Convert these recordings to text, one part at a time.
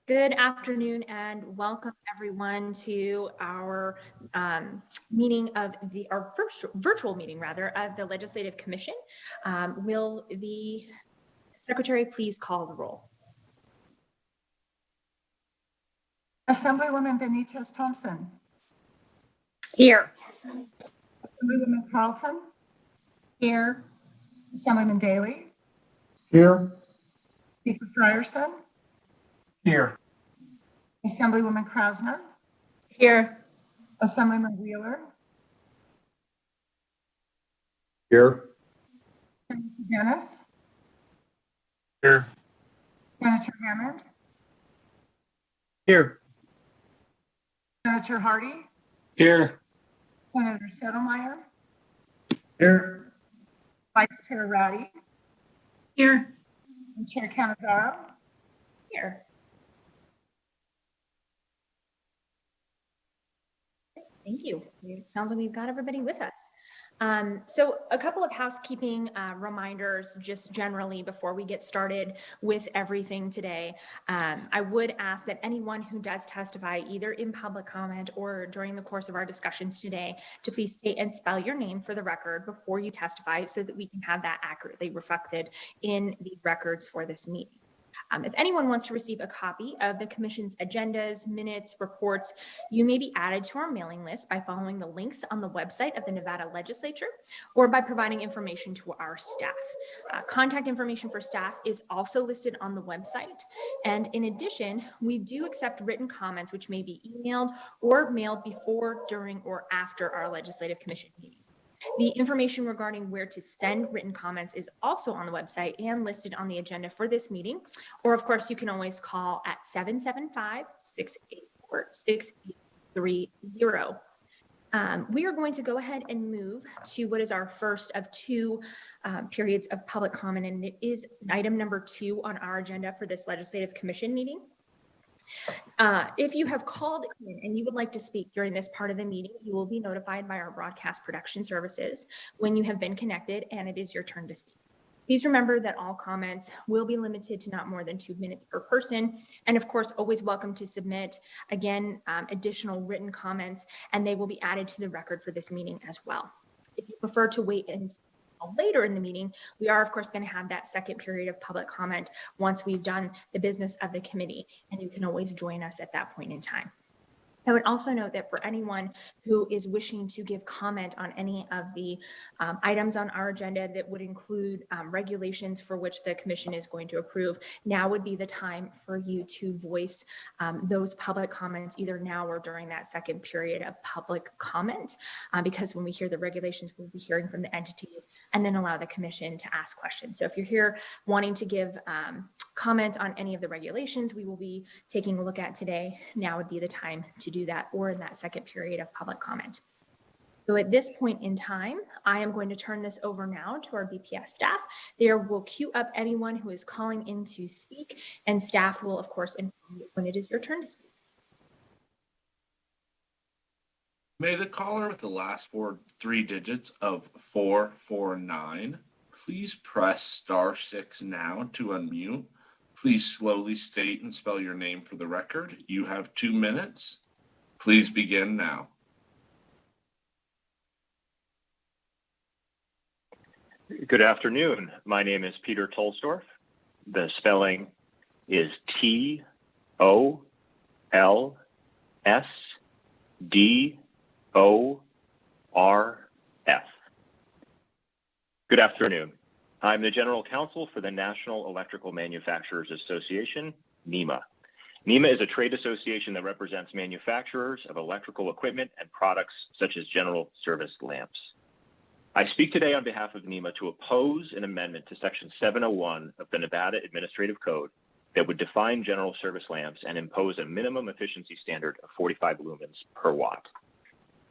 Good afternoon and welcome everyone to our meeting of our first virtual meeting rather of the Legislative Commission. Will the Secretary please call the roll? Assemblywoman Benitez Thompson. Here. Assemblywoman Carlton. Here. Assemblyman Daly. Here. Speaker Frierson. Here. Assemblywoman Krasner. Here. Assemblyman Wheeler. Here. Senator Dennis. Here. Senator Hammond. Here. Senator Hardy. Here. Senator Settlemeyer. Here. Vice Chair Ratty. Here. And Chair Canavaro. Here. Thank you. It sounds like we've got everybody with us. So a couple of housekeeping reminders just generally before we get started with everything today. I would ask that anyone who does testify either in public comment or during the course of our discussions today to please state and spell your name for the record before you testify so that we can have that accurately reflected in the records for this meeting. If anyone wants to receive a copy of the Commission's agendas, minutes, reports, you may be added to our mailing list by following the links on the website of the Nevada Legislature or by providing information to our staff. Contact information for staff is also listed on the website. And in addition, we do accept written comments which may be emailed or mailed before, during, or after our Legislative Commission meeting. The information regarding where to send written comments is also on the website and listed on the agenda for this meeting. Or of course, you can always call at 775-684-6830. We are going to go ahead and move to what is our first of two periods of public comment, and it is item number 2 on our agenda for this Legislative Commission meeting. If you have called in and you would like to speak during this part of the meeting, you will be notified by our broadcast production services when you have been connected and it is your turn to speak. Please remember that all comments will be limited to not more than 2 minutes per person. And of course, always welcome to submit, again, additional written comments, and they will be added to the record for this meeting as well. If you prefer to wait and later in the meeting, we are of course going to have that second period of public comment once we've done the business of the committee, and you can always join us at that point in time. I would also note that for anyone who is wishing to give comment on any of the items on our agenda that would include regulations for which the commission is going to approve, now would be the time for you to voice those public comments either now or during that second period of public comment, because when we hear the regulations, we'll be hearing from the entities and then allow the commission to ask questions. So if you're here wanting to give comment on any of the regulations we will be taking a look at today, now would be the time to do that, or in that second period of public comment. So at this point in time, I am going to turn this over now to our BPS staff. They will queue up anyone who is calling in to speak, and staff will of course inform you when it is your turn to speak. May the caller with the last 3 digits of 449 please press *6 now to unmute. Please slowly state and spell your name for the record. You have 2 minutes. Please begin now. Good afternoon. My name is Peter Tolsdorf. The spelling is T-O-L-S-D-O-R-F. Good afternoon. I'm the General Counsel for the National Electrical Manufacturers Association, NEMA. NEMA is a trade association that represents manufacturers of electrical equipment and products such as general service lamps. I speak today on behalf of NEMA to oppose an amendment to Section 701 of the Nevada Administrative Code that would define general service lamps and impose a minimum efficiency standard of 45 lumens per watt.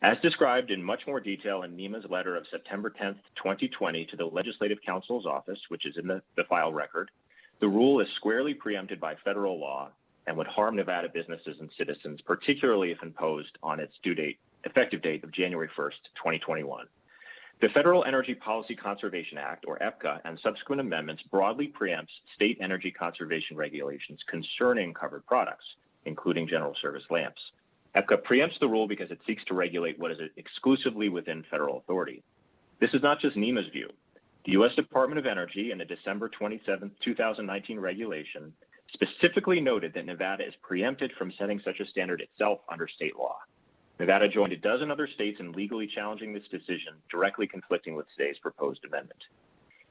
As described in much more detail in NEMA's letter of September 10th, 2020 to the Legislative Counsel's office, which is in the file record, the rule is squarely preempted by federal law and would harm Nevada businesses and citizens, particularly if imposed on its effective date of January 1st, 2021. The Federal Energy Policy Conservation Act, or EPCA, and subsequent amendments broadly preempts state energy conservation regulations concerning covered products, including general service lamps. EPCA preempts the rule because it seeks to regulate what is exclusively within federal authority. This is not just NEMA's view. The U.S. Department of Energy, in the December 27, 2019 regulation, specifically noted that Nevada is preempted from setting such a standard itself under state law. Nevada joined a dozen other states in legally challenging this decision, directly conflicting with today's proposed amendment.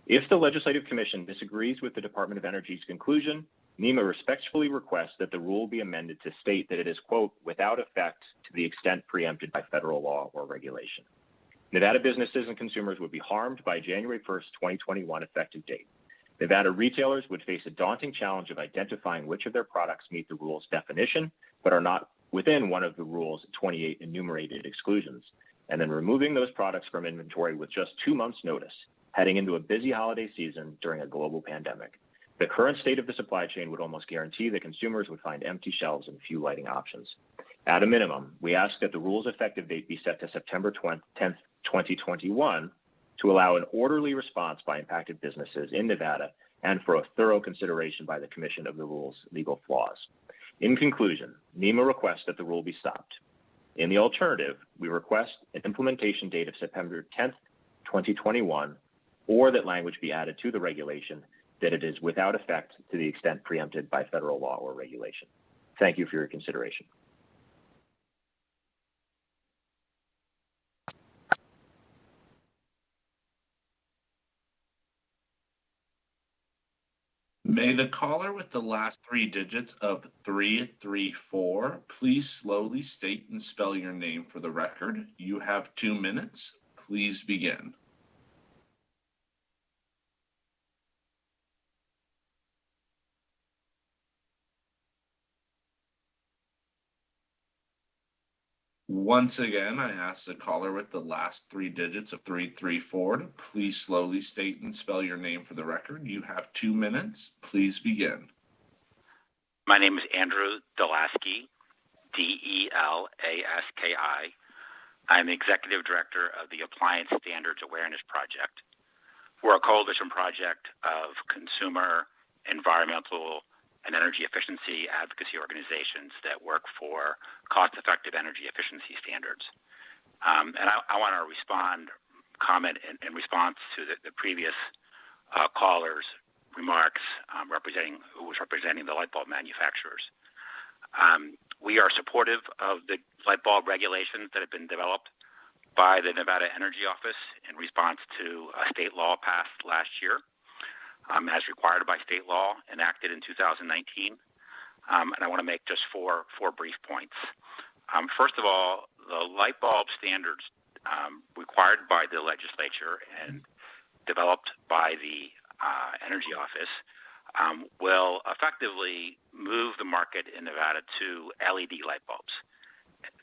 If the Legislative Commission disagrees with the Department of Energy's conclusion, NEMA respectfully requests that the rule be amended to state that it is, quote, without effect to the extent preempted by federal law or regulation. Nevada businesses and consumers would be harmed by January 1st, 2021 effective date. Nevada retailers would face a daunting challenge of identifying which of their products meet the rule's definition, but are not within one of the rule's 28 enumerated exclusions, and then removing those products from inventory with just 2 months' notice, heading into a busy holiday season during a global pandemic. The current state of the supply chain would almost guarantee that consumers would find empty shelves and few lighting options. At a minimum, we ask that the rule's effective date be set to September 10th, 2021, to allow an orderly response by impacted businesses in Nevada and for a thorough consideration by the Commission of the rule's legal flaws. In conclusion, NEMA requests that the rule be stopped. In the alternative, we request an implementation date of September 10th, 2021, or that language be added to the regulation that it is without effect to the extent preempted by federal law or regulation. Thank you for your consideration. May the caller with the last 3 digits of 334 please slowly state and spell your name for the record. You have 2 minutes. Please begin. Once again, I ask the caller with the last 3 digits of 334 to please slowly state and spell your name for the record. You have 2 minutes. Please begin. My name is Andrew Delaski, Delaski. I'm the Executive Director of the Appliance Standards Awareness Project. We're a coalition project of consumer, environmental, and energy efficiency advocacy organizations that work for cost-effective energy efficiency standards. And I want to comment in response to the previous caller's remarks who was representing the light bulb manufacturers. We are supportive of the light bulb regulations that have been developed by the Nevada Energy Office in response to a state law passed last year. As required by state law, enacted in 2019. And I want to make just four brief points. First of all, the light bulb standards required by the legislature and developed by the Energy Office will effectively move the market in Nevada to LED light bulbs.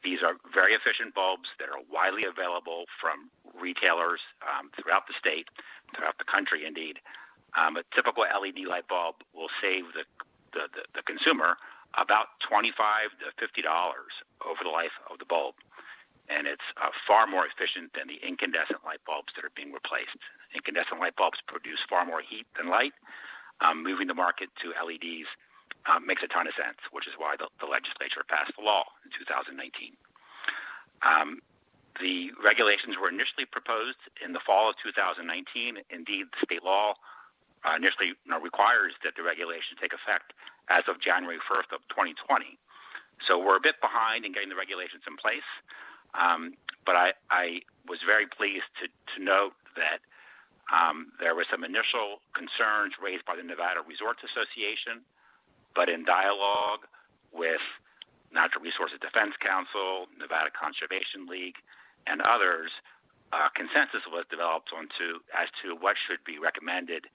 These are very efficient bulbs that are widely available from retailers throughout the state, throughout the country indeed. A typical LED light bulb will save the consumer about $25 to $50 over the life of the bulb. And it's far more efficient than the incandescent light bulbs that are being replaced. Incandescent light bulbs produce far more heat than light. Moving the market to LEDs makes a ton of sense, which is why the legislature passed the law in 2019. The regulations were initially proposed in the fall of 2019. Indeed, the state law initially requires that the regulations take effect as of January 1st of 2020. So we're a bit behind in getting the regulations in place. But I was very pleased to note that there were some initial concerns raised by the Nevada Resorts Association, but in dialogue with Natural Resources Defense Council, Nevada Conservation League, and others, consensus was developed as to what should be recommended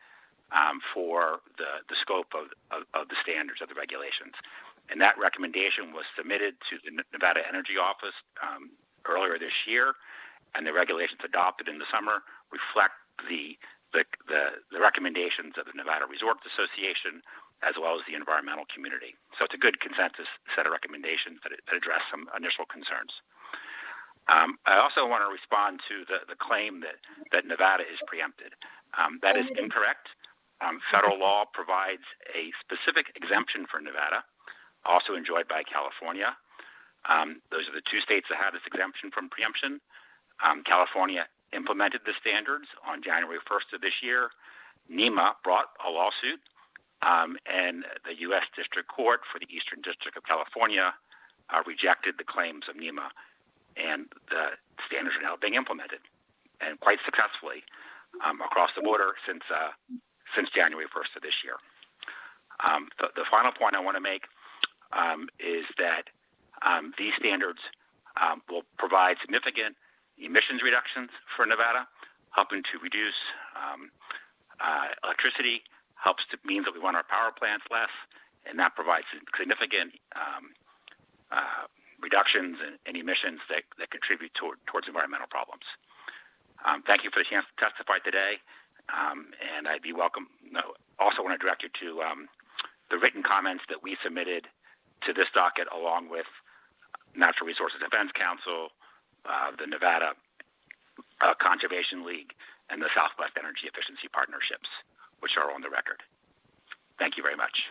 for the scope of the standards of the regulations. And that recommendation was submitted to the Nevada Energy Office earlier this year, and the regulations adopted in the summer reflect the recommendations of the Nevada Resorts Association as well as the environmental community. So it's a good consensus set of recommendations that address some initial concerns. I also want to respond to the claim that Nevada is preempted. That is incorrect. Federal law provides a specific exemption for Nevada, also enjoyed by California. Those are the two states that have this exemption from preemption. California implemented the standards on January 1st of this year. NEMA brought a lawsuit, and the U.S. District Court for the Eastern District of California rejected the claims of NEMA, and the standards are now being implemented, and quite successfully across the border since January 1st of this year. The final point I want to make is that these standards will provide significant emissions reductions for Nevada, helping to reduce electricity, means that we run our power plants less, and that provides significant reductions in emissions that contribute towards environmental problems. Thank you for the chance to testify today, and I'd be welcome. Also want to direct you to the written comments that we submitted to this docket, along with Natural Resources Defense Council, the Nevada Conservation League, and the Southwest Energy Efficiency Partnerships, which are on the record. Thank you very much.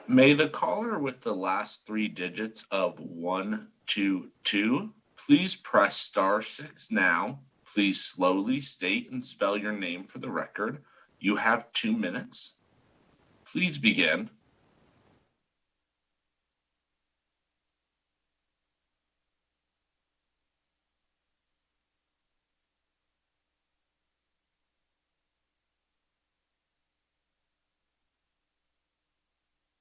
May the caller with the last three digits of 122 please press *6 now. Please slowly state and spell your name for the record. You have 2 minutes. Please begin.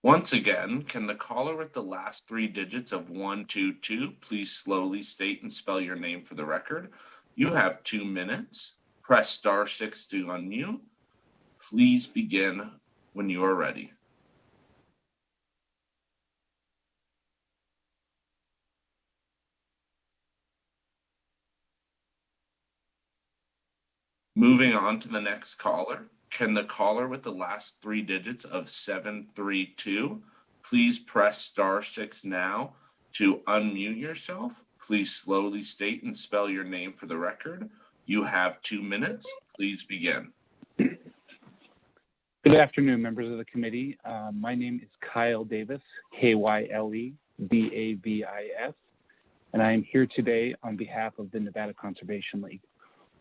Once again, can the caller with the last three digits of 122 please slowly state and spell your name for the record? You have 2 minutes. Press *6 to unmute. Please begin when you are ready. Moving on to the next caller. Can the caller with the last three digits of 732 please press *6 now to unmute yourself? Please slowly state and spell your name for the record. You have 2 minutes. Please begin. Good afternoon, members of the committee. My name is Kyle Davis, K-Y-L-E D-A-V-I-S, and I am here today on behalf of the Nevada Conservation League.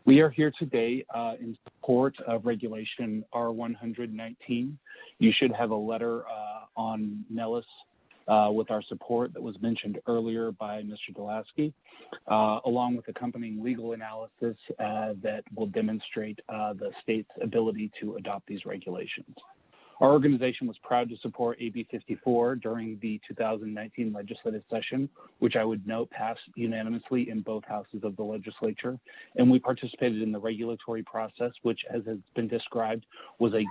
We are here today in support of Regulation R119. You should have a letter on Nellis with our support that was mentioned earlier by Mr. Delaski, along with accompanying legal analysis that will demonstrate the state's ability to adopt these regulations. Our organization was proud to support AB 54 during the 2019 legislative session, which I would note passed unanimously in both houses of the legislature. And we participated in the regulatory process, which, as has been described, was a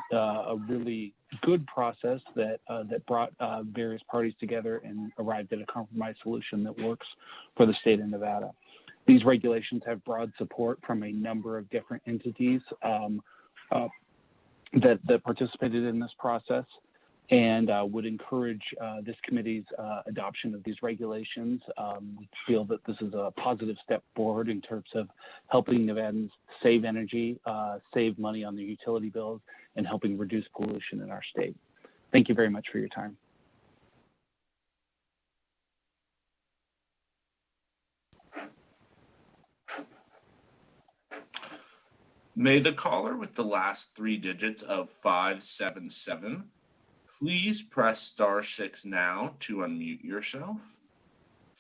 really good process that brought various parties together and arrived at a compromise solution that works for the state of Nevada. These regulations have broad support from a number of different entities that participated in this process, and would encourage this committee's adoption of these regulations. We feel that this is a positive step forward in terms of helping Nevadans save energy, save money on their utility bills, and helping reduce pollution in our state. Thank you very much for your time. May the caller with the last three digits of 577 please press *6 now to unmute yourself.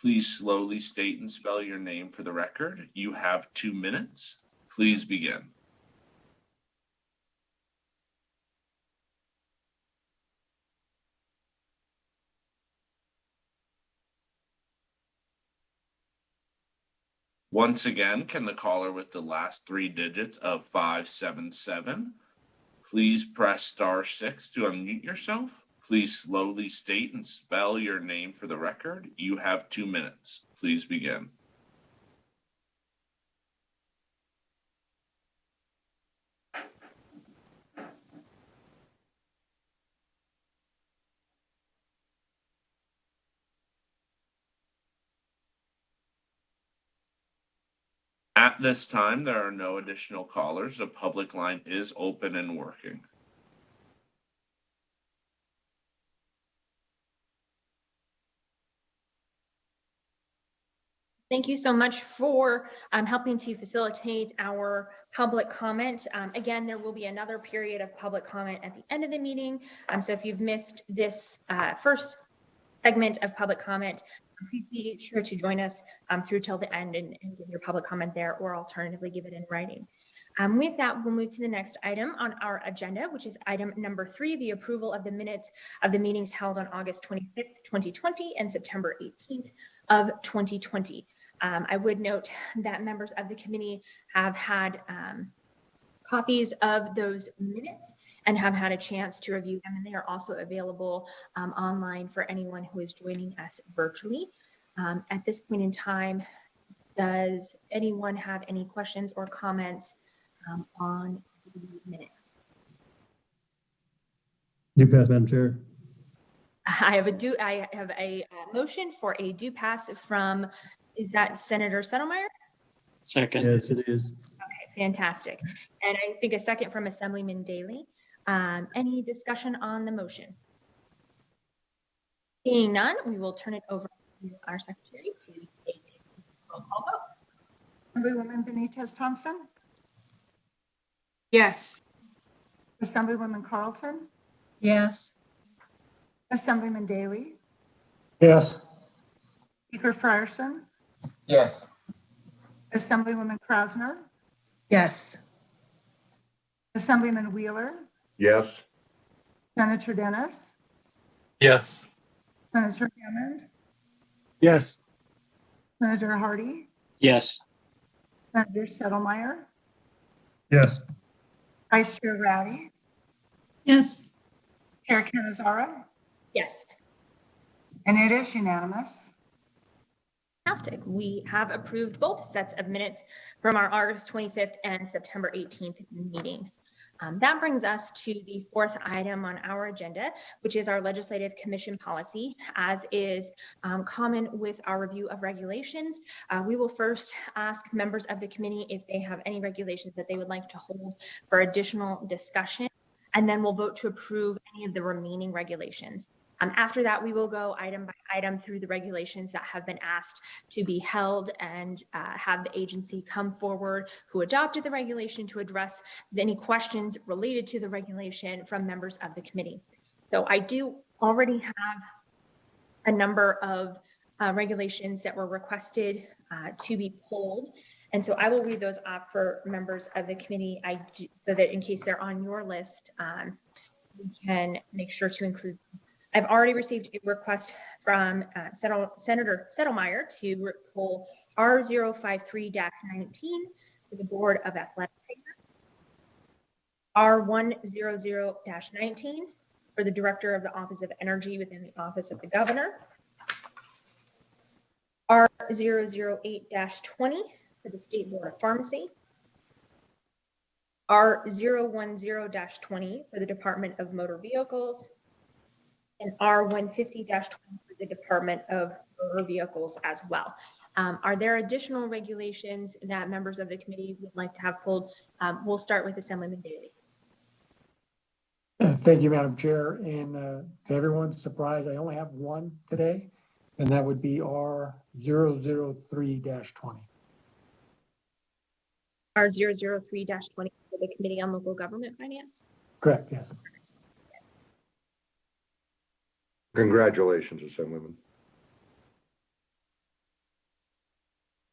Please slowly state and spell your name for the record. You have 2 minutes. Please begin. Once again, can the caller with the last three digits of 577 please press *6 to unmute yourself? Please slowly state and spell your name for the record. You have 2 minutes. Please begin. At this time, there are no additional callers. The public line is open and working. Thank you so much for helping to facilitate our public comment. Again, there will be another period of public comment at the end of the meeting. So if you've missed this first segment of public comment, please be sure to join us through till the end and give your public comment there, or alternatively give it in writing. With that, we'll move to the next item on our agenda, which is item number 3, the approval of the minutes of the meetings held on August 25th, 2020 and September 18th of 2020. I would note that members of the committee have had copies of those minutes and have had a chance to review them, and they are also available online for anyone who is joining us virtually. At this point in time, does anyone have any questions or comments on the minutes? Do pass, Madam Chair. I have a motion for a do pass from, is that Senator Settlemyre? Second. Yes, it is. Okay, fantastic. And I think a second from Assemblyman Daly. Any discussion on the motion? Seeing none, we will turn it over to our secretary to take a roll call vote. Assemblywoman Benitez Thompson, Yes. Assemblywoman Carlton, Yes. Assemblyman Daly, Yes. Speaker Frierson, Yes. Assemblywoman Krasner, Yes. Assemblyman Wheeler, Yes. Senator Dennis, Yes. Senator Hammond, Yes. Senator Hardy, Yes. Senator Settlemyre, Yes. Vice Chair Ratty, Yes. Chair Canizara, Yes. and it is unanimous. Fantastic. We have approved both sets of minutes from our August 25th and September 18th meetings. That brings us to the fourth item on our agenda, which is our legislative commission policy. As is common with our review of regulations, we will first ask members of the committee if they have any regulations that they would like to hold for additional discussion, and then we'll vote to approve any of the remaining regulations. After that, we will go item by item through the regulations that have been asked to be held and have the agency come forward who adopted the regulation to address any questions related to the regulation from members of the committee. So I do already have a number of regulations that were requested to be pulled. And so I will read those off for members of the committee so that in case they're on your list, we can make sure to include them. I've already received a request from Senator Settlemyre to pull R053-19 for the Board of Athletic Trainers, R100-19 for the Director of the Office of Energy within the Office of the Governor, R008-20 for the State Board of Pharmacy, R010-20 for the Department of Motor Vehicles, and R150-20 for the Department of Motor Vehicles as well. Are there additional regulations that members of the committee would like to have pulled? We'll start with Assemblyman Daly. Thank you, Madam Chair. And to everyone's surprise, I only have one today, and that would be R003-20. R003-20 for the Committee on Local Government Finance. Correct, yes. Congratulations, Assemblyman.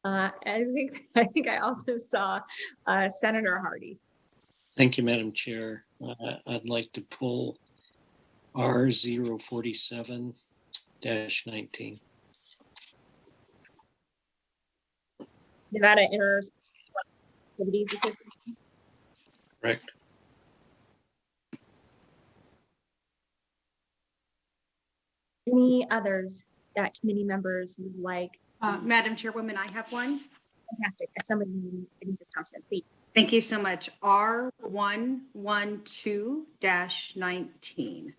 I think I also saw Senator Hardy. Thank you, Madam Chair. I'd like to pull R047-19. Nevada Activities Association. Correct. Any others that committee members would like? Madam Chairwoman, I have one. Fantastic. Assemblyman Thompson, please. Thank you so much. R112-19.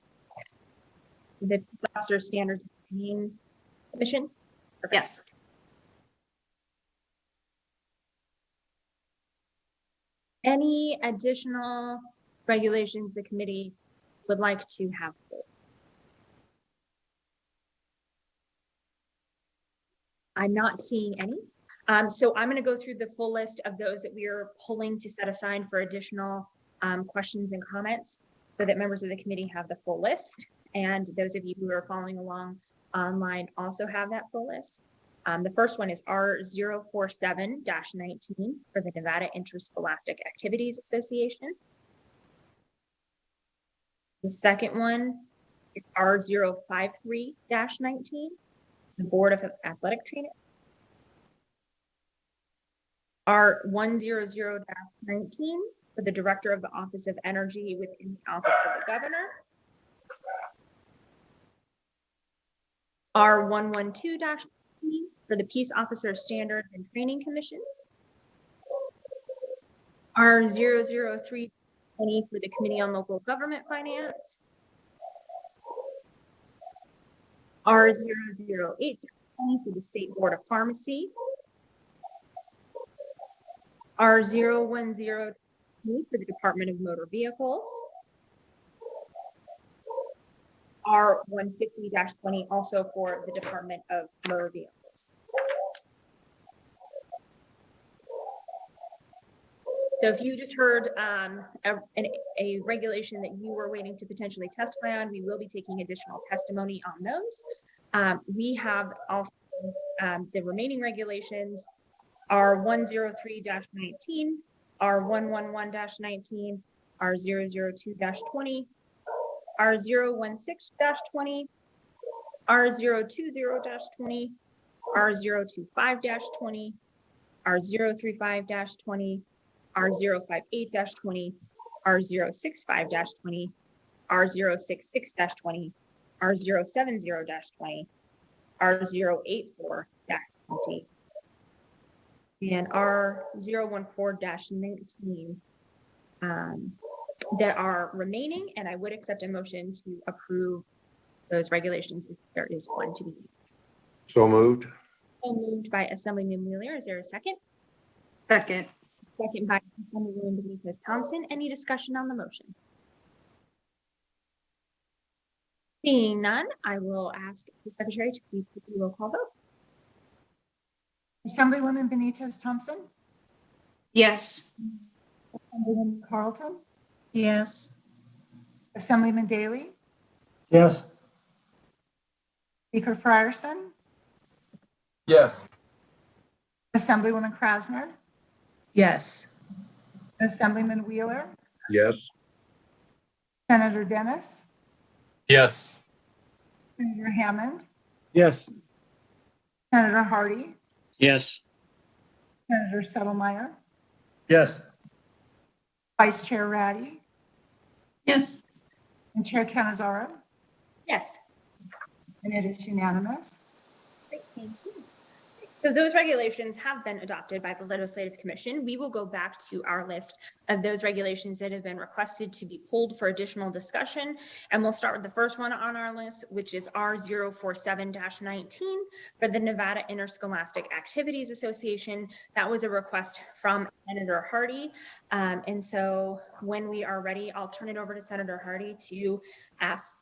The Officer Standards and Training Commission. Perfect. Yes. Any additional regulations the committee would like to have? I'm not seeing any. So I'm going to go through the full list of those that we are pulling to set aside for additional questions and comments so that members of the committee have the full list. And those of you who are following along online also have that full list. The first one is R047-19 for the Nevada Interscholastic Activities Association. The second one is R053-19, the Board of Athletic Training. R100-19 for the Director of the Office of Energy within the Office of the Governor. R112-19 for the Peace Officer Standards and Training Commission. R003-20 for the Committee on Local Government Finance. R008-20 for the State Board of Pharmacy. R010 for the Department of Motor Vehicles. R150-20 also for the Department of Motor Vehicles. So if you just heard a regulation that you were waiting to potentially testify on, we will be taking additional testimony on those. We have also the remaining regulations R103-19, R111-19, R002-20, R016-20, R020-20, R025-20, R035-20, R058-20, R065-20, R066-20, R070-20, R084-20, and R014-19 that are remaining, and I would accept a motion to approve those regulations if there is one to be. So moved. So moved by Assemblyman Wheeler. Is there a second? Second. Second by Assemblywoman Benitez Thompson. Any discussion on the motion? Seeing none, I will ask the Secretary to please put the roll call vote. Assemblywoman Benitez Thompson, Yes. Assemblywoman Carlton, Yes. Assemblyman Daly, Yes. Speaker Frierson, Yes. Assemblywoman Krasner, Yes. Assemblyman Wheeler, Yes. Senator Dennis, Yes. Senator Hammond, Yes. Senator Hardy, Yes. Senator Settlemyre, Yes. Vice Chair Ratty, Yes. and Chair Canizara, Yes. and it is unanimous. Great, thank you. So those regulations have been adopted by the Legislative Commission. We will go back to our list of those regulations that have been requested to be pulled for additional discussion. And we'll start with the first one on our list, which is R047-19 for the Nevada Interscholastic Activities Association. That was a request from Senator Hardy. And so when we are ready, I'll turn it over to Senator Hardy to ask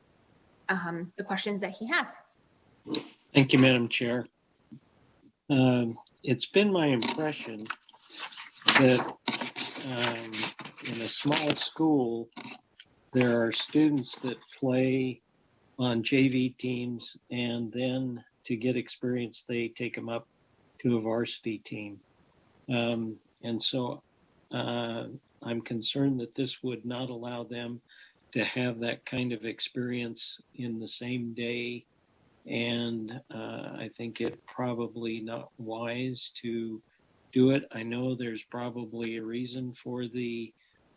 the questions that he has. Thank you, Madam Chair. It's been my impression that in a small school, there are students that play on JV teams, and then to get experience, they take them up to a varsity team. And so I'm concerned that this would not allow them to have that kind of experience in the same day. And I think it probably not wise to do it. I know there's probably a reason for the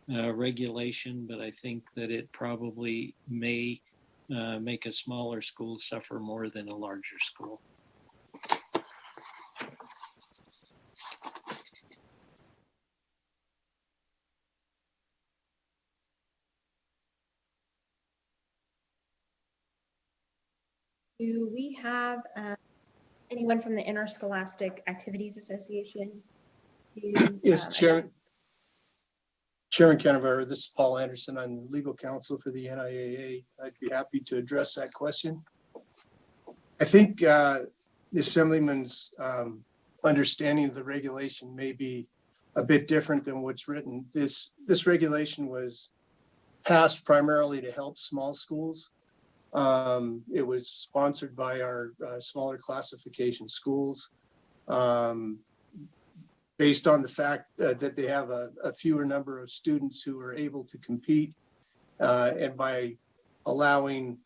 regulation, but I think that it probably may make a smaller school suffer more than a larger school. Do we have anyone from the Interscholastic Activities Association? Yes, Chair. Chairman Canavera, this is Paul Anderson. I'm legal counsel for the NIAA. I'd be happy to address that question. I think the Assemblyman's understanding of the regulation may be a bit different than what's written. This regulation was passed primarily to help small schools. It was sponsored by our smaller classification schools. Based on the fact that they have a fewer number of students who are able to compete, and by allowing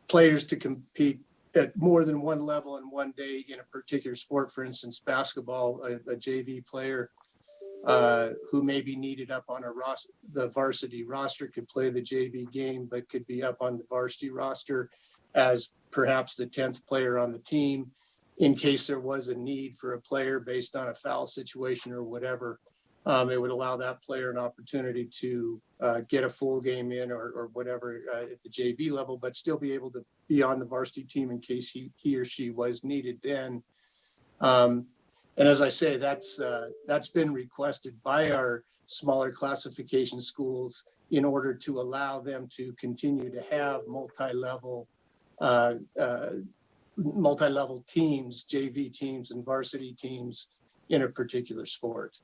players to compete at more than one level in one day in a particular sport, for instance, basketball, a JV player who may be needed up on the varsity roster could play the JV game, but could be up on the varsity roster as perhaps the 10th player on the team in case there was a need for a player based on a foul situation or whatever. It would allow that player an opportunity to get a full game in or whatever at the JV level, but still be able to be on the varsity team in case he or she was needed then. And as I say, that's been requested by our smaller classification schools in order to allow them to continue to have multi-level teams, JV teams and varsity teams in a particular sport.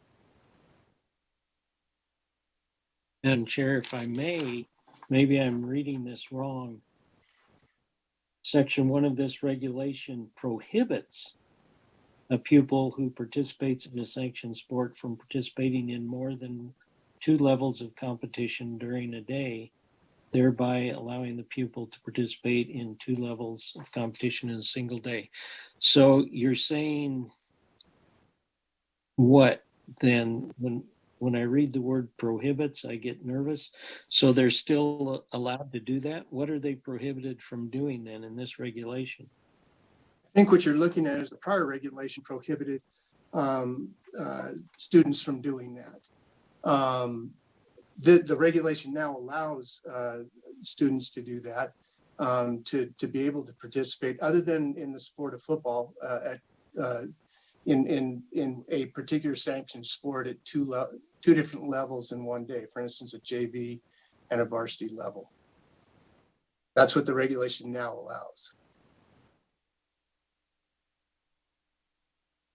Madam Chair, if I may, maybe I'm reading this wrong. Section 1 of this regulation prohibits a pupil who participates in a sanctioned sport from participating in more than 2 levels of competition during a day, thereby allowing the pupil to participate in 2 levels of competition in a single day. So you're saying what then? When I read the word prohibits, I get nervous. So they're still allowed to do that? What are they prohibited from doing then in this regulation? I think what you're looking at is the prior regulation prohibited students from doing that. The regulation now allows students to do that, to be able to participate, other than in the sport of football, in a particular sanctioned sport at two different levels in one day. For instance, a JV and a varsity level. That's what the regulation now allows.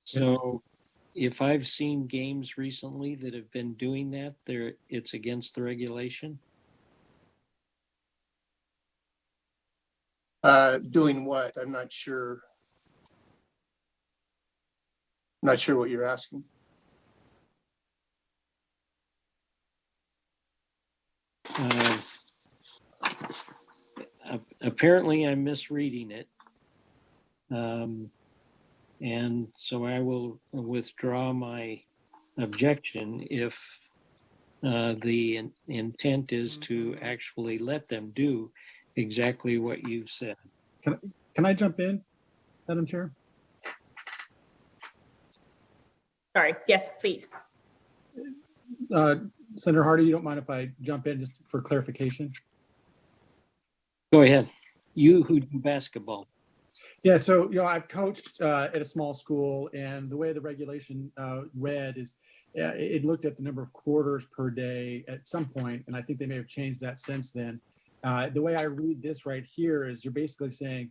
So if I've seen games recently that have been doing that, it's against the regulation? Doing what? I'm not sure. Not sure what you're asking. Apparently I'm misreading it. And so I will withdraw my objection if the intent is to actually let them do exactly what you've said. Can I jump in, Madam Chair? Sorry, yes, please. Senator Hardy, you don't mind if I jump in just for clarification? Go ahead. You who do basketball. Yeah, so, I've coached at a small school, and the way the regulation read is it looked at the number of quarters per day at some point, and I think they may have changed that since then. The way I read this right here is you're basically saying,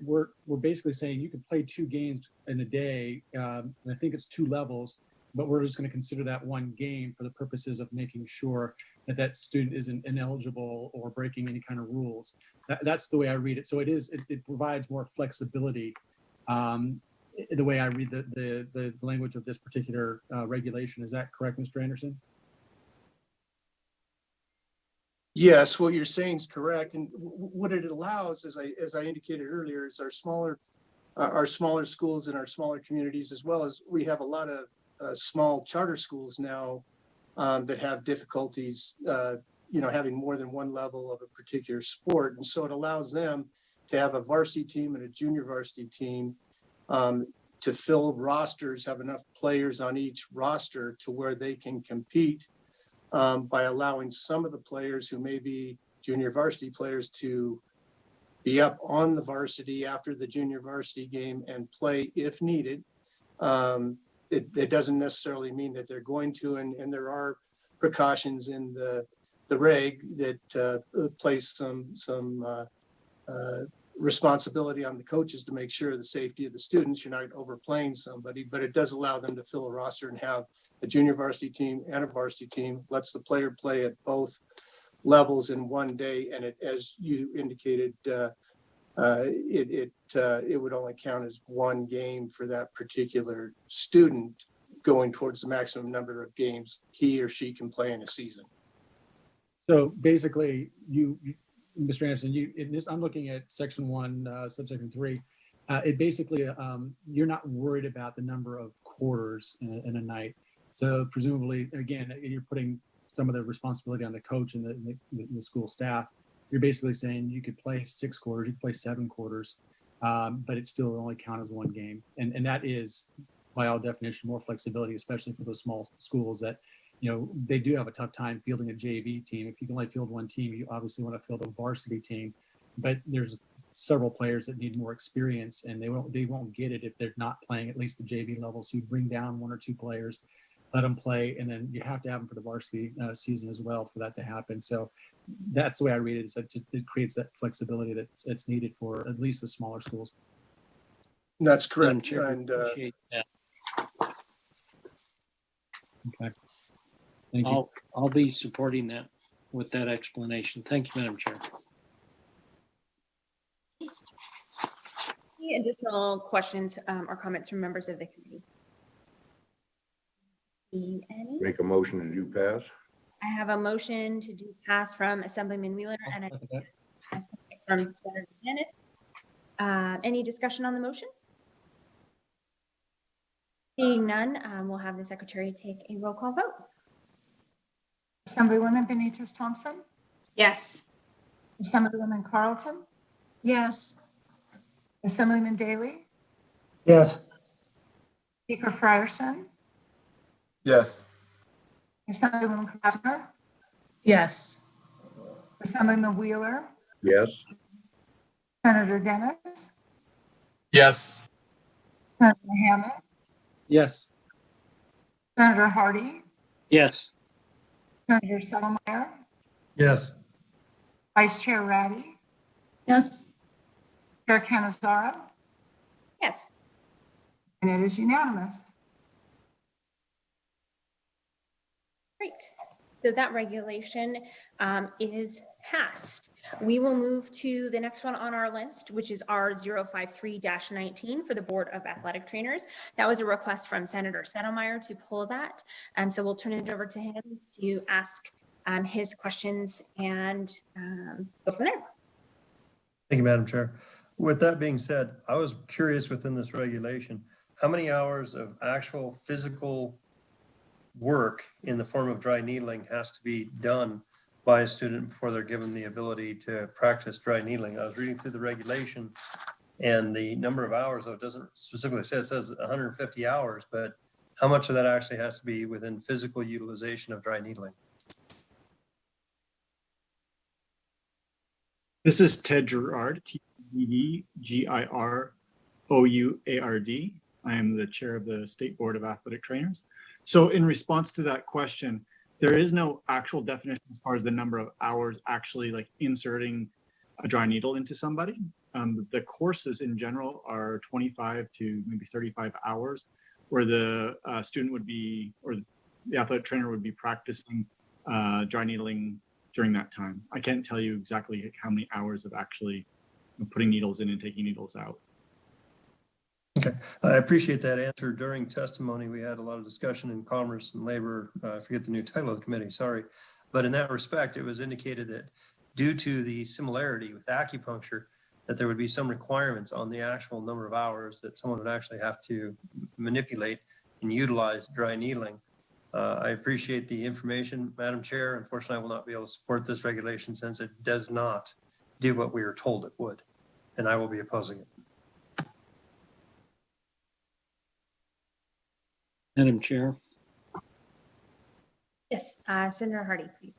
we're basically saying you can play 2 games in a day, and I think it's 2 levels, but we're just going to consider that one game for the purposes of making sure that student isn't ineligible or breaking any kind of rules. That's the way I read it. So it provides more flexibility. The way I read the language of this particular regulation. Is that correct, Mr. Anderson? Yes, what you're saying is correct, and what it allows, as I indicated earlier, is our smaller schools in our smaller communities, as well as we have a lot of small charter schools now that have difficulties, having more than one level of a particular sport, and so it allows them to have a varsity team and a junior varsity team to fill rosters, have enough players on each roster to where they can compete. By allowing some of the players who may be junior varsity players to be up on the varsity after the junior varsity game and play if needed. it doesn't necessarily mean that they're going to, and there are precautions in the reg that place some responsibility on the coaches to make sure the safety of the students. You're not overplaying somebody, but it does allow them to fill a roster and have a junior varsity team and a varsity team, lets the player play at both levels in one day. And it, as you indicated, it would only count as one game for that particular student going towards the maximum number of games he or she can play in a season. So basically, Mr. Anderson, I'm looking at section 1, subsection 3. It basically, you're not worried about the number of quarters in a night. So presumably, again, you're putting some of the responsibility on the coach and the school staff. You're basically saying you could play 6 quarters, you could play 7 quarters, but it still only count as one game. And that is, by all definition, more flexibility, especially for those small schools that, they do have a tough time fielding a JV team. If you can only field one team, you obviously want to field a varsity team, but there's several players that need more experience, and they won't get it if they're not playing at least the JV level. So you bring down 1 or 2 players, let them play, and then you have to have them for the varsity season as well for that to happen. So that's the way I read it, is that it creates that flexibility that's needed for at least the smaller schools. That's Madam correct. Chair, I And appreciate that. Okay. Thank you. I'll be supporting that with that explanation. Thank you, Madam Chair. Any additional questions or comments from members of the committee? See any? Make a motion to do pass. I have a motion to do pass from Assemblyman Wheeler and a second from Senator Bennett. Any discussion on the motion? Seeing none, we'll have the secretary take a roll call vote. Assemblywoman Benitez Thompson, Yes. Assemblywoman Carlton, Yes. Assemblyman Daly, Yes. Speaker Frierson, Yes. Assemblywoman Krasner, Yes. Assemblyman Wheeler, Yes. Senator Dennis, Yes. Senator Hammond, Yes. Senator Hardy, Yes. Senator Settlemeyer, Yes. Vice Chair Ratty, Yes. Chair Canizaro, Yes. and it is unanimous. Great. So that regulation is passed. We will move to the next one on our list, which is R 053-19 for the Board of Athletic Trainers. That was a request from Senator Settlemeyer to pull that. So we'll turn it over to him to ask his questions and go from there. Thank you, Madam Chair. With that being said, I was curious within this regulation, how many hours of actual physical work in the form of dry needling has to be done by a student before they're given the ability to practice dry needling? I was reading through the regulation, and the number of hours, though it doesn't specifically say, it says 150 hours, but how much of that actually has to be within physical utilization of dry needling? This is Ted Girard, TEDGIROUARD. I am the chair of the State Board of Athletic Trainers. So in response to that question, there is no actual definition as far as the number of hours actually like inserting a dry needle into somebody. The courses in general are 25 to maybe 35 hours, where the student would be, or the athletic trainer would be practicing dry needling during that time. I can't tell you exactly how many hours of actually putting needles in and taking needles out. Okay, I appreciate that answer. During testimony, we had a lot of discussion in Commerce and Labor. I forget the new title of the committee, sorry. But in that respect, it was indicated that due to the similarity with acupuncture, that there would be some requirements on the actual number of hours that someone would actually have to manipulate and utilize dry needling. I appreciate the information, Madam Chair. Unfortunately, I will not be able to support this regulation since it does not do what we were told it would, and I will be opposing it. Madam Chair. Yes, Senator Hardy, please.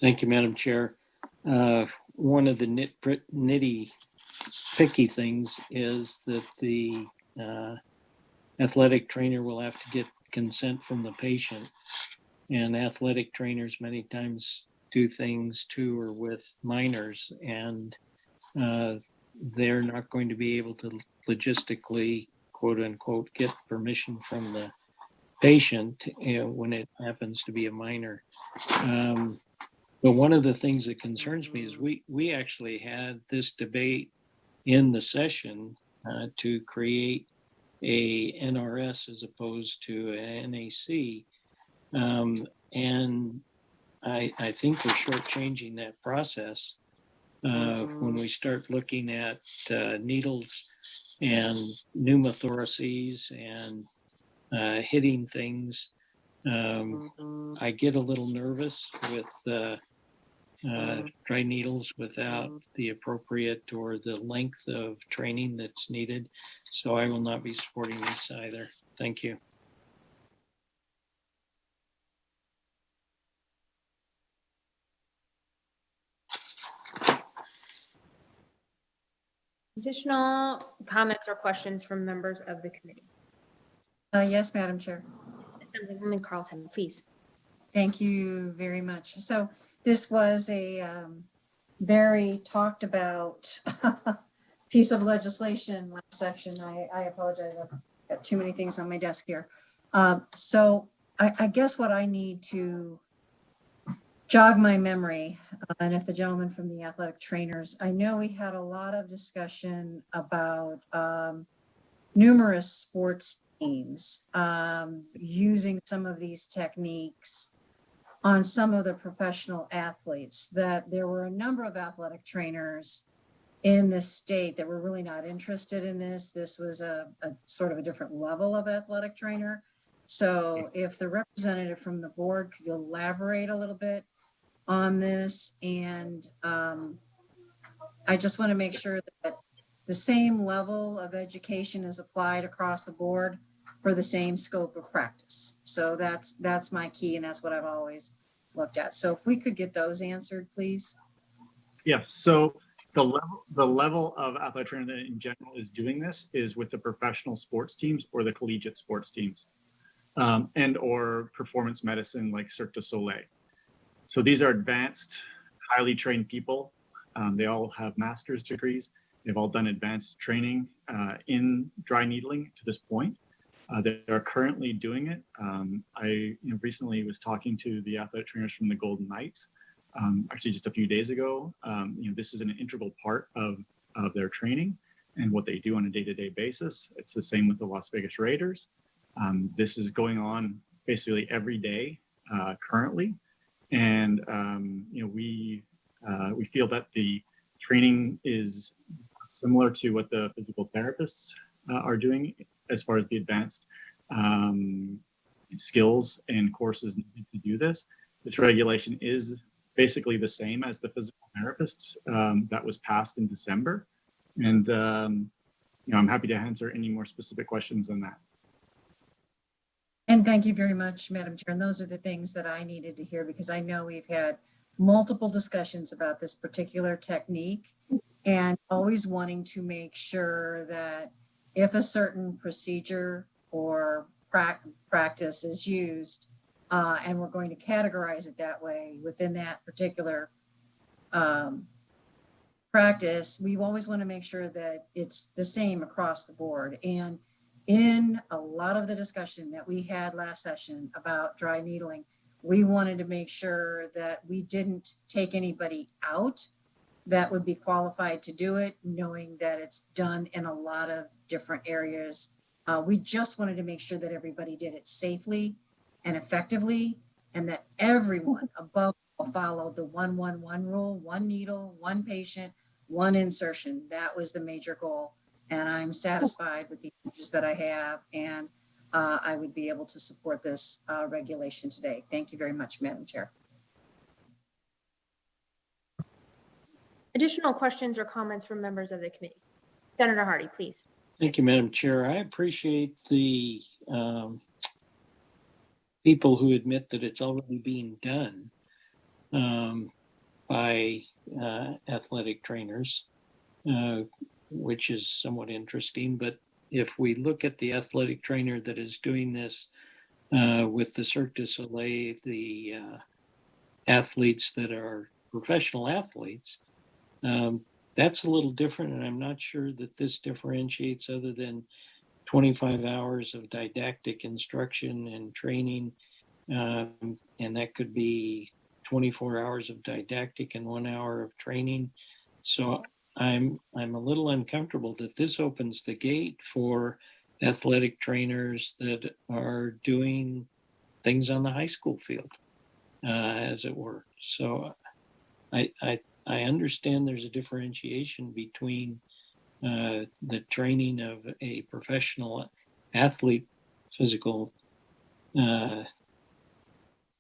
Thank you, Madam Chair. One of the nitty picky things is that the athletic trainer will have to get consent from the patient. And athletic trainers many times do things to or with minors, and they're not going to be able to logistically, quote unquote, get permission from the patient when it happens to be a minor. But one of the things that concerns me is we actually had this debate in the session to create a NRS as opposed to an NAC. And I think we're shortchanging that process when we start looking at needles and pneumothoraces and hitting things. I get a little nervous with dry needles without the appropriate or the length of training that's needed. So I will not be supporting this either. Thank you. Additional comments or questions from members of the committee? Yes, Madam Chair. Assemblywoman Carlton, please. Thank you very much. So this was a very talked about piece of legislation last section. I apologize. I've got too many things on my desk here. So I guess what I need to jog my memory, and if the gentleman from the athletic trainers, I know we had a lot of discussion about numerous sports teams using some of these techniques on some of the professional athletes, that there were a number of athletic trainers in the state that were really not interested in this. This was a sort of a different level of athletic trainer. So if the representative from the board could elaborate a little bit on this, and I just want to make sure that the same level of education is applied across the board for the same scope of practice. So that's my key, and that's what I've always looked at. So if we could get those answered, please. Yes. So the level of athletic trainer that in general is doing this is with the professional sports teams or the collegiate sports teams, and or performance medicine like Cirque du Soleil. So these are advanced, highly trained people. They all have master's degrees. They've all done advanced training in dry needling to this point. They are currently doing it. I recently was talking to the athletic trainers from the Golden Knights, actually just a few days ago. This is an integral part of their training and what they do on a day-to-day basis. It's the same with the Las Vegas Raiders. This is going on basically every day currently. And we feel that the training is similar to what the physical therapists are doing as far as the advanced skills and courses needed to do this. This regulation is basically the same as the physical therapists that was passed in December. And I'm happy to answer any more specific questions on that. And thank you very much, Madam Chair. And those are the things that I needed to hear, because I know we've had multiple discussions about this particular technique, and always wanting to make sure that if a certain procedure or practice is used, and we're going to categorize it that way within that particular practice, we always want to make sure that it's the same across the board. And in a lot of the discussion that we had last session about dry needling, we wanted to make sure that we didn't take anybody out that would be qualified to do it, knowing that it's done in a lot of different areas. We just wanted to make sure that everybody did it safely and effectively, and that everyone above all followed the 1-1-1 rule: one needle, one patient, one insertion. That was the major goal. And I'm satisfied with the answers that I have, and I would be able to support this regulation today. Thank you very much, Madam Chair. Additional questions or comments from members of the committee? Senator Hardy, please. Thank you, Madam Chair. I appreciate the people who admit that it's already being done by athletic trainers, which is somewhat interesting. But if we look at the athletic trainer that is doing this with the Cirque du Soleil, the athletes that are professional athletes, that's a little different, and I'm not sure that this differentiates other than 25 hours of didactic instruction and training, and that could be 24 hours of didactic and 1 hour of training. So I'm a little uncomfortable that this opens the gate for athletic trainers that are doing things on the high school field, as it were. So I understand there's a differentiation between the training of a professional athlete, physical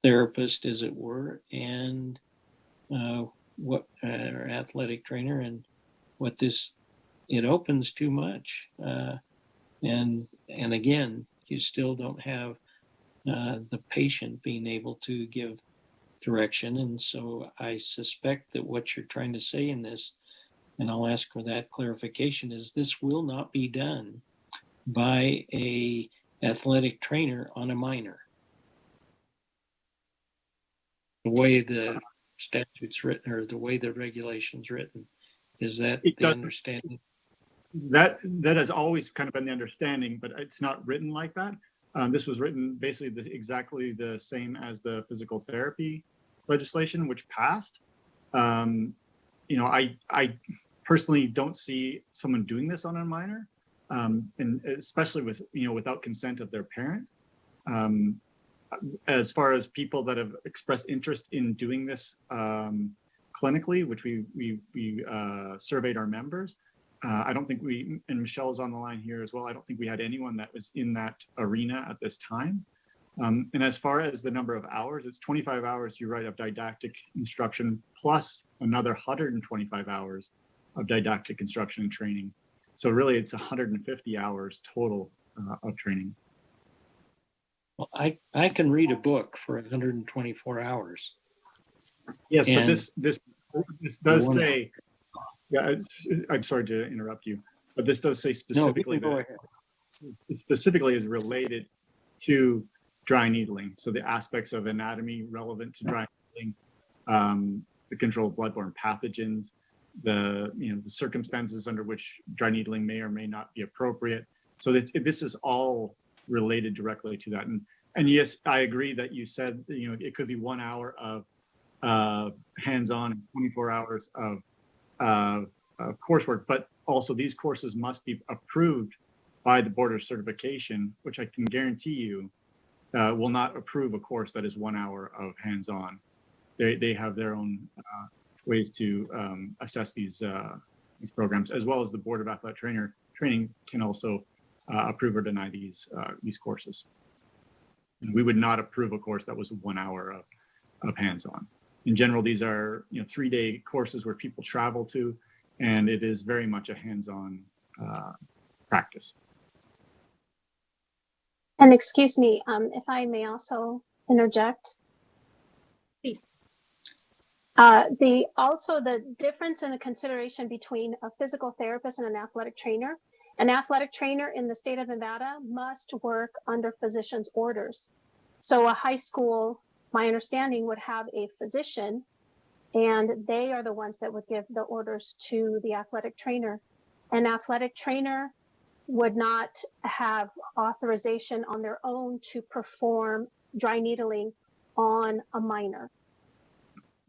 therapist, as it were, and what or athletic trainer, and what this, it opens too much, and again, you still don't have the patient being able to give direction. And so I suspect that what you're trying to say in this, and I'll ask for that clarification, is this will not be done by a athletic trainer on a minor. The way the statute's written, or the way the regulation's written, is that the understanding? That has always kind of been the understanding, but it's not written like that. This was written basically exactly the same as the physical therapy legislation, which passed. I personally don't see someone doing this on a minor, and especially without consent of their parent. As far as people that have expressed interest in doing this clinically, which we surveyed our members, I don't think and Michelle's on the line here as well, I don't think we had anyone that was in that arena at this time. And as far as the number of hours, it's 25 hours, you're right, of didactic instruction, plus another 125 hours of didactic instruction and training. So really it's 150 hours total of training. Well, I can read a book for 124 hours. Yes, and but this does say, yeah, I'm sorry to interrupt you, but this does say specifically that it specifically is related to dry needling. So the aspects of anatomy relevant to dry needling, the control of bloodborne pathogens, the circumstances under which dry needling may or may not be appropriate. So this is all related directly to that. And yes, I agree that you said, it could be 1 hour of hands-on and 24 hours of coursework, but also these courses must be approved by the Board of Certification, which I can guarantee you will not approve a course that is 1 hour of hands-on. They have their own ways to assess these programs, as well as the Board of Athletic Training can also approve or deny these courses. And we would not approve a course that was 1 hour of hands-on. In general, these are 3-day courses where people travel to, and it is very much a hands-on practice. And excuse me, if I may also interject. Please. The difference in the consideration between a physical therapist and an athletic trainer. An athletic trainer in the state of Nevada must work under physician's orders. So a high school, my understanding, would have a physician, and they are the ones that would give the orders to the athletic trainer. An athletic trainer would not have authorization on their own to perform dry needling on a minor.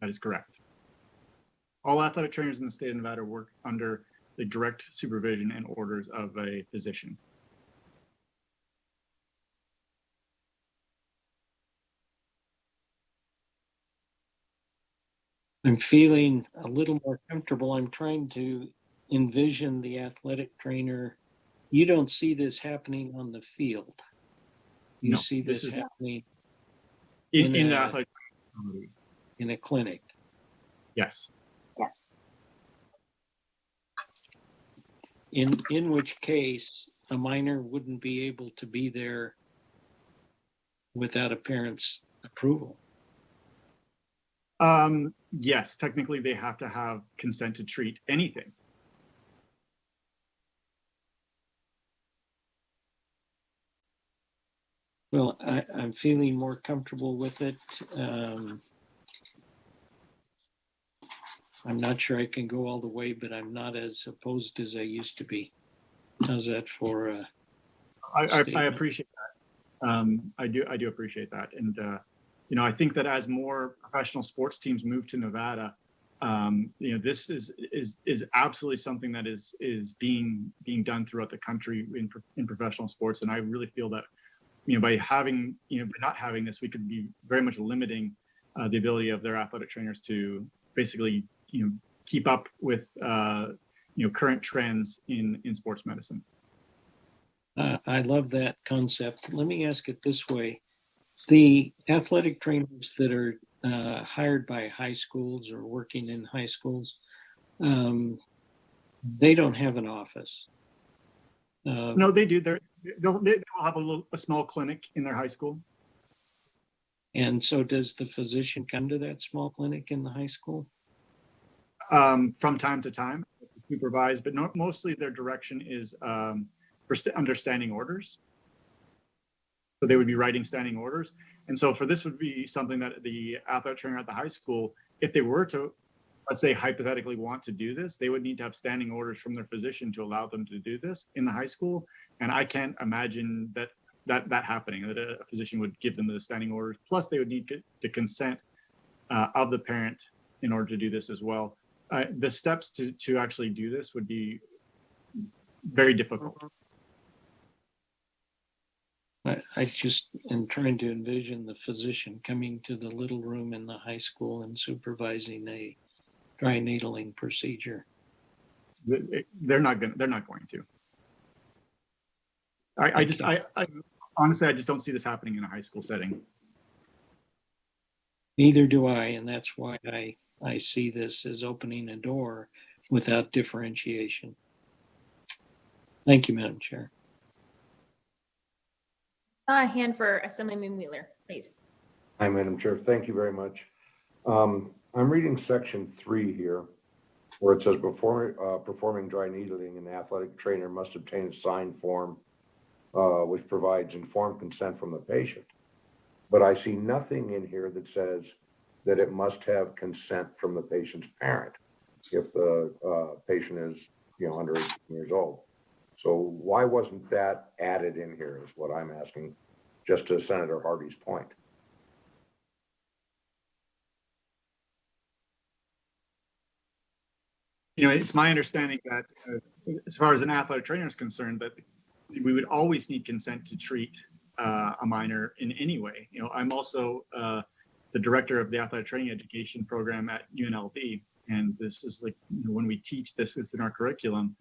That is correct. All athletic trainers in the state of Nevada work under the direct supervision and orders of a physician. I'm feeling a little more comfortable. I'm trying to envision the athletic trainer. You don't see this happening on the field. You see this happening in the athletic in a clinic. Yes. Yes. In which case a minor wouldn't be able to be there without a parent's approval. Yes, technically they have to have consent to treat anything. Well, I'm feeling more comfortable with it. I'm not sure I can go all the way, but I'm not as opposed as I used to be. How's that for? I statement? appreciate that. I do appreciate that. And, I think that as more professional sports teams move to Nevada, this is absolutely something that is being done throughout the country in professional sports. And I really feel that, by not having this, we could be very much limiting the ability of their athletic trainers to basically, keep up with, current trends in sports medicine. I love that concept. Let me ask it this way. The athletic trainers that are hired by high schools or working in high schools, they don't have an office. No, they do. They'll have a small clinic in their high school. And so does the physician come to that small clinic in the high school? From time to time, supervise, but mostly their direction is for understanding orders. So they would be writing standing orders. And so for this would be something that the athletic trainer at the high school, if they were to, let's say, hypothetically want to do this, they would need to have standing orders from their physician to allow them to do this in the high school. And I can't imagine that happening, that a physician would give them the standing orders. Plus they would need to consent of the parent in order to do this as well. The steps to actually do this would be very difficult. I just am trying to envision the physician coming to the little room in the high school and supervising a dry needling procedure. They're not going to. I honestly, I just don't see this happening in a high school setting. Neither do I, and that's why I see this as opening a door without differentiation. Thank you, Madam Chair. A hand for Assemblyman Wheeler, please. Hi, Madam Chair. Thank you very much. I'm reading section 3 here, where it says performing dry needling, an athletic trainer must obtain a signed form which provides informed consent from the patient. But I see nothing in here that says that it must have consent from the patient's parent if the patient is, under 18 years old. So why wasn't that added in here is what I'm asking, just to Senator Hardy's point. It's my understanding that as far as an athletic trainer is concerned, that we would always need consent to treat a minor in any way. I'm also the director of the athletic training education program at UNLV. And this is like, when we teach this within our curriculum,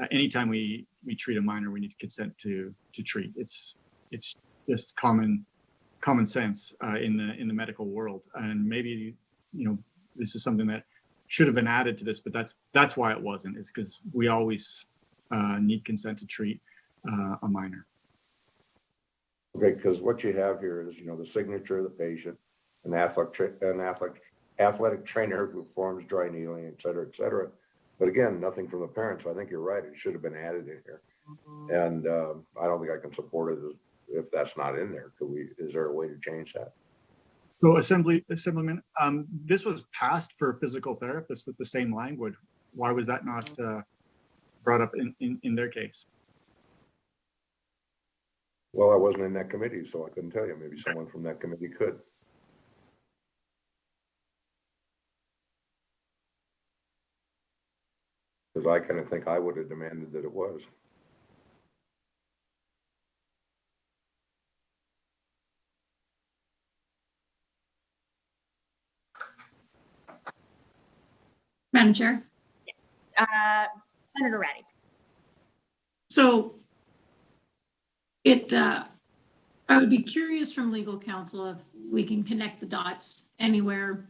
anytime we treat a minor, we need to consent to treat. It's just common sense in the medical world. And maybe, this is something that should have been added to this, but that's why it wasn't. It's because we always need consent to treat a minor. Okay, because what you have here is, the signature of the patient, an athletic trainer who performs dry needling, et cetera, et cetera. But again, nothing from the parents. So I think you're right. It should have been added in here. And I don't think I can support it if that's not in there. Is there a way to change that? So Assemblyman, this was passed for physical therapists with the same language. Why was that not brought up in their case? Well, I wasn't in that committee, so I couldn't tell you. Maybe someone from that committee could. Because I kind of think I would have demanded that it was. Madam Chair. Senator Ratty. So I would be curious from legal counsel if we can connect the dots anywhere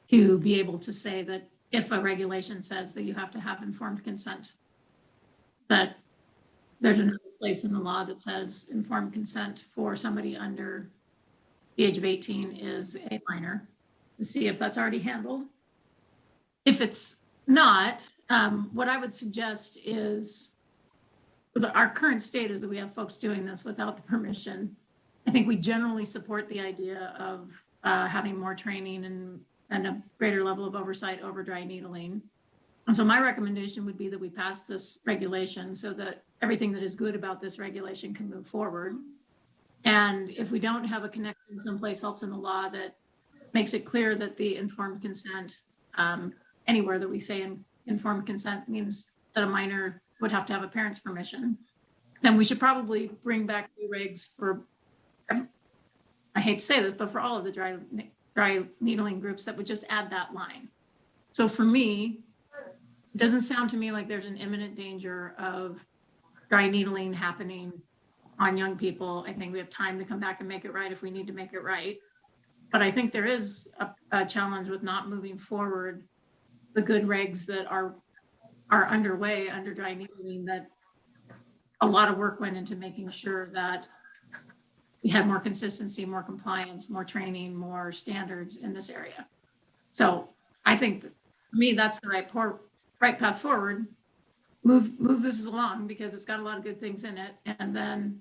to be able to say that if a regulation says that you have to have informed consent, that there's another place in the law that says informed consent for somebody under the age of 18 is a minor, to see if that's already handled. If it's not, what I would suggest is our current state is that we have folks doing this without the permission I think we generally support the idea of having more training and a greater level of oversight over dry needling. And so my recommendation would be that we pass this regulation so that everything that is good about this regulation can move forward. And if we don't have a connection someplace else in the law that makes it clear that the informed consent, anywhere that we say informed consent means that a minor would have to have a parent's permission, then we should probably bring back new regs for, I hate to say this, but for all of the dry needling groups that would just add that line. So for me, it doesn't sound to me like there's an imminent danger of dry needling happening on young people. I think we have time to come back and make it right if we need to make it right. But I think there is a challenge with not moving forward the good regs that are underway under dry needling, that a lot of work went into making sure that we had more consistency, more compliance, more training, more standards in this area. So I think that, for me, that's the right path forward. Move this along because it's got a lot of good things in it, and then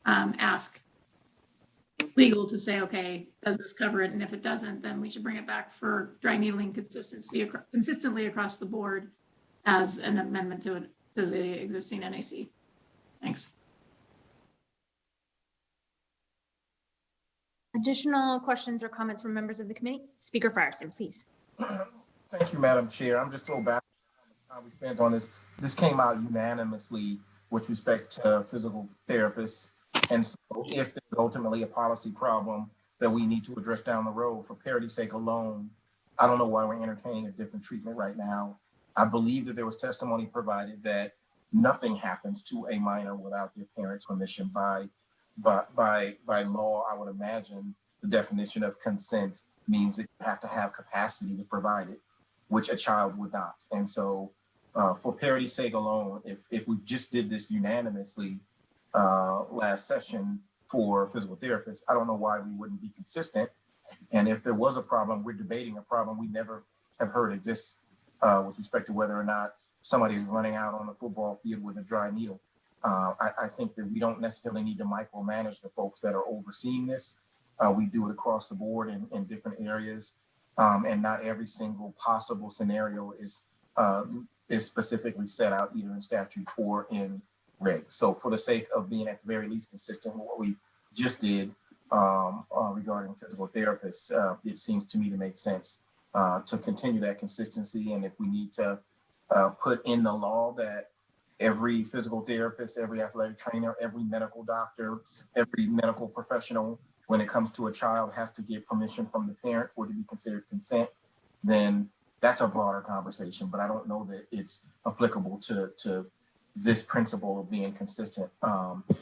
ask legal to say, okay, does this cover it? And if it doesn't, then we should bring it back for dry needling consistently across the board as an amendment to the existing NAC. Thanks. Additional questions or comments from members of the committee? Speaker Frierson, please. Thank you, Madam Chair. I'm just throwing back how we spent on this. This came out unanimously with respect to physical therapists. And so if there's ultimately a policy problem that we need to address down the road, for parity's sake alone, I don't know why we're entertaining a different treatment right now. I believe that there was testimony provided that nothing happens to a minor without their parents' permission. By law, I would imagine the definition of consent means that you have to have capacity to provide it, which a child would not. And so for parity's sake alone, if we just did this unanimously last session for physical therapists, I don't know why we wouldn't be consistent. And if there was a problem, we're debating a problem we never have heard exists with respect to whether or not somebody is running out on the football field with a dry needle. I think that we don't necessarily need to micromanage the folks that are overseeing this. We do it across the board in different areas, and not every single possible scenario is specifically set out either in statute or in reg. So for the sake of being at the very least consistent with what we just did regarding physical therapists, it seems to me to make sense to continue that consistency. And if we need to put in the law that every physical therapist, every athletic trainer, every medical doctor, every medical professional, when it comes to a child, has to get permission from the parent for it to be considered consent, then that's a broader conversation. But I don't know that it's applicable to this principle of being consistent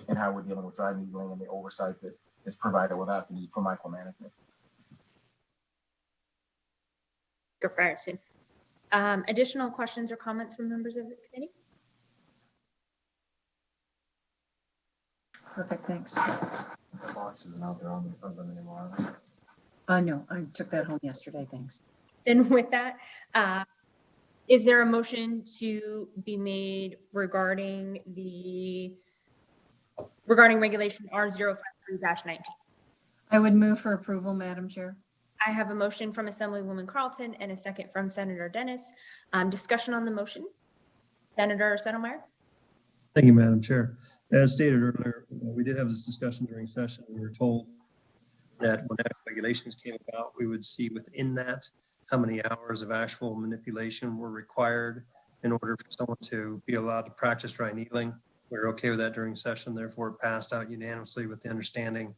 in how we're dealing with dry needling and the oversight that is provided without the need for micromanagement. Speaker Frierson. Additional questions or comments from members of the committee? Perfect, thanks. Walsh isn't out there on the program anymore. No, I took that home yesterday, thanks. And with that, is there a motion to be made regarding regulation R053-19? I would move for approval, Madam Chair. I have a motion from Assemblywoman Carlton and a second from Senator Dennis. Discussion on the motion. Senator Settlemeyer. Thank you, Madam Chair. As stated earlier, we did have this discussion during session. We were told that when regulations came about, we would see within that how many hours of actual manipulation were required in order for someone to be allowed to practice dry needling. We were okay with that during session, therefore it passed out unanimously with the understanding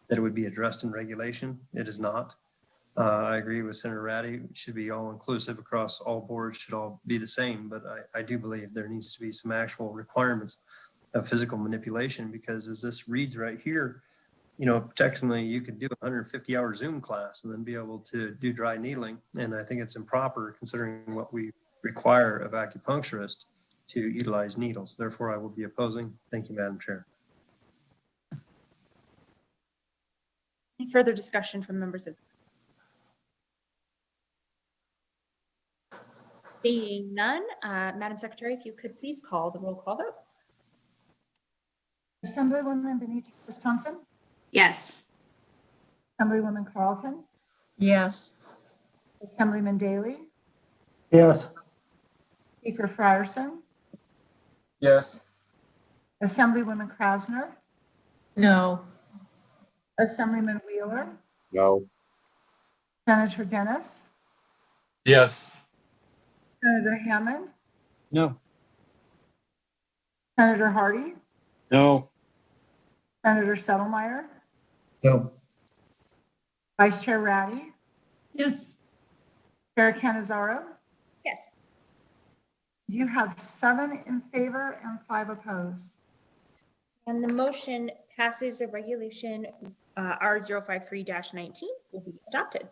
that it would be addressed in regulation. It is not. I agree with Senator Ratty. It should be all inclusive across all boards, should all be the same. But I do believe there needs to be some actual requirements of physical manipulation, because as this reads right here, technically you could do a 150-hour Zoom class and then be able to do dry needling. And I think it's improper considering what we require of acupuncturists to utilize needles. Therefore, I will be opposing. Thank you, Madam Chair. Any further discussion from members of? Seeing none, Madam Secretary, if you could please call the roll call vote. Assemblywoman Benitez Thompson, Yes. Assemblywoman Carlton, Yes. Assemblyman Daley, Yes. Speaker Frierson, Yes. Assemblywoman Krasner, No. Assemblyman Wheeler, No. Senator Dennis, Yes. Senator Hammond, No. Senator Hardy, No. Senator Settlemyre, No. Vice Chair Ratty, Yes. Chair Canizaro. Yes. You have 7 in favor and 5 opposed. And the motion passes. The regulation R053-19 will be adopted.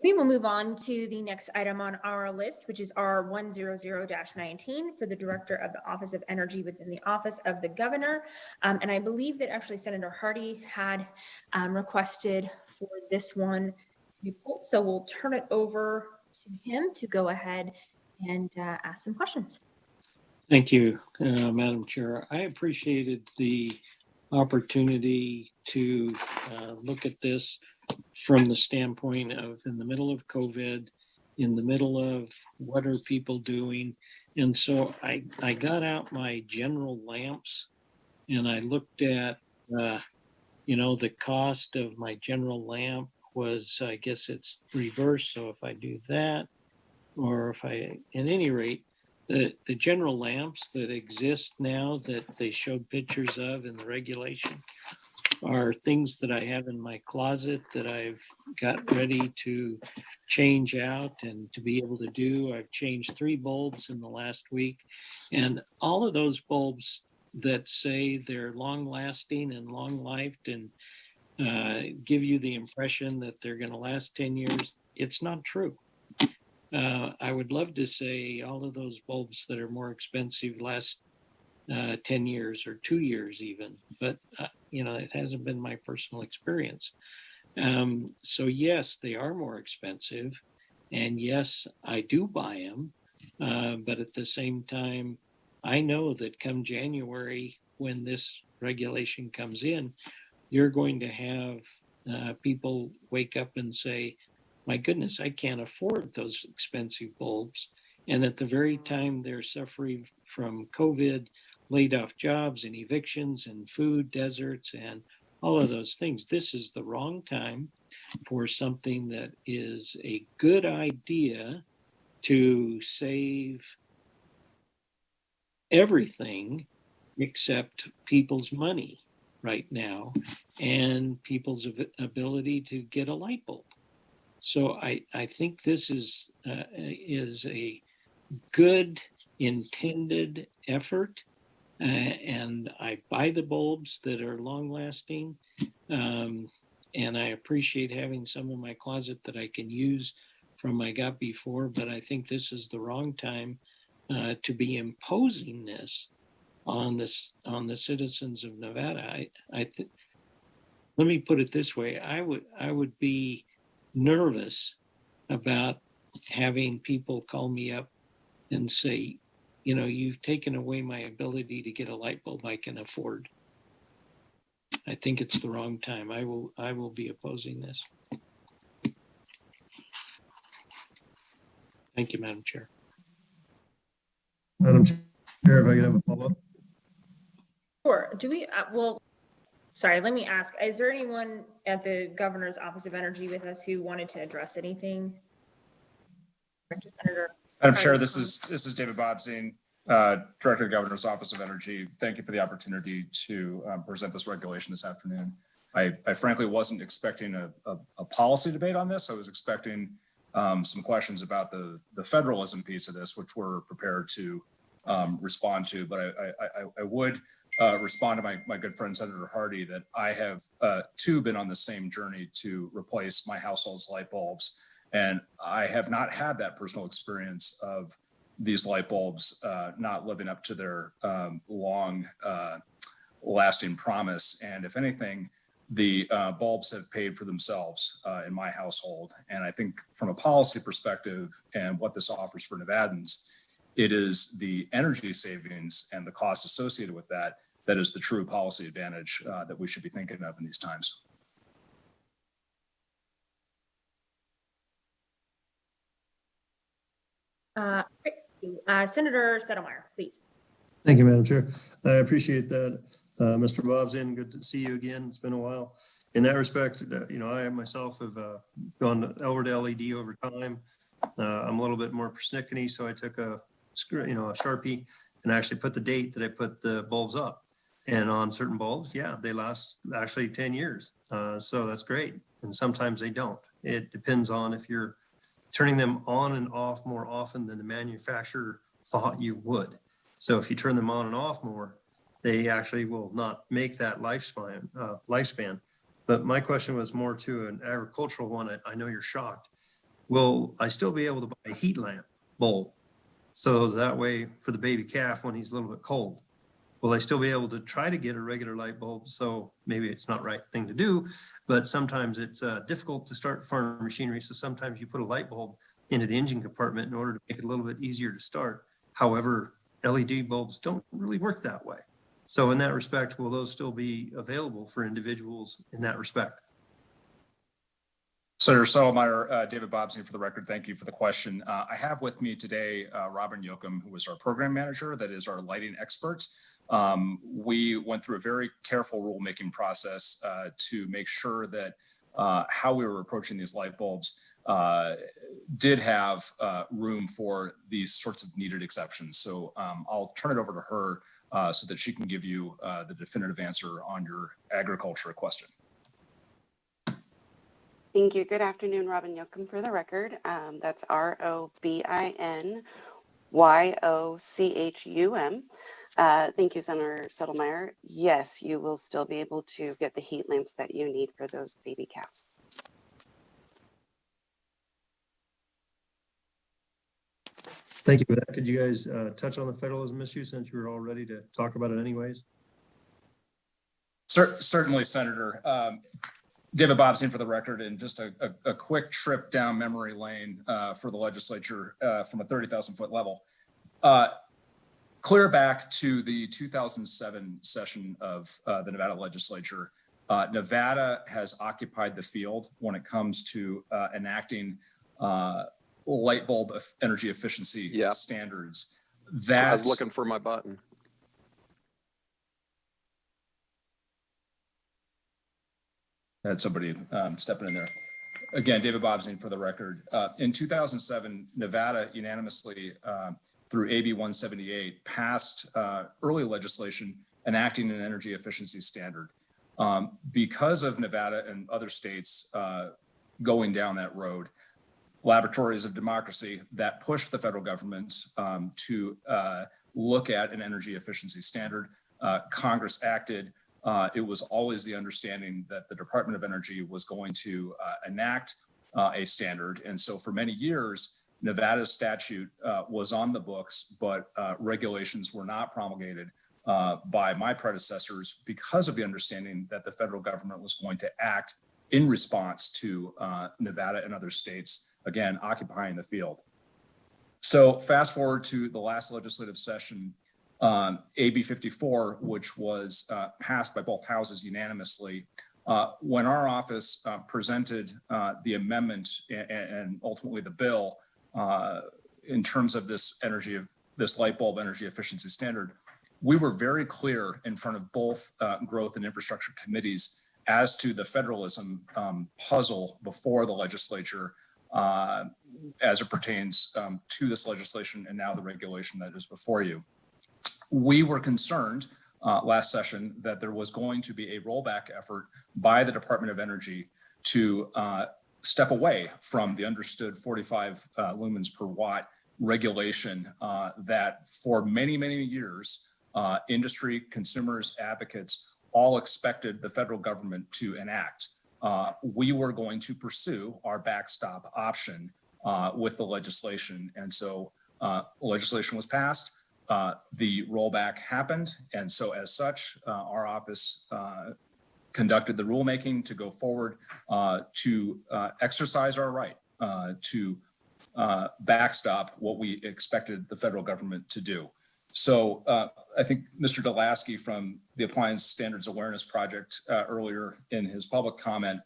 We will move on to the next item on our list, which is R100-19 for the Director of the Office of Energy within the Office of the Governor. And I believe that actually Senator Hardy had requested for this one to be pulled. So we'll turn it over to him to go ahead and ask some questions. Thank you, Madam Chair. I appreciated the opportunity to look at this from the standpoint of in the middle of COVID, in the middle of what are people doing. And so I got out my general lamps and I looked at, the cost of my general lamp was, I guess it's reverse. So if I do that, or if I, at any rate, the general lamps that exist now that they showed pictures of in the regulation are things that I have in my closet that I've got ready to change out and to be able to do. I've changed 3 bulbs in the last week, and all of those bulbs that say they're long lasting and long lived and give you the impression that they're going to last 10 years, it's not true. I would love to say all of those bulbs that are more expensive last 10 years or 2 years even, but it hasn't been my personal experience. So yes, they are more expensive, and yes, I do buy them, but at the same time, I know that come January, when this regulation comes in, you're going to have people wake up and say, my goodness, I can't afford those expensive bulbs. And at the very time they're suffering from COVID, laid off jobs and evictions and food deserts and all of those things, this is the wrong time for something that is a good idea to save everything except people's money right now and people's ability to get a light bulb. So I think this is a good intended effort, and I buy the bulbs that are long lasting, and I appreciate having some in my closet that I can use from I got before. But I think this is the wrong time to be imposing this on the citizens of Nevada. Let me put it this way: I would be nervous about having people call me up and say, you've taken away my ability to get a light bulb I can afford. I think it's the wrong time. I will be opposing this. Thank you, Madam Chair. Madam Chair, if I could have a follow-up. Sure. Do we, sorry, let me ask, is there anyone at the Governor's Office of Energy with us who wanted to address anything? Senator. Madam Chair, this is David Bobstein, Director of the Governor's Office of Energy. Thank you for the opportunity to present this regulation this afternoon. I frankly wasn't expecting a policy debate on this. I was expecting some questions about the federalism piece of this, which we're prepared to respond to. But I would respond to my good friend Senator Hardy that I have too been on the same journey to replace my household's light bulbs. And I have not had that personal experience of these light bulbs not living up to their long lasting promise. And if anything, the bulbs have paid for themselves in my household. And I think from a policy perspective and what this offers for Nevadans, it is the energy savings and the cost associated with that that is the true policy advantage that we should be thinking of in these times. Senator Settlemeyer, please. Thank you, Madam Chair. I appreciate that. Mr. Bobzin, good to see you again. It's been a while. In that respect, I myself have gone over to LED over time. I'm a little bit more persnickety, so I took a Sharpie and actually put the date that I put the bulbs up. And on certain bulbs, yeah, they last actually 10 years. So that's great. And sometimes they don't. It depends on if you're turning them on and off more often than the manufacturer thought you would. So if you turn them on and off more, they actually will not make that lifespan. But my question was more to an agricultural one. I know you're shocked. Will I still be able to buy a heat lamp bulb? So that way for the baby calf when he's a little bit cold, will I still be able to try to get a regular light bulb? So maybe it's not the right thing to do, but sometimes it's difficult to start farm machinery. So sometimes you put a light bulb into the engine compartment in order to make it a little bit easier to start. However, LED bulbs don't really work that way. So in that respect, will those still be available for individuals in that respect? Senator Settlemeyer, David Bobzin for the record, thank you for the question. I have with me today Robin Yoakum, who is our program manager, that is our lighting expert. We went through a very careful rulemaking process to make sure that how we were approaching these light bulbs did have room for these sorts of needed exceptions. So I'll turn it over to her so that she can give you the definitive answer on your agriculture question. Thank you. Good afternoon, Robin Yoakum for the record. That's ROBINYOCHUM. Thank you, Senator Settlemeyer. Yes, you will still be able to get the heat lamps that you need for those baby calves. Thank you for that. Could you guys touch on the federalism issue since you were all ready to talk about it anyways? Certainly, Senator. David Bobzin for the record, and just a quick trip down memory lane for the legislature from a 30,000-foot level. Clear back to the 2007 session of the Nevada Legislature, Nevada has occupied the field when it comes to enacting light bulb energy efficiency standards. I was looking for my button. Had somebody stepping in there. Again, David Bobzin for the record. In 2007, Nevada unanimously, through AB 178, passed early legislation enacting an energy efficiency standard. Because of Nevada and other states going down that road, laboratories of democracy that pushed the federal government to look at an energy efficiency standard, Congress acted. It was always the understanding that the Department of Energy was going to enact a standard. And so for many years, Nevada's statute was on the books, but regulations were not promulgated by my predecessors because of the understanding that the federal government was going to act in response to Nevada and other states, again, occupying the field. So fast forward to the last legislative session, AB 54, which was passed by both houses unanimously, when our office presented the amendment and ultimately the bill in terms of this light bulb energy efficiency standard, we were very clear in front of both growth and infrastructure committees as to the federalism puzzle before the legislature as it pertains to this legislation and now the regulation that is before you. We were concerned last session that there was going to be a rollback effort by the Department of Energy to step away from the understood 45 lumens per watt regulation that for many, many years, industry, consumers, advocates all expected the federal government to enact. We were going to pursue our backstop option with the legislation. And so legislation was passed. The rollback happened, and so as such, our office conducted the rulemaking to go forward to exercise our right to backstop what we expected the federal government to do. So I think Mr. Delasky from the Appliance Standards Awareness Project earlier in his public comment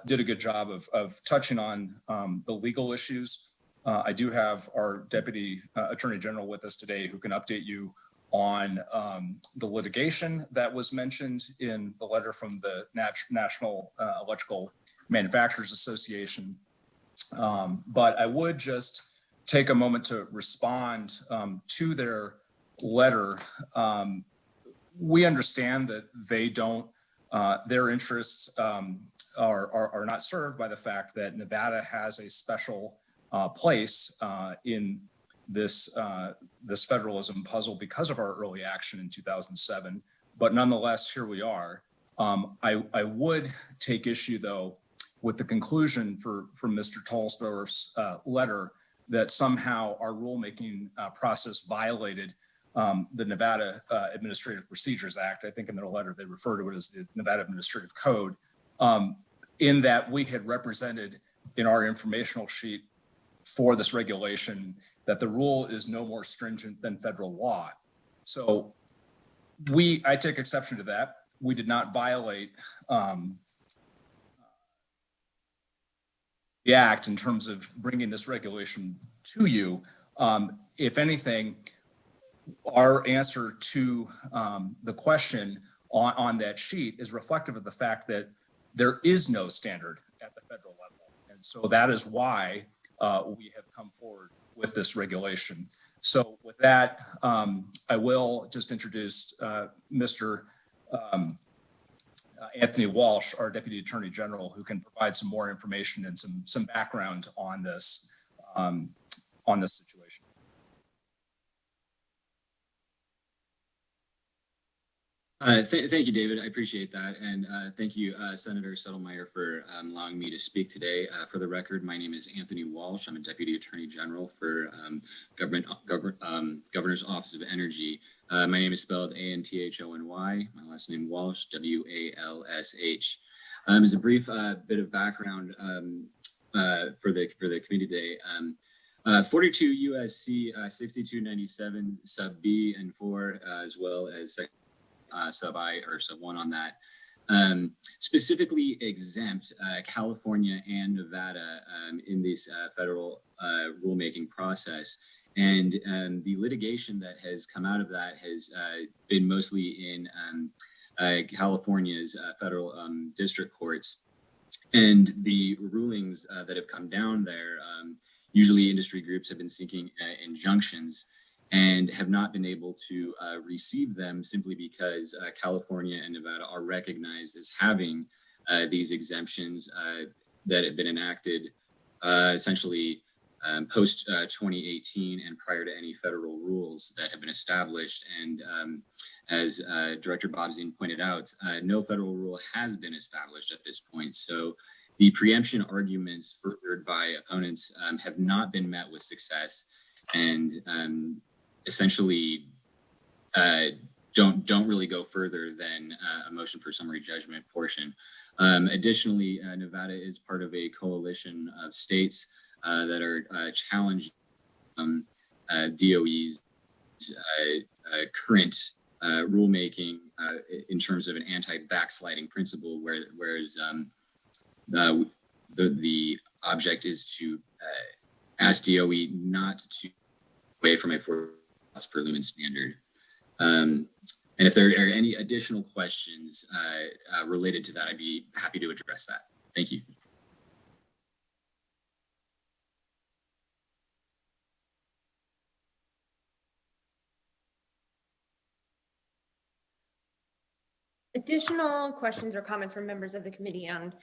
did a good job of touching on the legal issues. I do have our Deputy Attorney General with us today who can update you on the litigation that was mentioned in the letter from the National Electrical Manufacturers Association. But I would just take a moment to respond to their letter. We understand that they don't, their interests are not served by the fact that Nevada has a special place in this federalism puzzle because of our early action in 2007. But nonetheless, here we are. I would take issue, though, with the conclusion from Mr. Tolsdorf's letter that somehow our rulemaking process violated the Nevada Administrative Procedures Act. I think in their letter, they refer to it as the Nevada Administrative Code, in that we had represented in our informational sheet for this regulation that the rule is no more stringent than federal law. So I take exception to that. We did not violate the act in terms of bringing this regulation to you. If anything, our answer to the question on that sheet is reflective of the fact that there is no standard at the federal level. And so that is why we have come forward with this regulation. So with that, I will just introduce Mr. Anthony Walsh, our Deputy Attorney General, who can provide some more information and some background on this situation. Thank you, David. I appreciate that. And thank you, Senator Settlemyer, for allowing me to speak today. For the record, my name is Anthony Walsh. I'm a Deputy Attorney General for Governor's Office of Energy. My name is spelled A-N-T-H-O-N-Y. My last name Walsh, W-A-L-S-H. As a brief bit of background for the committee today, 42 U.S.C. 6297 sub B and 4, as well as sub I or sub 1 on that, specifically exempt California and Nevada in this federal rulemaking process. And the litigation that has come out of that has been mostly in California's federal district courts. And the rulings that have come down there, usually industry groups have been seeking injunctions and have not been able to receive them simply because California and Nevada are recognized as having these exemptions that have been enacted essentially post 2018 and prior to any federal rules that have been established. And as Director Bobzien pointed out, no federal rule has been established at this point. So the preemption arguments furthered by opponents have not been met with success, and essentially don't really go further than a motion for summary judgment portion. Additionally, Nevada is part of a coalition of states that are challenging DOE's current rulemaking in terms of an anti-backsliding principle, whereas the object is to ask DOE not to away from a 4 parts per lumen standard. And if there are any additional questions related to that, I'd be happy to address that. Thank you. Additional questions or comments from members of the committee on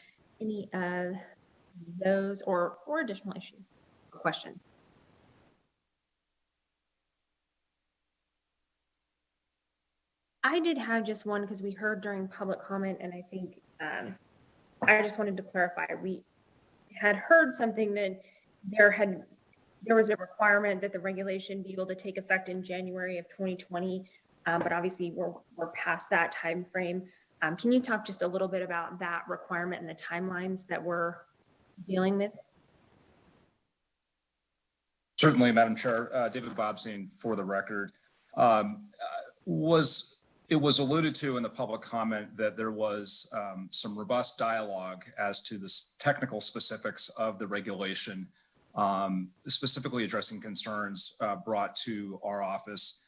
any of those or additional issues or questions? I did have just one because we heard during public comment, and I think I just wanted to clarify. We had heard something that there was a requirement that the regulation be able to take effect in January of 2020, but obviously we're past that time frame. Can you talk just a little bit about that requirement and the timelines that we're dealing with? Certainly, Madam Chair. David Bobzien for the record. it was alluded to in the public comment that there was some robust dialogue as to the technical specifics of the regulation, specifically addressing concerns brought to our office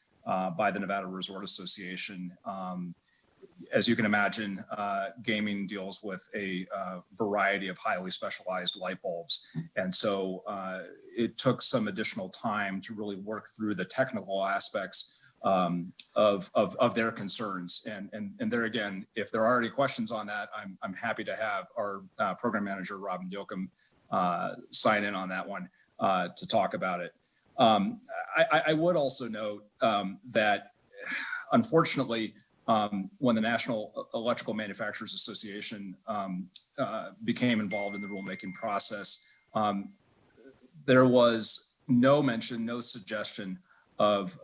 by the Nevada Resort Association. As you can imagine, gaming deals with a variety of highly specialized light bulbs. And so it took some additional time to really work through the technical aspects of their concerns. And there again, if there are any questions on that, I'm happy to have our program manager, Robin Yoakum, sign in on that one to talk about it. I would also note that unfortunately, when the National Electrical Manufacturers Association became involved in the rulemaking process, there was no mention, no suggestion of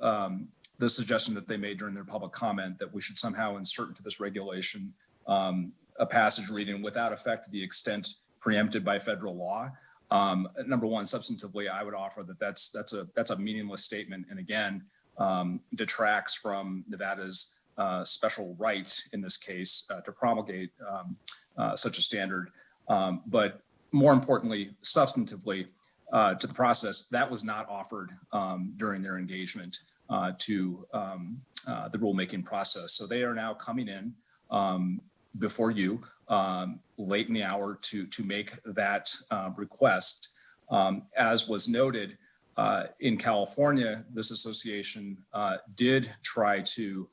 the suggestion that they made during their public comment that we should somehow insert into this regulation a passage reading without effect to the extent preempted by federal law. Number one, substantively, I would offer that that's a meaningless statement, and again, detracts from Nevada's special right in this case to promulgate such a standard. But more importantly, substantively, to the process, that was not offered during their engagement to the rulemaking process. So they are now coming in before you late in the hour to make that request. As was noted, in California, this association did try to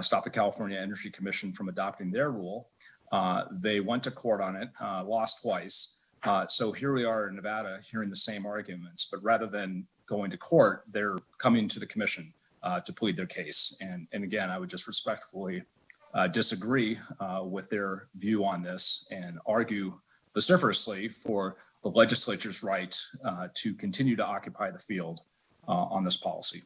stop the California Energy Commission from adopting their rule. They went to court on it, lost twice. So here we are in Nevada hearing the same arguments, but rather than going to court, they're coming to the commission to plead their case. And again, I would just respectfully disagree with their view on this and argue vociferously for the legislature's right to continue to occupy the field on this policy.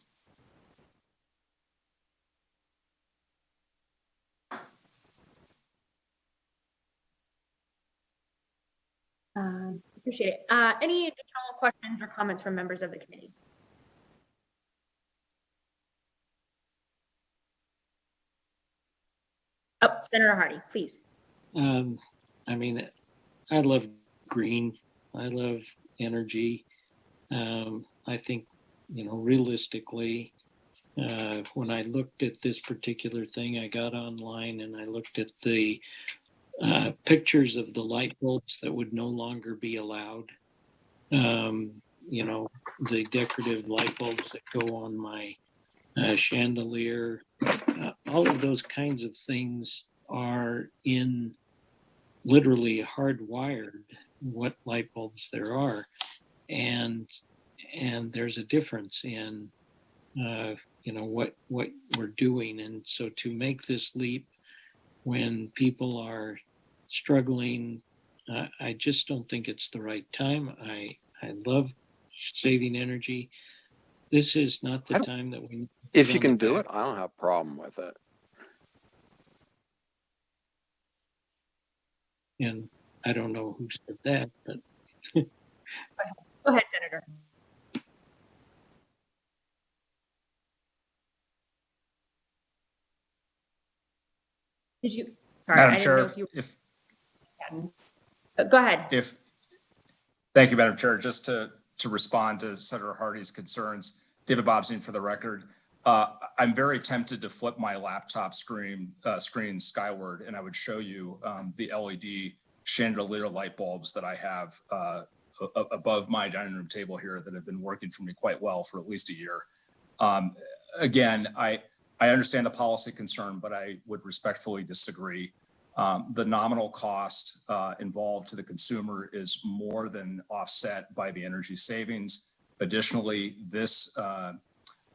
Appreciate it. Any additional questions or comments from members of the committee? Oh, Senator Hardy, please. I mean, I love green. I love energy. I think, realistically, when I looked at this particular thing, I got online and I looked at the pictures of the light bulbs that would no longer be allowed. The decorative light bulbs that go on my chandelier, all of those kinds of things are in literally hardwired what light bulbs there are. And there's a difference in, what we're doing. And so to make this leap when people are struggling, I just don't think it's the right time. I love saving energy. This is not the time that we. If you can do it, I don't have a problem with it. And I don't know who said that, but. Go ahead, Senator. Did you? Sorry, Madam I didn't Chair, know if you. Go ahead. Thank you, Madam Chair. Just to respond to Senator Hardy's concerns, David Bobstein for the record. I'm very tempted to flip my laptop screen skyward, and I would show you the LED chandelier light bulbs that I have above my dining room table here that have been working for me quite well for at least a year. Again, I understand the policy concern, but I would respectfully disagree. The nominal cost involved to the consumer is more than offset by the energy savings. Additionally, this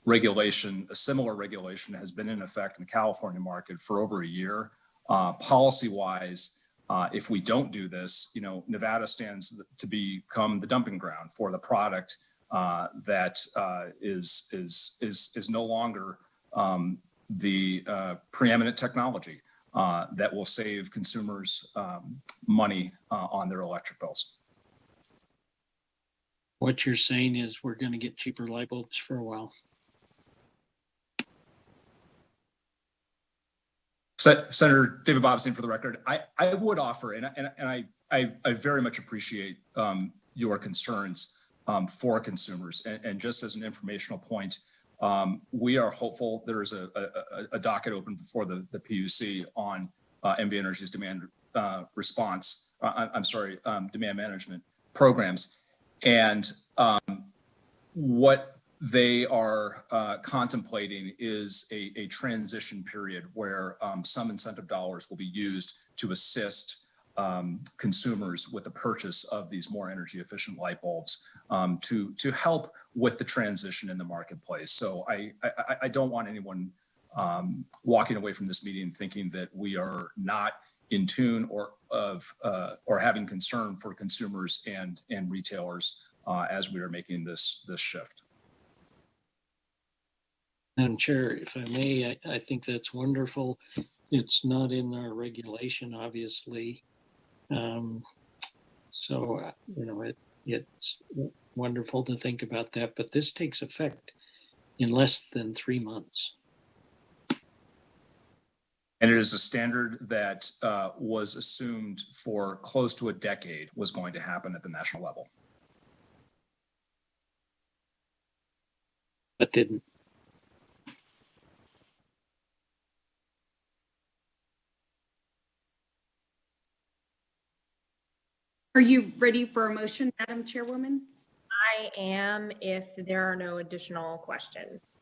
regulation, a similar regulation, has been in effect in the California market for over a year. Policy-wise, if we don't do this, Nevada stands to become the dumping ground for the product that is no longer the preeminent technology that will save consumers money on their electric bills. What you're saying is we're going to get cheaper light bulbs for a while. Senator David Bobstein, for the record, I would offer, and I very much appreciate your concerns for consumers. And just as an informational point, we are hopeful there is a docket open before the PUC on NV Energy's demand response. Demand management programs, and what they are contemplating is a transition period where some incentive dollars will be used to assist consumers with the purchase of these more energy efficient light bulbs to help with the transition in the marketplace. So I don't want anyone walking away from this meeting thinking that we are not in tune or having concern for consumers and retailers as we are making this shift. Madam Chair, if I may, I think that's wonderful. It's not in our regulation, obviously. It's wonderful to think about that, but this takes effect in less than 3 months. And it is a standard that was assumed for close to a decade was going to happen at the national level. But didn't. Are you ready for a motion, Madam Chairwoman? I am, if there are no additional questions.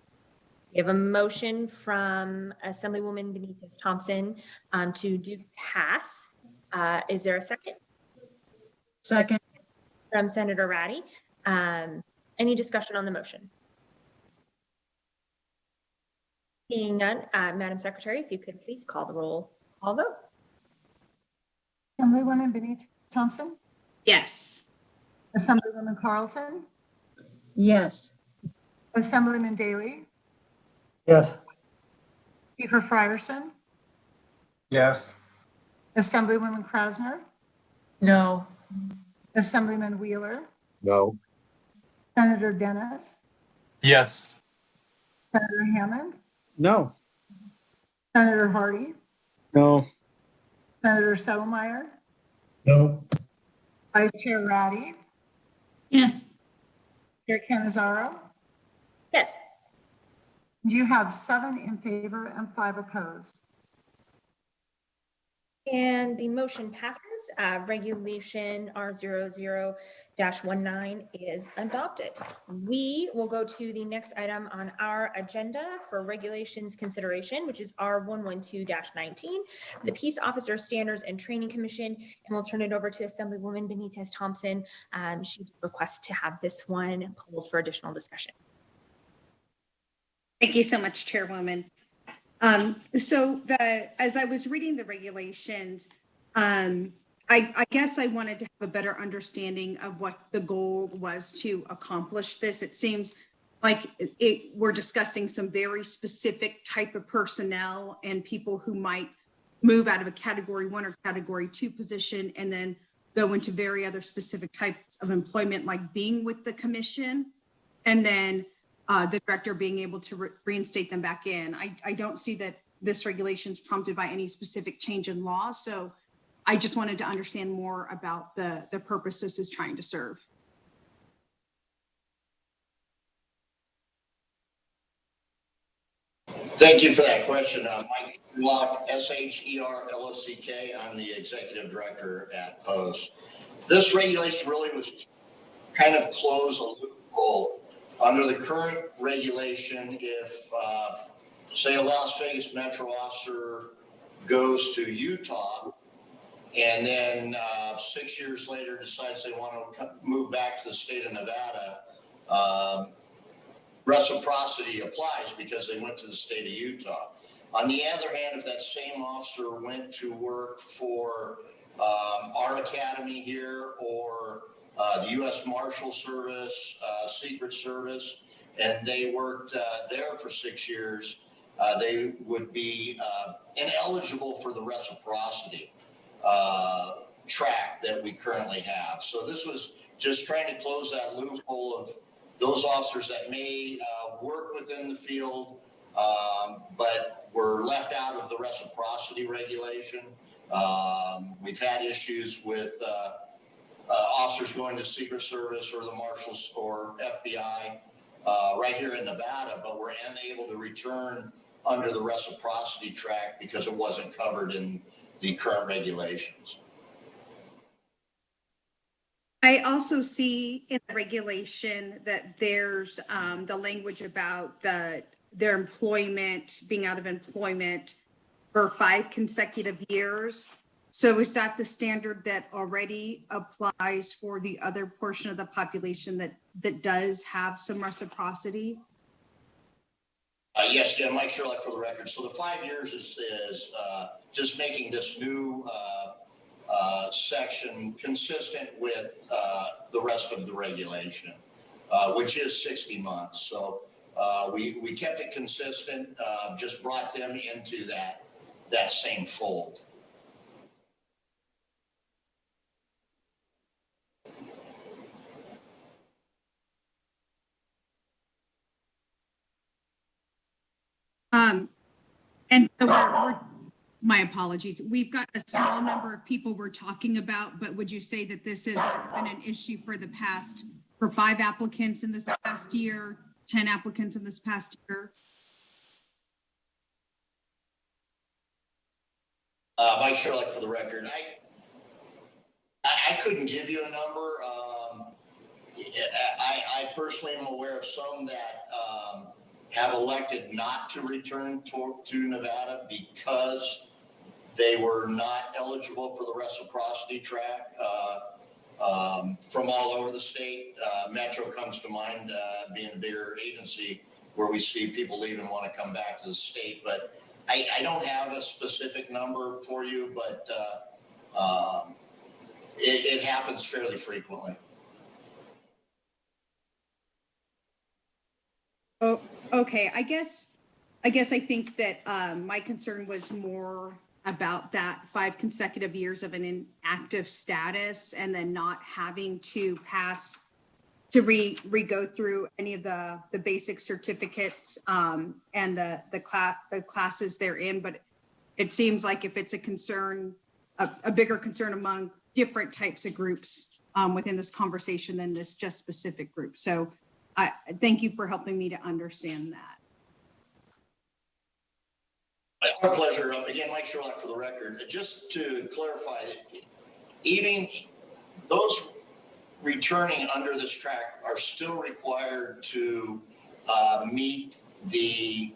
We have a motion from Assemblywoman Benitez Thompson to do pass. Is there a second? Second. From Senator Ratty. Any discussion on the motion? Seeing none, Madam Secretary, if you could please call the roll. Call vote. Assemblywoman Benitez Thompson, Yes. Assemblywoman Carlton, Yes. Assemblyman Daly, Yes. Speaker Frierson, Yes. Assemblywoman Krasner, No. Assemblyman Wheeler, No. Senator Dennis, Yes. Senator Hammond, No. Senator Hardy, No. Senator Settlemeyer, No. Vice Chair Ratty, Yes. Chair Canizaro. Yes. You have 7 in favor and 5 opposed. And the motion passes. Regulation R00-19 is adopted. We will go to the next item on our agenda for regulations consideration, which is R112-19, the Peace Officer Standards and Training Commission, and we'll turn it over to Assemblywoman Benitez Thompson. She requests to have this one pulled for additional discussion. Thank you so much, Chairwoman. As I was reading the regulations, I guess I wanted to have a better understanding of what the goal was to accomplish this. It seems like we're discussing some very specific type of personnel and people who might move out of a Category 1 or Category 2 position and then go into very other specific types of employment, like being with the commission, and then the director being able to reinstate them back in. I don't see that this regulation is prompted by any specific change in law. So I just wanted to understand more about the purpose this is trying to serve. Thank you for that question. Mike Lock, SHERLOCK. I'm the executive director at Post. This regulation really was kind of close a loophole. Under the current regulation, if, say, a Las Vegas Metro officer goes to Utah and then 6 years later decides they want to move back to the state of Nevada, reciprocity applies because they went to the state of Utah. On the other hand, if that same officer went to work for our academy here or the U.S. Marshal Service, Secret Service, and they worked there for 6 years, they would be ineligible for the reciprocity track that we currently have. So this was just trying to close that loophole of those officers that may work within the field but were left out of the reciprocity regulation. We've had issues with officers going to Secret Service or the Marshals or FBI right here in Nevada, but were unable to return under the reciprocity track because it wasn't covered in the current regulations. I also see in the regulation that there's the language about their employment, being out of employment for 5 consecutive years. So is that the standard that already applies for the other portion of the population that does have some reciprocity? Yes, again, Mike Sherlock for the record. So the 5 years is just making this new section consistent with the rest of the regulation, which is 60 months. So we kept it consistent, just brought them into that same fold. And so my apologies. We've got a small number of people we're talking about, but would you say that this has been an issue for 5 applicants in this past year, 10 applicants in this past year? Mike Sherlock for the record. I couldn't give you a number. I personally am aware of some that have elected not to return to Nevada because they were not eligible for the reciprocity track from all over the state. Metro comes to mind, being a bigger agency where we see people leave and want to come back to the state. But I don't have a specific number for you, but it happens fairly frequently. Oh, okay. I guess I think that my concern was more about that 5 consecutive years of an inactive status and then not having to pass to re-go through any of the basic certificates and the classes they're in. But it seems like if it's a concern, a bigger concern among different types of groups within this conversation than this just specific group. So I thank you for helping me to understand that. Our pleasure. Again, Mike Sherlock for the record. Just to clarify, even those returning under this track are still required to meet the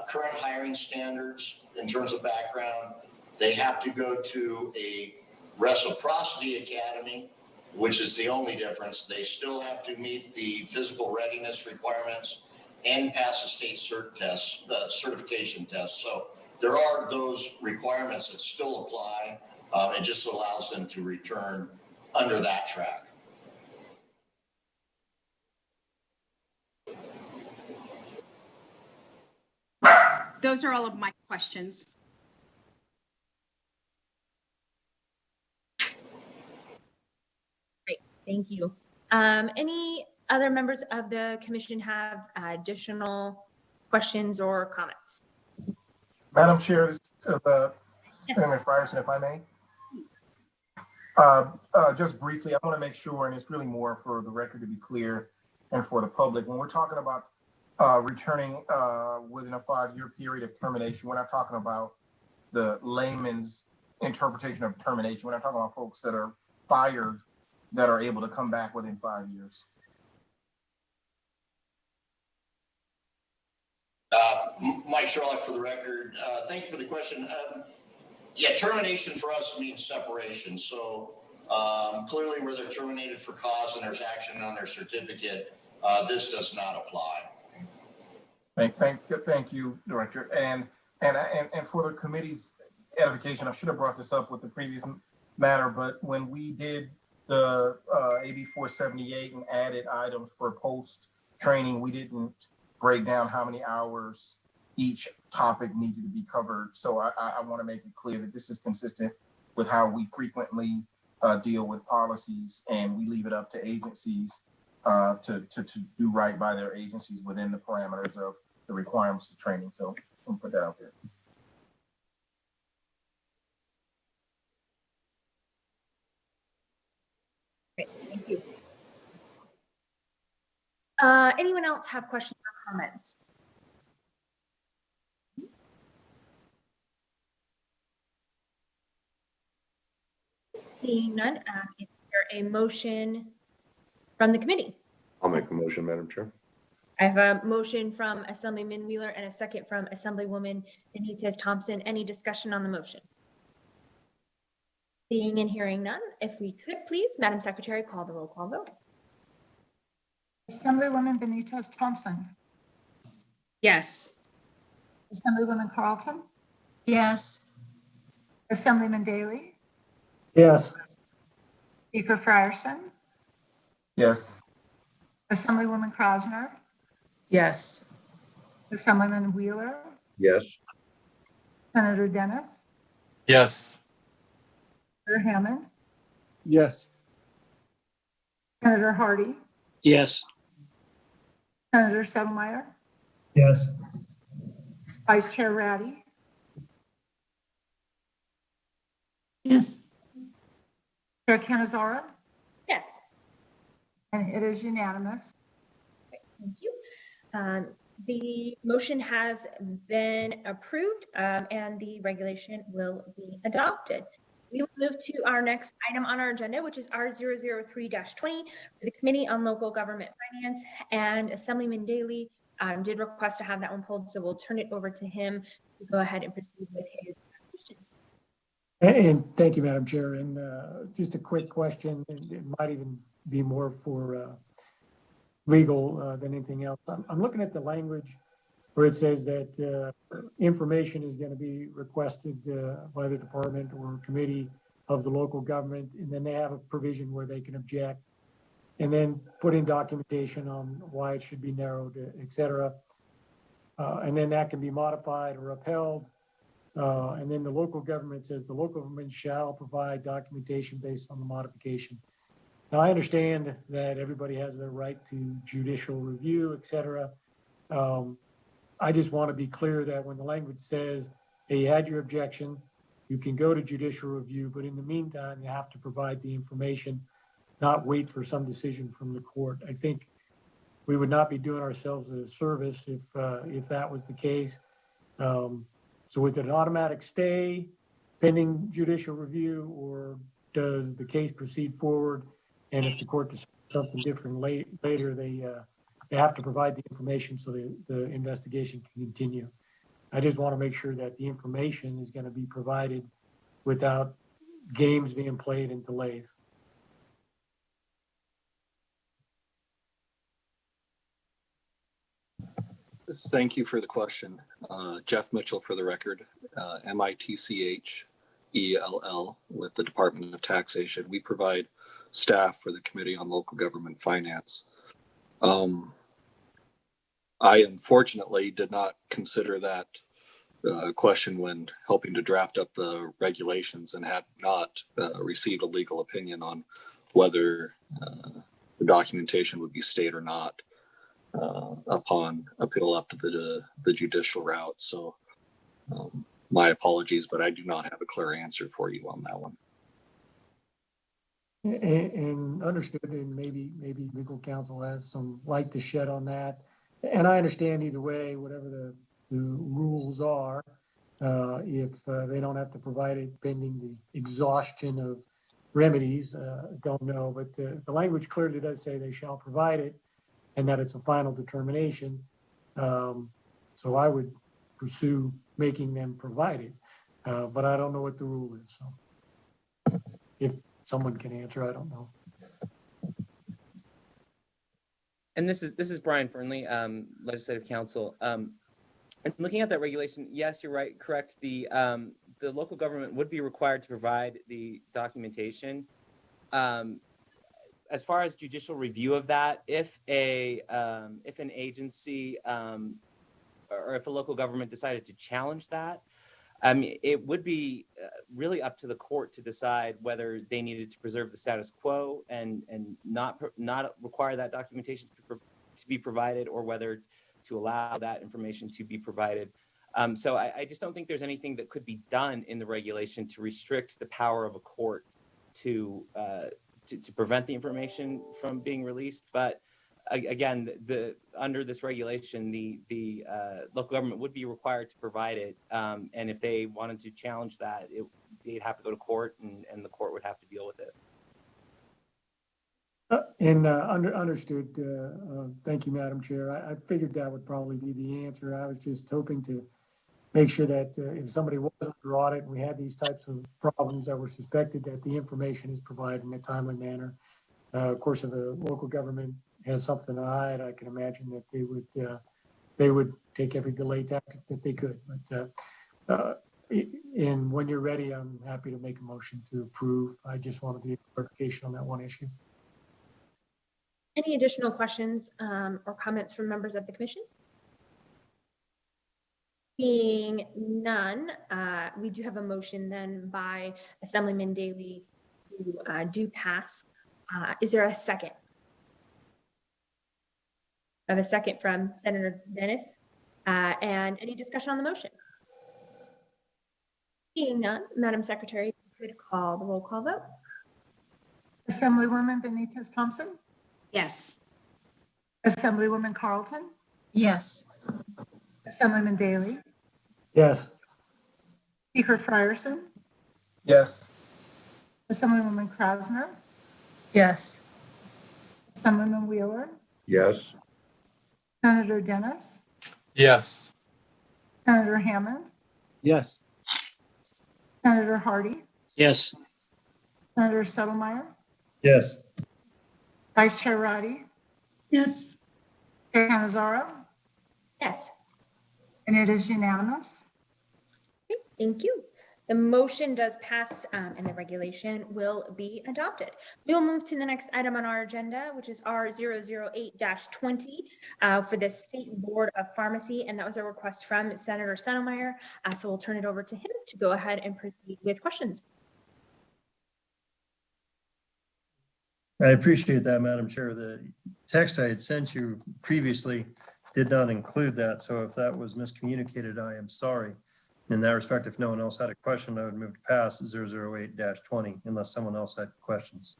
current hiring standards in terms of background. They have to go to a reciprocity academy, which is the only difference. They still have to meet the physical readiness requirements and pass a state cert test, certification test. So there are those requirements that still apply. It just allows them to return under that track. Those are all of my questions. Great, thank you. Any other members of the commission have additional questions or comments? Madam Chair, this is Senator Frierson, if I may. Just briefly, I want to make sure, and it's really more for the record to be clear and for the public, when we're talking about returning within a 5-year period of termination, we're not talking about the layman's interpretation of termination. We're not talking about folks that are fired that are able to come back within 5 years. Mike Sherlock for the record. Thank you for the question. Yeah, termination for us means separation. So clearly where they're terminated for cause and there's action on their certificate, this does not apply. Thank you, Director. And for the committee's edification, I should have brought this up with the previous matter, but when we did the AB 478 and added items for post-training, we didn't break down how many hours each topic needed to be covered. So I want to make it clear that this is consistent with how we frequently deal with policies, and we leave it up to agencies to do right by their agencies within the parameters of the the requirements of training. So I'll put that out there. Great, thank you. Anyone else have questions or comments? Seeing none, is there a motion from the committee? I'll make a motion, Madam Chair. I have a motion from Assemblyman Wheeler and a second from Assemblywoman Benitez Thompson. Any discussion on the motion? Seeing and hearing none, if we could please, Madam Secretary, call the roll call vote. Assemblywoman Benitez Thompson, Yes. Assemblywoman Carlton, Yes. Assemblyman Daly, Yes. Speaker Frierson, Yes. Assemblywoman Krosner, Yes. Assemblyman Wheeler, Yes. Senator Dennis, Yes. Senator Hammond, Yes. Senator Hardy, Yes. Senator Settlemeyer, Yes. Vice Chair Ratty, Yes. Chair Canizara, Yes. and it is unanimous. Thank you. The motion has been approved and the regulation will be adopted. We will move to our next item on our agenda, which is R003-20 for the Committee on Local Government Finance, and Assemblyman Daly did request to have that one pulled, so we'll turn it over to him to go ahead and proceed with his questions. And thank you, Madam Chair. And just a quick question, and it might even be more for legal than anything else. I'm looking at the language where it says that information is going to be requested by the department or committee of the local government, and then they have a provision where they can object, and then put in documentation on why it should be narrowed, et cetera. And then that can be modified or upheld. And then the local government says the local government shall provide documentation based on the modification. Now, I understand that everybody has their right to judicial review, et cetera. I just want to be clear that when the language says, hey, you had your objection, you can go to judicial review, but in the meantime, you have to provide the information, not wait for some decision from the court. I think we would not be doing ourselves a service if that was the case. So with an automatic stay pending judicial review, or does the case proceed forward? And if the court decides something different later, they have to provide the information so the investigation can continue. I just want to make sure that the information is going to be provided without games being played and delays. Thank you for the question. Jeff Mitchell for the record, MITCHELL with the Department of Taxation. We provide staff for the Committee on Local Government Finance. I unfortunately did not consider that question when helping to draft up the regulations, and have not received a legal opinion on whether the documentation would be stayed or not upon appeal up to the judicial route. So my apologies, but I do not have a clear answer for you on that one. And understood, and maybe legal counsel has some light to shed on that. And I understand either way, whatever the rules are, if they don't have to provide it pending the exhaustion of remedies, don't know. But the language clearly does say they shall provide it, and that it's a final determination. So I would pursue making them provide it, but I don't know what the rule is. So if someone can answer, I don't know. And this is Brian Fernley, Legislative Counsel. And looking at that regulation, yes, you're right, correct. The local government would be required to provide the documentation. As far as judicial review of that, if an agency or if a local government decided to challenge that, it would be really up to the court to decide whether they needed to preserve the status quo and not require that documentation to be provided, or whether to allow that information to be provided. So I just don't think there's anything that could be done in the regulation to restrict the power of a court to prevent the information from being released. But again, under this regulation, the local government would be required to provide it. And if they wanted to challenge that, they'd have to go to court, and the court would have to deal with it. Understood. Thank you, Madam Chair. I figured that would probably be the answer. I was just hoping to make sure that if somebody was under audit and we had these types of problems that were suspected, that the information is provided in a timely manner. Of course, if a local government has something to hide, I can imagine that they would take every delay tactic that they could. But and when you're ready, I'm happy to make a motion to approve. I just wanted to get clarification on that one issue. Any additional questions or comments from members of the commission? Being none, we do have a motion then by Assemblyman Daley to do pass. Is there a second? I have a second from Senator Dennis. And any discussion on the motion? Seeing none, Madam Secretary, if you could call the roll call vote. Assemblywoman Benitez Thompson, Yes. Assemblywoman Carlton, Yes. Assemblyman Daley, Yes. Speaker Frierson, Yes. Assemblywoman Krasner, Yes. Assemblyman Wheeler, Yes. Senator Dennis, Yes. Senator Hammond, Yes. Senator Hardy, Yes. Senator Settlemeyer, Yes. Vice Chair Roddy, Yes. Chair Canizaro, Yes. and it is unanimous. Okay, thank you. The motion does pass and the regulation will be adopted. We will move to the next item on our agenda, which is R008-20 for the State Board of Pharmacy. And that was a request from Senator Settlemeyer. So we'll turn it over to him to go ahead and proceed with questions. I appreciate that, Madam Chair. The text I had sent you previously did not include that. So if that was miscommunicated, I am sorry. In that respect, if no one else had a question, I would move to pass 008-20 unless someone else had questions.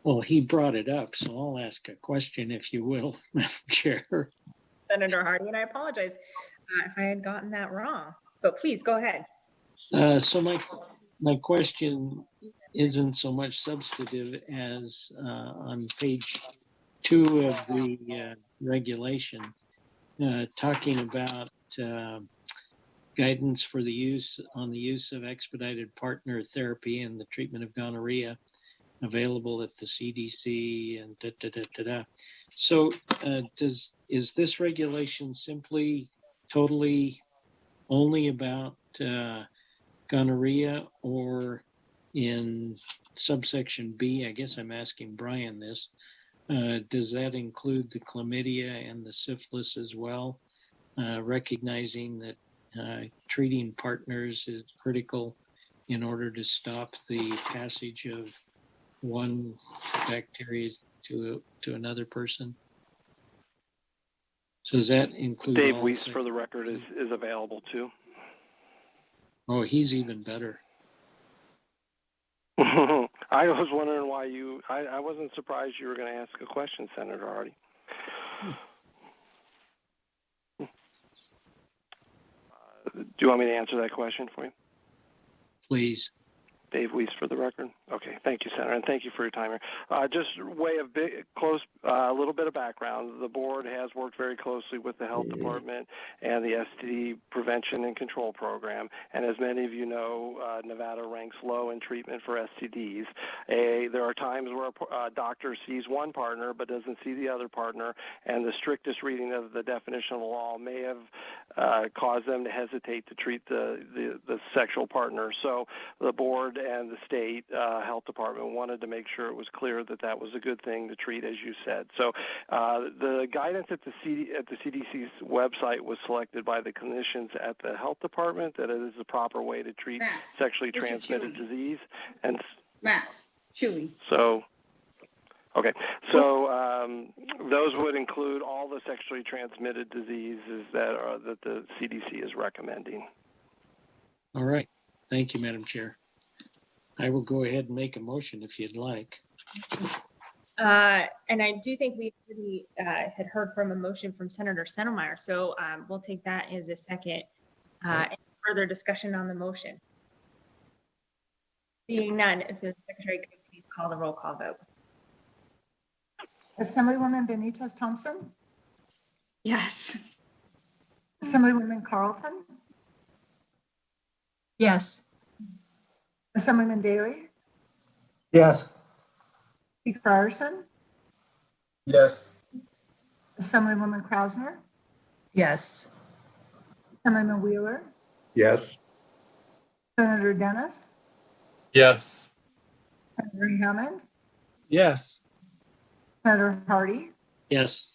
Well, he brought it up, so I'll ask a question, if you will, Madam Chair. Senator Hardy, and I apologize if I had gotten that wrong, but please go ahead. So my question isn't so much substantive as on page 2 of the regulation, talking about guidance for the use of expedited partner therapy and the treatment of gonorrhea available at the CDC and da, da, da, da, da. So is this regulation simply totally only about gonorrhea, or in subsection B, I guess I'm asking Brian this, does that include the chlamydia and the syphilis as well? Recognizing that treating partners is critical in order to stop the passage of one bacteria to another person. So does that include? Dave Weiss, for the record, is available too. Oh, he's even better. I was wondering why I wasn't surprised you were going to ask a question, Senator Hardy. Do you want me to answer that question for you? Please. Dave Weiss, for the record. Okay, thank you, Senator, and thank you for your time here. Just way of a little bit of background. The board has worked very closely with the health department and the STD prevention and control program. And as many of you know, Nevada ranks low in treatment for STDs. There are times where a doctor sees one partner but doesn't see the other partner, and the strictest reading of the definition of the law may have caused them to hesitate to treat the sexual partner. So the board and the state health department wanted to make sure it was clear that that was a good thing to treat, as you said. So the guidance at the CDC's website was selected by the clinicians at the health department that it is the proper way to treat sexually transmitted disease. And Max, Chewy. So Okay, so those would include all the sexually transmitted diseases that the CDC is recommending. All right. Thank you, Madam Chair. I will go ahead and make a motion if you'd like. And I do think we already had heard from a motion from Senator Settlemyre, so we'll take that as a second. Any further discussion on the motion? Seeing none, if the secretary could please call the roll call vote. Assemblywoman Benitez Thompson, Yes. Assemblywoman Carlton, Yes. Assemblyman Daley, Yes. Speaker Ryerson, Yes. Assemblywoman Krausner, Yes. Assemblyman Wheeler, Yes. Senator Dennis, Yes. Senator Hammond, Yes. Senator Hardy, Yes.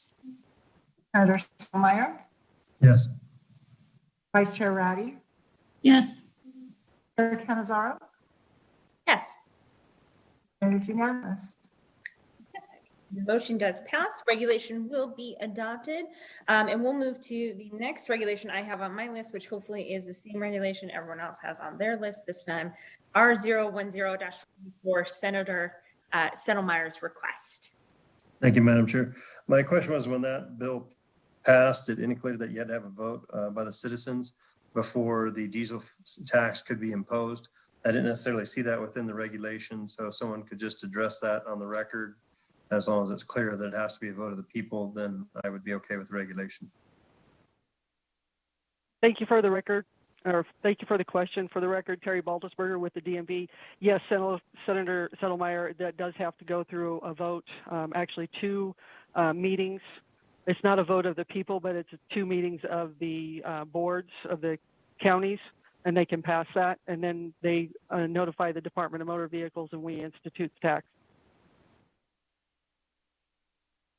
Senator Settlemyre, Yes. Vice Chair Ratty, Yes. Chair Canizaro, Yes, and it's unanimous. the motion does pass. Regulation will be adopted. And we'll move to the next regulation I have on my list, which hopefully is the same regulation everyone else has on their list this time. R010-24, Senator Settlemyre's request. Thank you, Madam Chair. My question was, when that bill passed, it indicated that you had to have a vote by the citizens before the diesel tax could be imposed. I didn't necessarily see that within the regulation, so if someone could just address that on the record, as long as it's clear that it has to be a vote of the people, then I would be okay with the regulation. Thank you for the record, or thank you for the question. For the record, Terry Baltusberger with the DMV. Yes, Senator Settlemyre, that does have to go through a vote, actually 2 meetings. It's not a vote of the people, but it's 2 meetings of the boards of the counties, and they can pass that. And then they notify the Department of Motor Vehicles, and we institute the tax.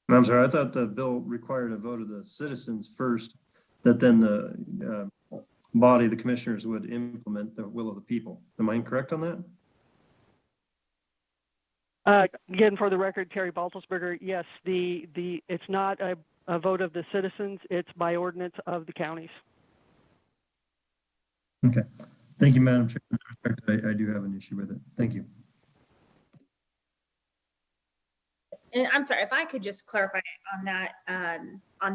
I'm sorry, I thought the bill required a vote of the citizens first, that then the body, the commissioners, would implement the will of the people. Am I incorrect on that? Again, for the record, Terry Baltusberger, yes, it's not a vote of the citizens, it's by ordinance of the counties. Okay. Thank you, Madam Chair. In that respect, I do have an issue with it. Thank you. And I'm sorry, if I could just clarify on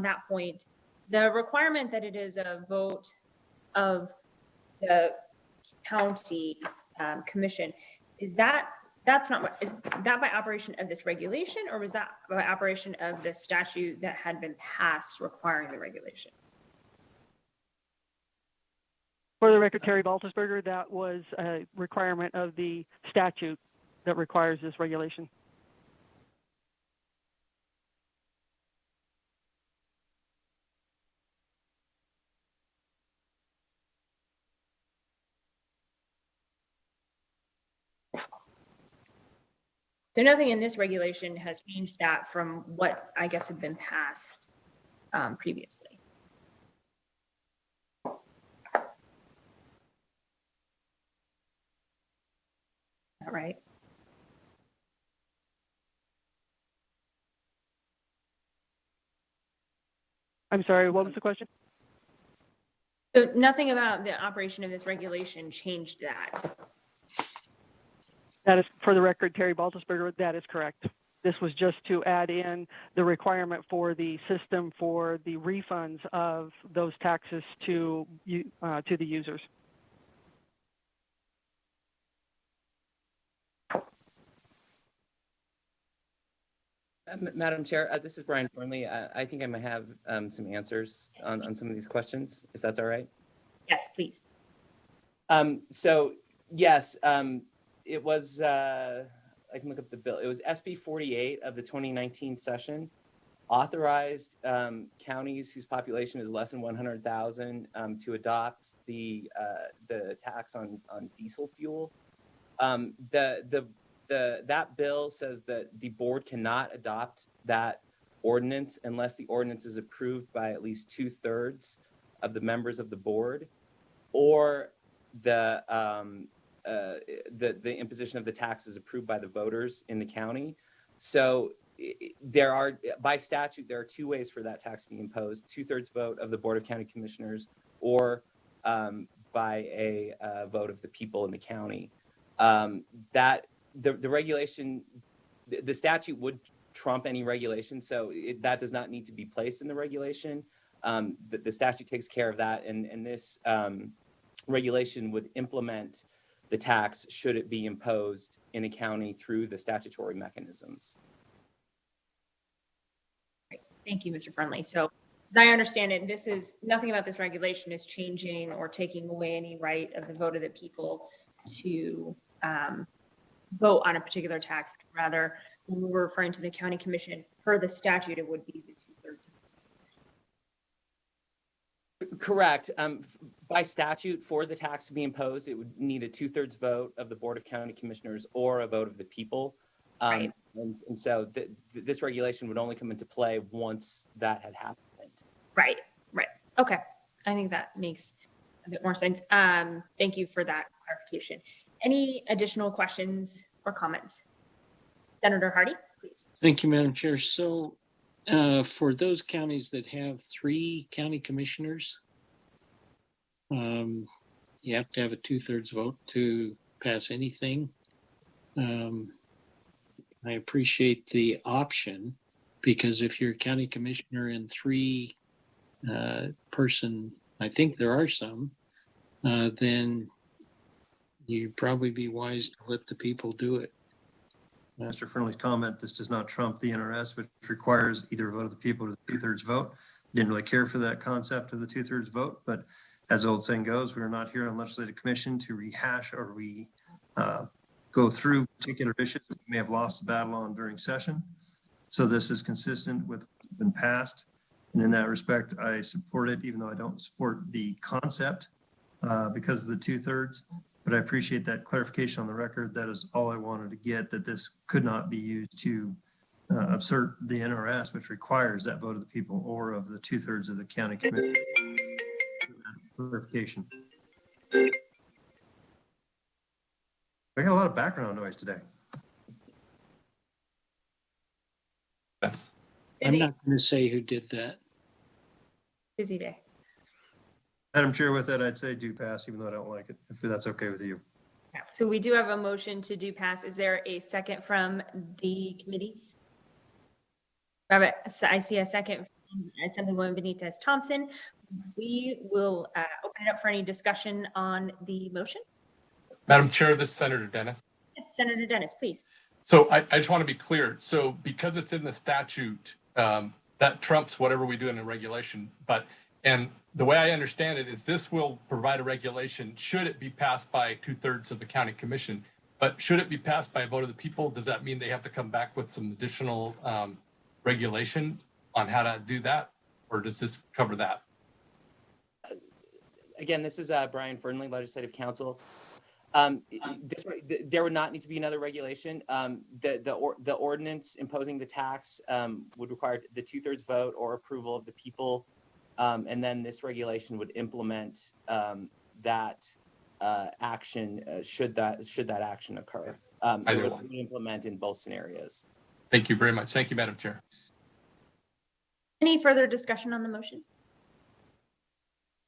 that point, the requirement that it is a vote of the county commission, is that by operation of this regulation, or was that by operation of the statute that had been passed requiring the regulation? For the record, Terry Baltusberger, that was a requirement of the statute that requires this regulation. So nothing in this regulation has changed that from what I guess had been passed previously. All right. I'm sorry, what was the question? So nothing about the operation of this regulation changed that. That is, for the record, Terry Baltusberger, that is correct. This was just to add in the requirement for the system for the refunds of those taxes to the users. Madam Chair, this is Brian Thornley. I think I might have some answers on some of these questions, if that's all right. Yes, please. So yes, it was, I can look up the bill. It was SB 48 of the 2019 session, authorized counties whose population is less than 100,000 to adopt the tax on diesel fuel. That bill says that the board cannot adopt that ordinance unless the ordinance is approved by at least 2/3 of the members of the board, or the imposition of the tax is approved by the voters in the county. So there are, by statute, there are two ways for that tax to be imposed: 2/3 vote of the Board of County Commissioners, or by a vote of the people in the county. That the regulation, the statute would trump any regulation, so that does not need to be placed in the regulation. The statute takes care of that, and this regulation would implement the tax should it be imposed in a county through the statutory mechanisms. Thank you, Mr. Friendly. So as I understand it, this is, nothing about this regulation is changing or taking away any right of the vote of the people to vote on a particular tax. Rather, when we were referring to the county commission, per the statute, it would be the 2/3. Correct. By statute, for the tax to be imposed, it would need a 2/3 vote of the Board of County Commissioners or a vote of the people. Right. And so this regulation would only come into play once that had happened. Right. Okay. I think that makes a bit more sense. Thank you for that clarification. Any additional questions or comments? Senator Hardy, please. Thank you, Madam Chair. So for those counties that have 3 county commissioners, you have to have a 2/3 vote to pass anything. I appreciate the option, because if you're a county commissioner in 3 person, I think there are some, then you'd probably be wise to let the people do it. Mr. Friendly's comment, this does not trump the NRS, which requires either a vote of the people or the 2/3 vote. Didn't really care for that concept of the 2/3 vote, but as the old saying goes, we're not here on legislative commission to rehash or go through particular issues that we may have lost the battle on during session. So this is consistent with what's been passed. And in that respect, I support it, even though I don't support the concept because of the 2/3. But I appreciate that clarification on the record. That is all I wanted to get, that this could not be used to assert the NRS, which requires that vote of the people or of the 2/3 of the county commission. Clarification. I got a lot of background noise today. Yes. I'm not going to say who did that. Busy day. Madam Chair, with that, I'd say do pass, even though I don't like it, if that's okay with you. Yeah. So we do have a motion to do pass. Is there a second from the committee? I see a second from Assemblywoman Benitez Thompson. We will open it up for any discussion on the motion. Madam Chair, this is Senator Dennis. Yes, Senator Dennis, please. So I just want to be clear. So because it's in the statute, that trumps whatever we do in a regulation. And the way I understand it is this will provide a regulation should it be passed by 2/3 of the county commission. But should it be passed by a vote of the people, does that mean they have to come back with some additional regulation on how to do that? Or does this cover that? Again, this is Brian Fernley, Legislative Counsel. There would not need to be another regulation. The ordinance imposing the tax would require the 2/3 vote or approval of the people. And then this regulation would implement that action should that action occur. It would implement in both scenarios. Thank you very much. Thank you, Madam Chair. Any further discussion on the motion?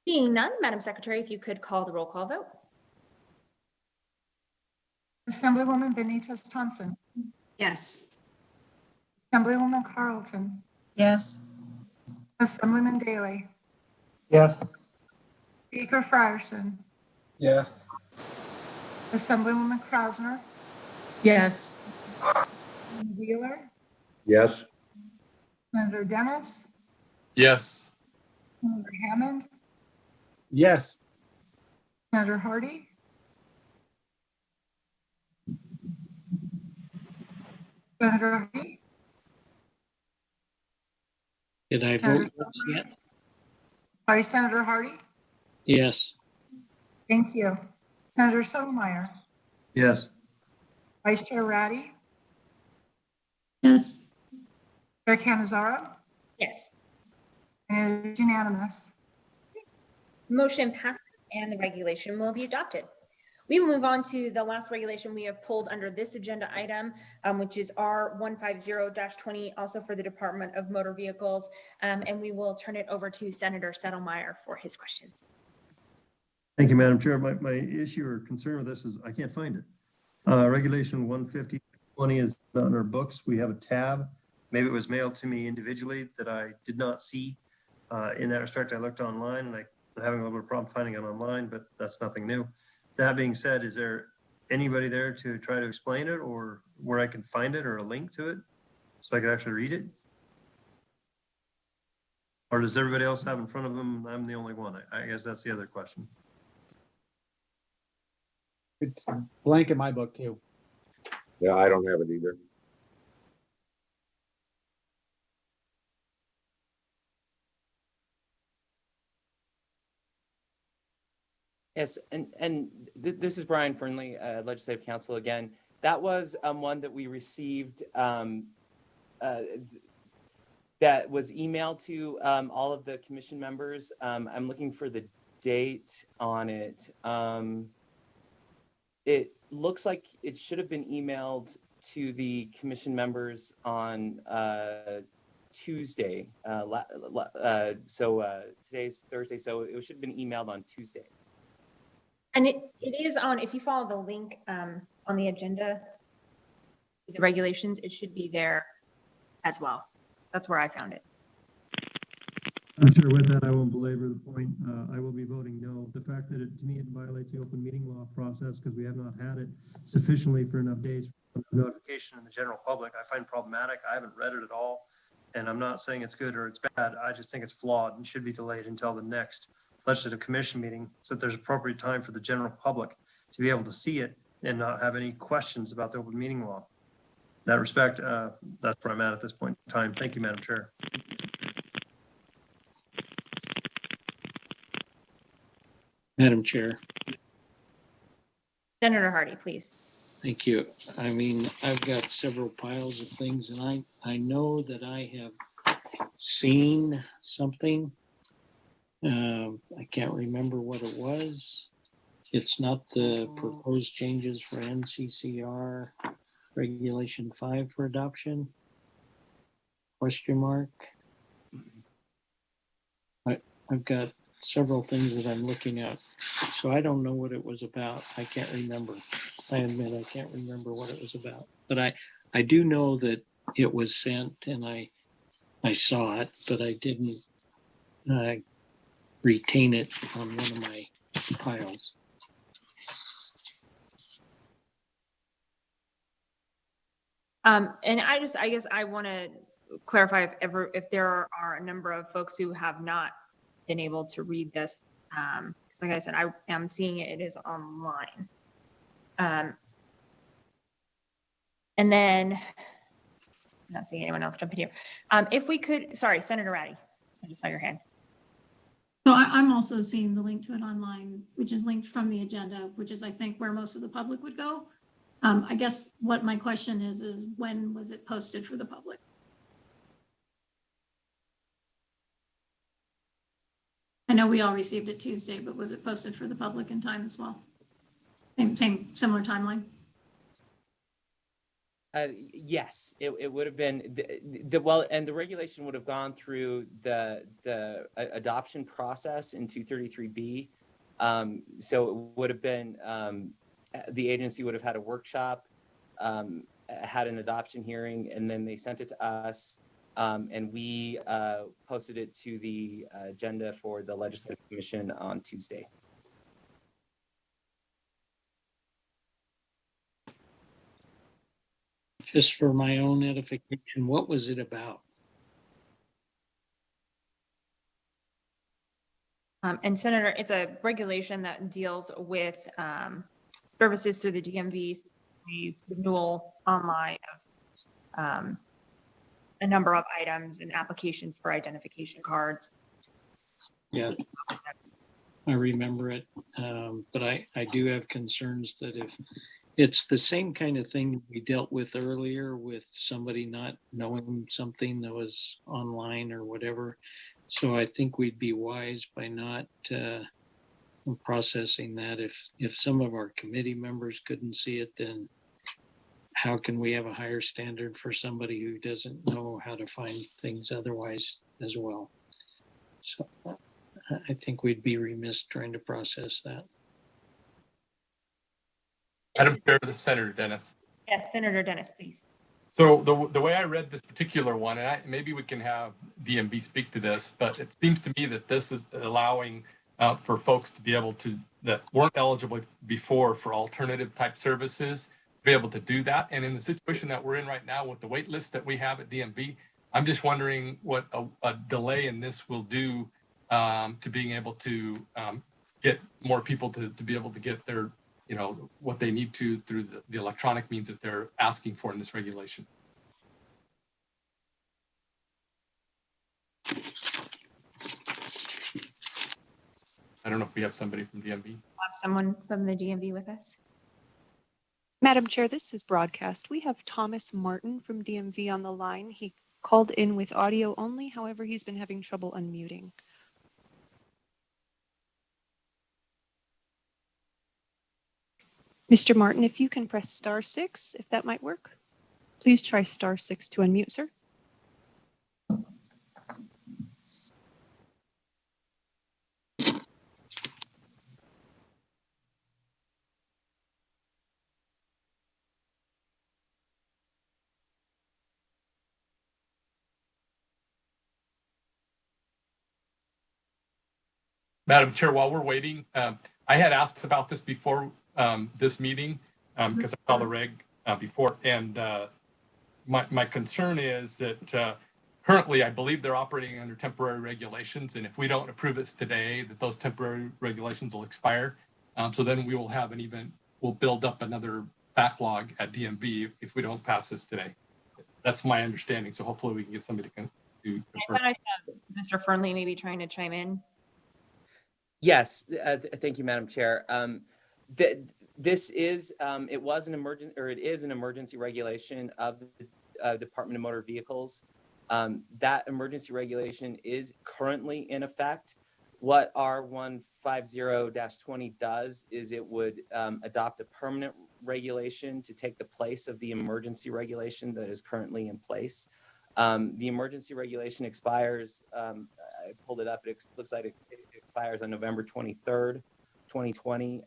Seeing none, Madam Secretary, if you could call the roll call vote. Assemblywoman Benitez Thompson. Yes. Assemblywoman Carlton. Yes. Assemblyman Daley. Yes. Speaker Frierson. Yes. Assemblywoman Krasner. Yes. Wheeler. Yes. Senator Dennis. Yes. Senator Hammond. Yes. Senator Hardy. Senator Hardy. Did I vote yet? Sorry, Senator Hardy. Yes. Thank you. Senator Settlemyre. Yes. Vice Chair Ratty. Yes. Chair Canizaro. Yes. And it is unanimous. Motion passes and the regulation will be adopted. We will move on to the last regulation we have pulled under this agenda item, which is R150-20, also for the Department of Motor Vehicles. And we will turn it over to Senator Settlemyre for his questions. Thank you, Madam Chair. My issue or concern with this is I can't find it. Regulation 150-20 is on our books. We have a tab. Maybe it was mailed to me individually that I did not see. In that respect, I looked online and I'm having a little bit of problem finding it online, but that's nothing new. That being said, is there anybody there to try to explain it or where I can find it or a link to it so I could actually read it? Or does everybody else have in front of them? I'm the only one. I guess that's the other question. It's blank in my book too. Yeah, I don't have it either. Yes, and this is Brian Fernley, Legislative Counsel again. That was one that we received that was emailed to all of the commission members. I'm looking for the date on it. It looks like it should have been emailed to the commission members on Tuesday. So today's Thursday, so it should have been emailed on Tuesday. And it is on, if you follow the link on the agenda, the regulations, it should be there as well. That's where I found it. I'm sure with that, I won't belabor the point. I will be voting no. The fact that to me, it violates the open meeting law process because we have not had it sufficiently for enough days for notification in the general public, I find problematic. I haven't read it at all. And I'm not saying it's good or it's bad. I just think it's flawed and should be delayed until the next legislative commission meeting so that there's appropriate time for the general public to be able to see it and not have any questions about the open meeting law. In that respect, that's where I'm at this point in time. Thank you, Madam Chair. Madam Chair. Senator Hardy, please. Thank you. I mean, I've got several piles of things and I know that I have seen something. I can't remember what it was. It's not the proposed changes for NCCR Regulation 5 for adoption? Question mark. I've got several things that I'm looking at. So I don't know what it was about. I can't remember. I admit I can't remember what it was about. But I do know that it was sent and I saw it, but I didn't retain it on one of my piles. And I guess I want to clarify if there are a number of folks who have not been able to read this. Like I said, I am seeing it is online. And then I'm not seeing anyone else jump in here. If we could, sorry, Senator Ratty, I just saw your hand. So I'm also seeing the link to it online, which is linked from the agenda, which is, I think, where most of the public would go. I guess what my question is when was it posted for the public? I know we all received it Tuesday, but was it posted for the public in time as well? Same similar timeline? Yes, it would have been well, and the regulation would have gone through the adoption process in 233B. So it would have been the agency would have had a workshop, had an adoption hearing, and then they sent it to us, and we posted it to the agenda for the Legislative Commission on Tuesday. Just for my own edification, what was it about? And Senator, it's a regulation that deals with services through the DMV, the renewal online of a number of items and applications for identification cards. Yeah, I remember it, but I do have concerns that if it's the same kind of thing we dealt with earlier with somebody not knowing something that was online or whatever. So I think we'd be wise by not processing that. If some of our committee members couldn't see it, then how can we have a higher standard for somebody who doesn't know how to find things otherwise as well? So I think we'd be remiss trying to process that. Madam Chair, the Senator Dennis. Yes, Senator Dennis, please. So the way I read this particular one, and maybe we can have DMV speak to this, but it seems to me that this is allowing for folks to be able to, that weren't eligible before for alternative type services, to be able to do that. And in the situation that we're in right now with the wait list that we have at DMV, I'm just wondering what a delay in this will do to being able to get more people to be able to get their, what they need to through the electronic means that they're asking for in this regulation. I don't know if we have somebody from DMV. Have someone from the DMV with us? Madam Chair, this is broadcast. We have Thomas Martin from DMV on the line. He called in with audio only. However, he's been having trouble unmuting. Mr. Martin, if you can press *6, if that might work. Please try *6 to unmute, sir. Madam Chair, while we're waiting, I had asked about this before this meeting because I saw the reg before, and my concern is that currently I believe they're operating under temporary regulations, and if we don't approve this today, that those temporary regulations will expire. So then we will have we'll build up another backlog at DMV if we don't pass this today. That's my understanding. So hopefully we can get somebody to confirm. I thought I saw Mr. Fernley maybe trying to chime in. Yes, thank you, Madam Chair. This is, it is an emergency regulation of the Department of Motor Vehicles. That emergency regulation is currently in effect. What R150-20 does is it would adopt a permanent regulation to take the place of the emergency regulation that is currently in place. The emergency regulation expires, I pulled it up, it looks like it expires on November 23rd, 2020.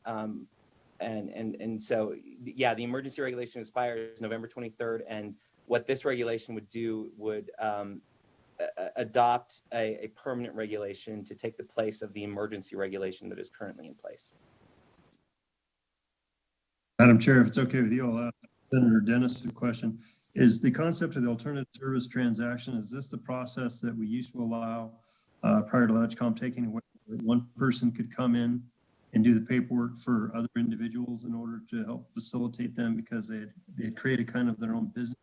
And so, yeah, the emergency regulation expires November 23rd. And what this regulation would do would adopt a permanent regulation to take the place of the emergency regulation that is currently in place. Madam Chair, if it's okay with you, I'll ask Senator Dennis a question. Is the concept of the alternative service transaction, is this the process that we used to allow prior to LegCom taking away? One person could come in and do the paperwork for other individuals in order to help facilitate them because they had created kind of their own business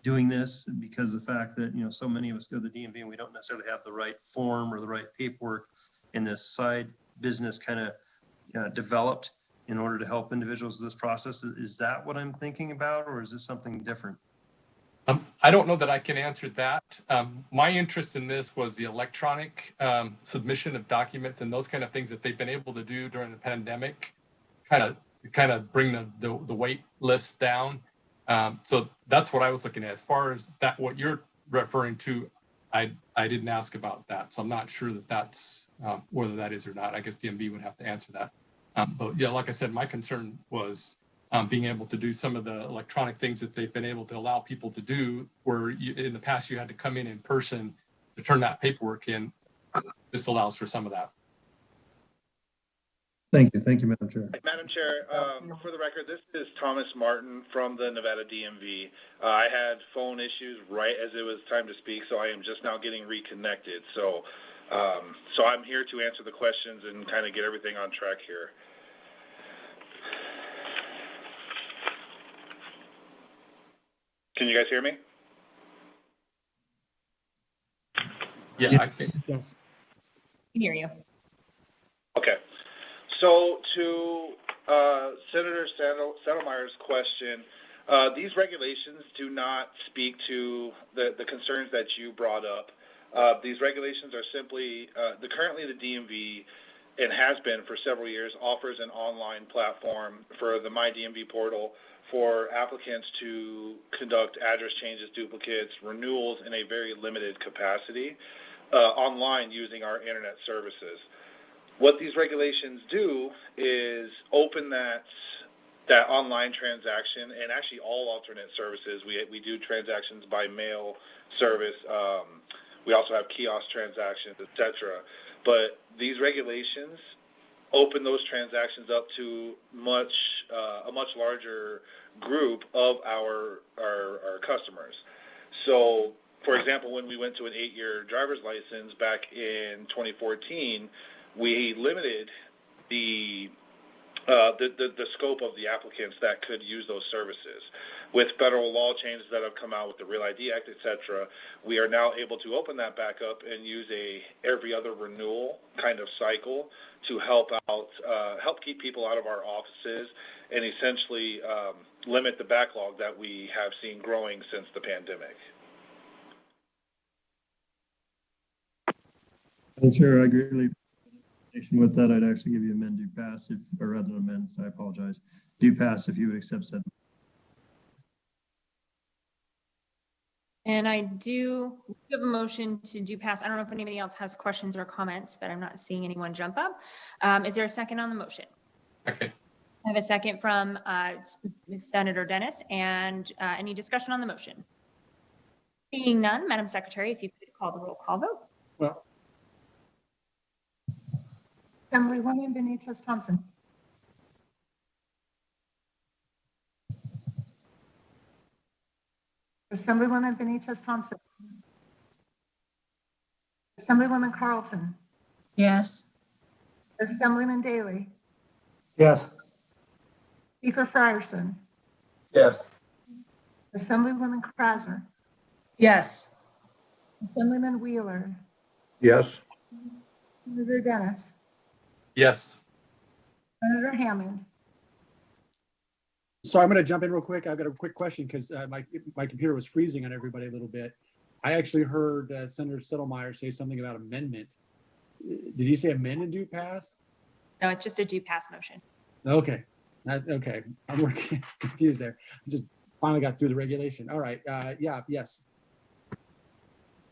doing this, because of the fact that, so many of us go to the DMV and we don't necessarily have the right form or the right paperwork, and this side business kind of developed in order to help individuals with this process. Is that what I'm thinking about, or is this something different? I don't know that I can answer that. My interest in this was the electronic submission of documents and those kind of things that they've been able to do during the pandemic, kind of bring the wait list down. So that's what I was looking at. As far as that, what you're referring to, I didn't ask about that, so I'm not sure that that's whether that is or not. I guess DMV would have to answer that. But yeah, like I said, my concern was being able to do some of the electronic things that they've been able to allow people to do, where in the past you had to come in person to turn that paperwork in. This allows for some of that. Thank you, Madam Chair. Madam Chair, for the record, this is Thomas Martin from the Nevada DMV. I had phone issues right as it was time to speak, so I am just now getting reconnected. So I'm here to answer the questions and kind of get everything on track here. Can you guys hear me? Yeah, I can. Yes. I can hear you. Okay. So to Senator Settlemeyer's question, these regulations do not speak to the concerns that you brought up. These regulations are simply, currently the DMV and has been for several years, offers an online platform for the MyDMV portal for applicants to conduct address changes, duplicates, renewals in a very limited capacity online using our internet services. What these regulations do is open that online transaction, and actually all alternate services. We do transactions by mail service. We also have kiosk transactions, etc. But these regulations open those transactions up to a much larger group of our customers. So, for example, when we went to an 8-year driver's license back in 2014, we limited the scope of the applicants that could use those services. With federal law changes that have come out with the Real ID Act, et cetera, we are now able to open that back up and use a every other renewal kind of cycle to help keep people out of our offices and essentially limit the backlog that we have seen growing since the pandemic. Chair, I greatly with that, I'd actually give you amend do pass or rather than amend, I apologize. Do pass if you would accept said. And I do have a motion to do pass. I don't know if anybody else has questions or comments, but I'm not seeing anyone jump up. Is there a second on the motion? Okay. I have a second from Senator Dennis, and any discussion on the motion? Seeing none, Madam Secretary, if you could call the roll call vote. Well, Assemblywoman Benitez Thompson. Assemblywoman Benitez Thompson. Assemblywoman Carlton. Yes. Assemblyman Daly. Yes. Speaker Frierson. Yes. Assemblywoman Krasner. Yes. Assemblyman Wheeler. Yes. Senator Dennis. Yes. Senator Hammond. so I'm going to jump in real quick. I've got a quick question because my computer was freezing on everybody a little bit. I actually heard Senator Settlemeyer say something about amendment. Did he say amend and do pass? No, it's just a do pass motion. Okay. Okay. I'm working confused there. I just finally got through the regulation. All right. Yeah. Yes.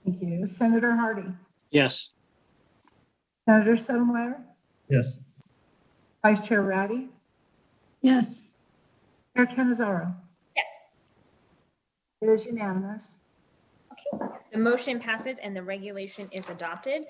Thank you. Senator Hardy. Yes. Senator Sotomayor. Yes. Vice Chair Ratty. Yes. Chair Cannizzaro. Yes. It is unanimous. Okay. The motion passes and the regulation is adopted.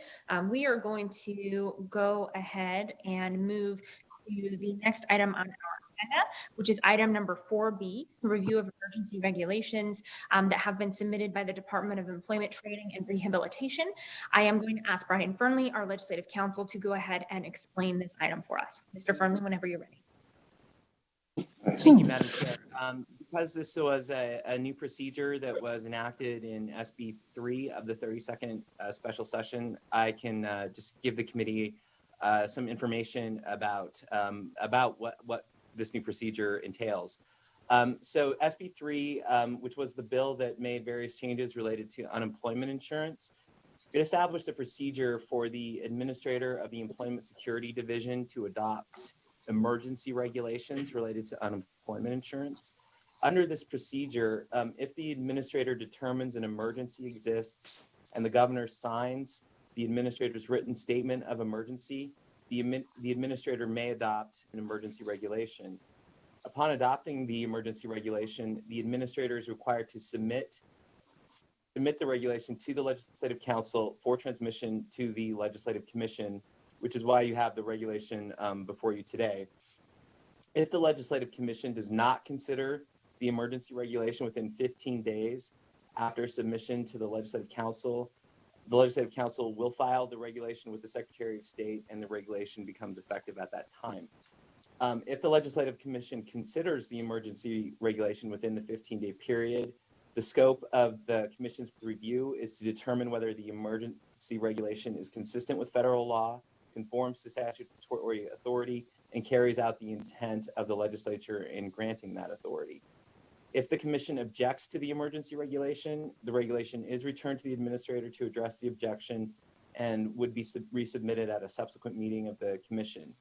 We are going to go ahead and move to the next item on our agenda, which is item number 4B, review of emergency regulations that have been submitted by the Department of Employment, Training, and Rehabilitation. I am going to ask Brian Fernley, our legislative counsel, to go ahead and explain this item for us. Mr. Fernley, whenever you're ready. Thank you, Madam Chair. Because this was a new procedure that was enacted in SB 3 of the 32nd special session, I can just give the committee some information about what this new procedure entails. So SB 3, which was the bill that made various changes related to unemployment insurance, it established a procedure for the administrator of the Employment Security Division to adopt emergency regulations related to unemployment insurance. Under this procedure, if the administrator determines an emergency exists and the governor signs the administrator's written statement of emergency, the administrator may adopt an emergency regulation. Upon adopting the emergency regulation, the administrator is required to submit the regulation to the Legislative Council for transmission to the Legislative Commission, which is why you have the regulation before you today. If the Legislative Commission does not consider the emergency regulation within 15 days after submission to the Legislative Council will file the regulation with the Secretary of State, and the regulation becomes effective at that time. If the Legislative Commission considers the emergency regulation within the 15-day period, the scope of the Commission's review is to determine whether the emergency regulation is consistent with federal law, conforms to statutory authority, and carries out the intent of the legislature in granting that authority. If the Commission objects to the emergency regulation, the regulation is returned to the administrator to address the objection, and would be resubmitted at a subsequent meeting of the commission.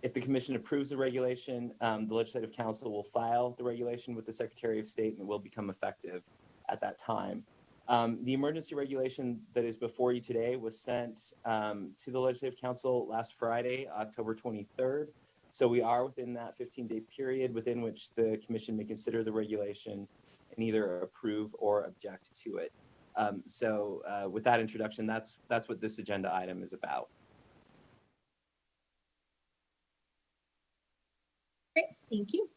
If the commission approves the regulation, the Legislative Council will file the regulation with the Secretary of State and it will become effective at that time. The emergency regulation that is before you today was sent to the Legislative Council last Friday, October 23rd. So we are within that 15-day period within which the commission may consider the regulation and either approve or object to it. With that introduction, that's what this agenda item is about. Great, thank you.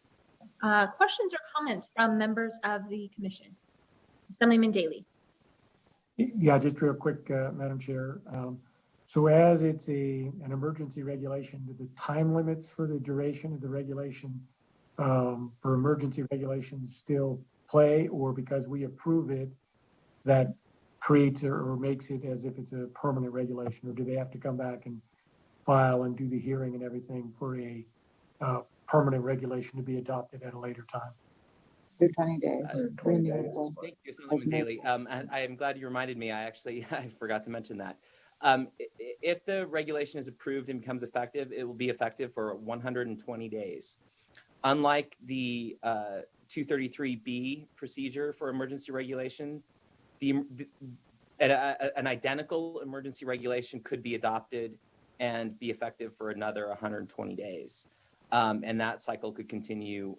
Questions or comments from members of the commission? Assemblyman Daly. Yeah, just real quick, Madam Chair. So as it's an emergency regulation, do the time limits for the duration of the regulation for emergency regulations still play, or because we approve it, that creates or makes it as if it's a permanent regulation, or do they have to come back and file and do the hearing and everything for a permanent regulation to be adopted at a later time? 20 days. 20 days. Thank you, Assemblyman Daly. I am glad you reminded me. I forgot to mention that. If the regulation is approved and becomes effective, it will be effective for 120 days. Unlike the 233B procedure for emergency regulation, an identical emergency regulation could be adopted and be effective for another 120 days. And that cycle could continue,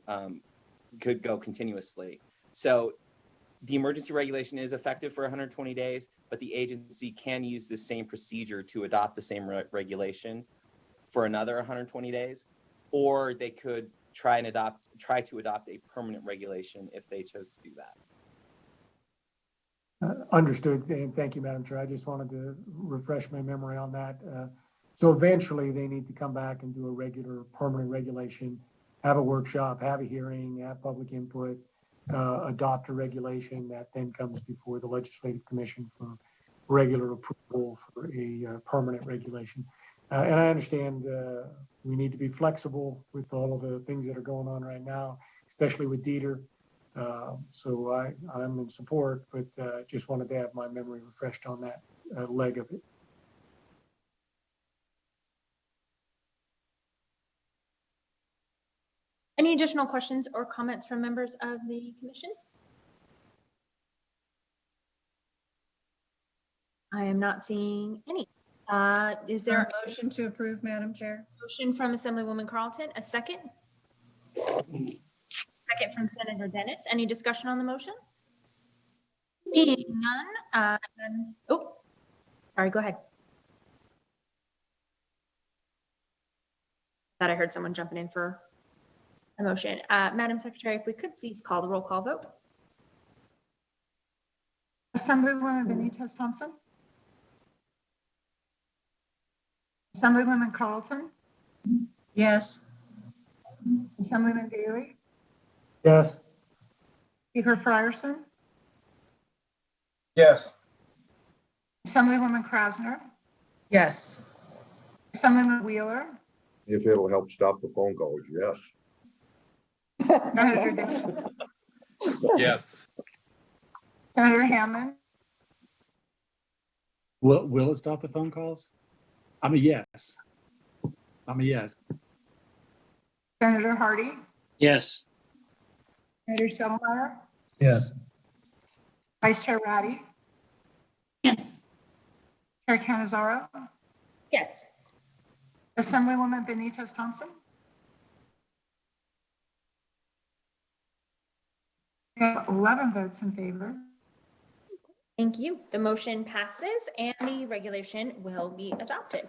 could go continuously. So the emergency regulation is effective for 120 days, but the agency can use the same procedure to adopt the same regulation for another 120 days, or they could try to adopt a permanent regulation if they chose to do that. Understood, and thank you, Madam Chair. I just wanted to refresh my memory on that. So eventually they need to come back and do a regular permanent regulation, have a workshop, have a hearing, have public input, adopt a regulation that then comes before the Legislative Commission for regular approval for a permanent regulation. And I understand we need to be flexible with all of the things that are going on right now, especially with Dieter. So I'm in support, but just wanted to have my memory refreshed on that leg of it. Any additional questions or comments from members of the commission? I am not seeing any. Is there A motion to approve, Madam Chair? motion from Assemblywoman Carlton? A second? Second from Senator Dennis. Any discussion on the motion? Seeing none. Oh, sorry, go ahead. Thought I heard someone jumping in for a motion. Madam Secretary, if we could please call the roll call vote. Assemblywoman Benitez Thompson. Assemblywoman Carlton. Yes. Assemblyman Daly. Yes. Speaker Frierson. Yes. Assemblywoman Krasner. Yes. Assemblyman Wheeler. If it'll help stop the phone calls, yes. Senator Davis. Yes. Senator Hammond. Will it stop the phone calls? I'm a yes. I'm a yes. Senator Hardy. Yes. Senator Settlemyre. Yes. Vice Chair Ratty. Yes. Chair Canizaro. Yes. Assemblywoman Benitez Thompson. We have 11 votes in favor. Thank you. The motion passes and the regulation will be adopted.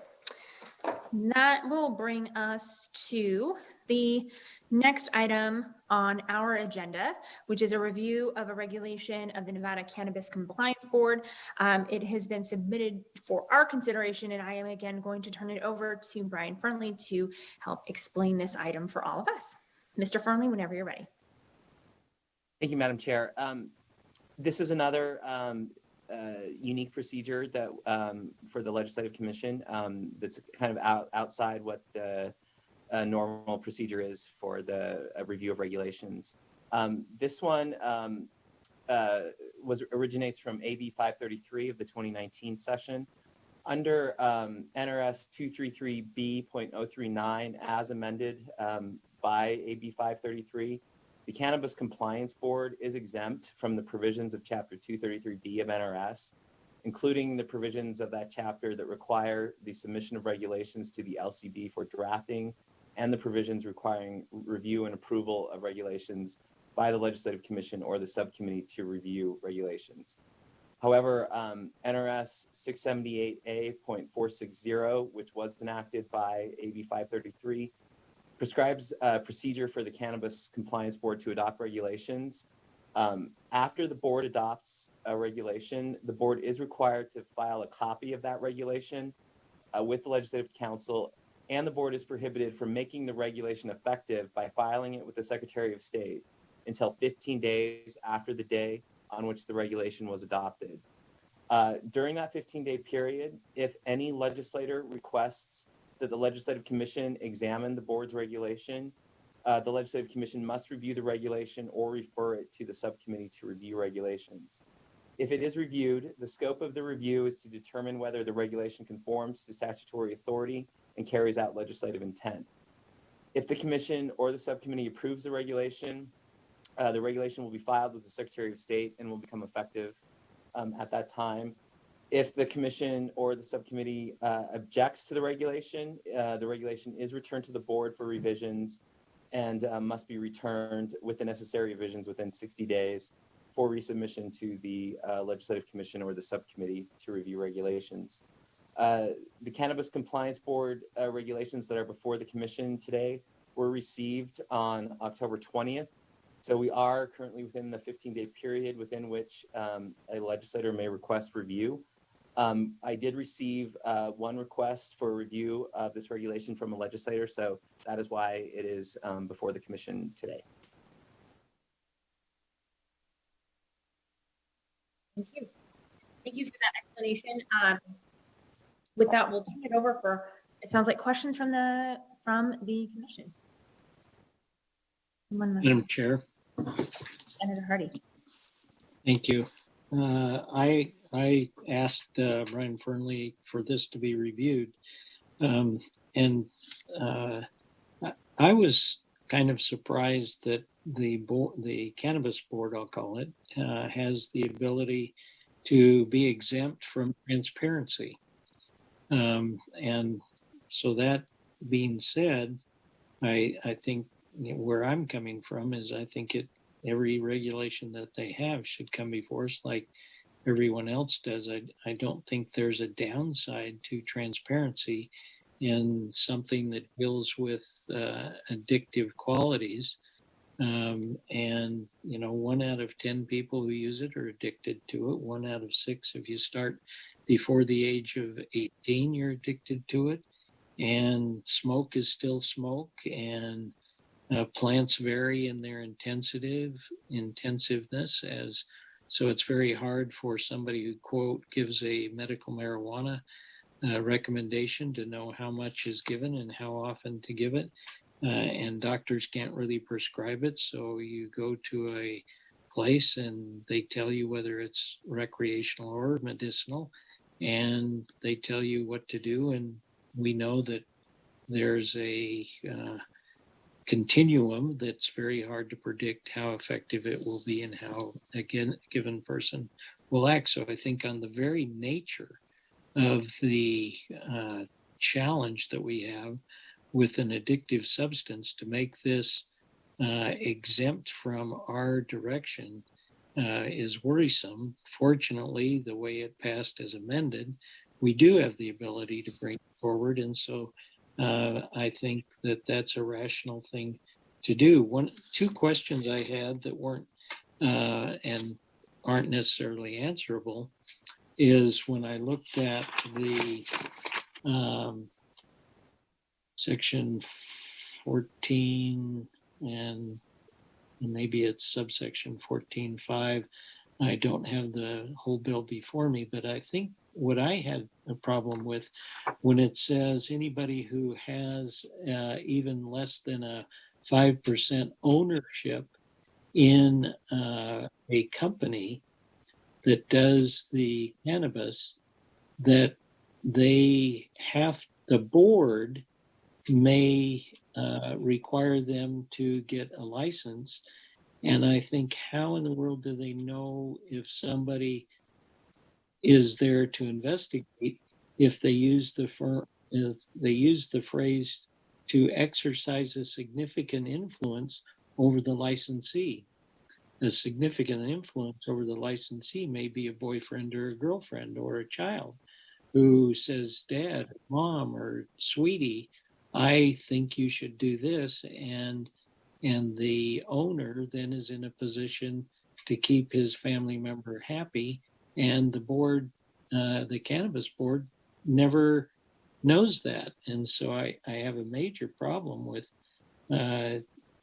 That will bring us to the next item on our agenda, which is a review of a regulation of the Nevada Cannabis Compliance Board. It has been submitted for our consideration, and I am again going to turn it over to Brian Fernley to help explain this item for all of us. Mr. Fernley, whenever you're ready. Thank you, Madam Chair. This is another unique procedure that for the Legislative Commission that's kind of outside what the normal procedure is for the review of regulations. This one originates from AB 533 of the 2019 session. Under NRS 233B.039, as amended by AB 533, the Cannabis Compliance Board is exempt from the provisions of Chapter 233B of NRS, including the provisions of that chapter that require the submission of regulations to the LCB for drafting, and the provisions requiring review and approval of regulations by the Legislative Commission or the subcommittee to review regulations. However, NRS 678A.460, which was enacted by AB 533, prescribes a procedure for the Cannabis Compliance Board to adopt regulations. After the board adopts a regulation, the board is required to file a copy of that regulation with the Legislative Council, and the board is prohibited from making the regulation effective by filing it with the Secretary of State until 15 days after the day on which the regulation was adopted. During that 15-day period, if any legislator requests that the Legislative Commission examine the board's regulation, the Legislative Commission must review the regulation or refer it to the subcommittee to review regulations. If it is reviewed, the scope of the review is to determine whether the regulation conforms to statutory authority and carries out legislative intent. If the commission or the subcommittee approves the regulation will be filed with the Secretary of State and will become effective at that time. If the commission or the subcommittee objects to the regulation is returned to the board for revisions and must be returned with the necessary revisions within 60 days for resubmission to the Legislative Commission or the subcommittee to review regulations. The Cannabis Compliance Board regulations that are before the commission today were received on October 20th. So we are currently within the 15-day period within which a legislator may request review. I did receive one request for review of this regulation from a legislator, so that is why it is before the commission today. Thank you. Thank you for that explanation. With that, we'll turn it over for, it sounds like, questions from the commission. Madam Chair. Senator Hardy. Thank you. I asked Brian Fernley for this to be reviewed. And I was kind of surprised that the Cannabis Board, I'll call it, has the ability to be exempt from transparency. And so that being said, I think where I'm coming from is I think every regulation that they have should come before us like everyone else does. I don't think there's a downside to transparency in something that deals with addictive qualities. And, 1 out of 10 people who use it are addicted to it. 1 out of 6, if you start before the age of 18, you're addicted to it. And smoke is still smoke. And plants vary in their intensiveness, so it's very hard for somebody who, quote, gives a medical marijuana recommendation to know how much is given and how often to give it. And doctors can't really prescribe it. So you go to a place and they tell you whether it's recreational or medicinal, and they tell you what to do. And we know that there's a continuum that's very hard to predict how effective it will be and how a given person will act. So I think on the very nature of the challenge that we have with an addictive substance, to make this exempt from our direction is worrisome. Fortunately, the way it passed as amended, we do have the ability to bring it forward. And so I think that that's a rational thing to do. Two questions I had that weren't and aren't necessarily answerable is when I looked at the section 14 and maybe it's subsection 14.5. I don't have the whole bill before me, but I think what I had a problem with when it says anybody who has even less than a 5% ownership in a company that does the cannabis, that the board may require them to get a license. And I think, how in the world do they know if somebody is there to investigate if they use the phrase to exercise a significant influence over the licensee? A significant influence over the licensee may be a boyfriend or a girlfriend or a child who says, Dad, Mom, or Sweetie, I think you should do this. And the owner then is in a position to keep his family member happy. And the board, the cannabis board, never knows that. And so I have a major problem with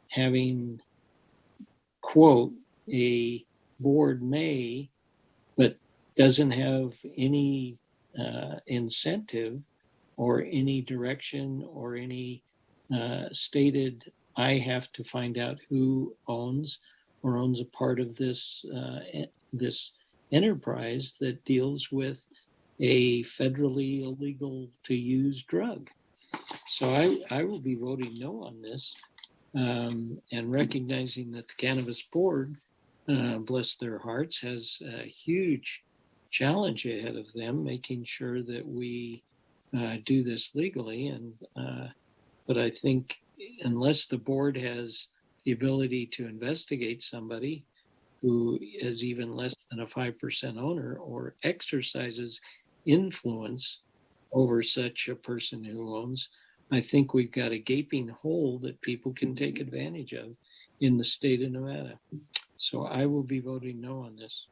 having, quote, a board may, but doesn't have any incentive or any direction or any stated, I have to find out who owns a part of this this enterprise that deals with a federally illegal to use drug. So I will be voting no on this, and recognizing that the Cannabis Board, bless their hearts, has a huge challenge ahead of them, making sure that we do this legally. And but I think unless the board has the ability to investigate somebody who is even less than a 5% owner or exercises influence over such a person who owns, I think we've got a gaping hole that people can take advantage of in the state of Nevada. So I will be voting no on this.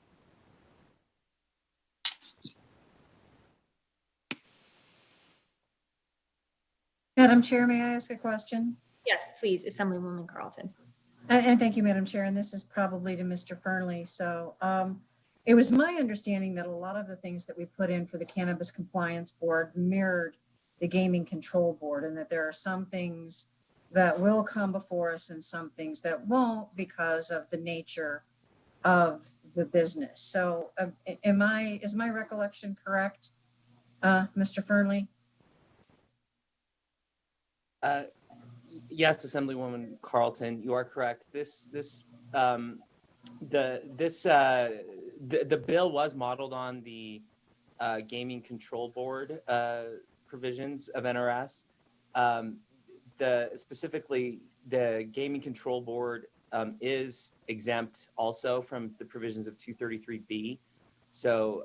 Madam Chair, may I ask a question? Yes, please, Assemblywoman Carlton. And thank you, Madam Chair, and this is probably to Mr. Fernley. So it was my understanding that a lot of the things that we put in for the Cannabis Compliance Board mirrored the Gaming Control Board, and that there are some things that will come before us and some things that won't because of the nature of the business. So is my recollection correct, Mr. Fernley? Yes, Assemblywoman Carlton, you are correct. The bill was modeled on the Gaming Control Board provisions of NRS. Specifically, the Gaming Control Board is exempt also from the provisions of 233B. So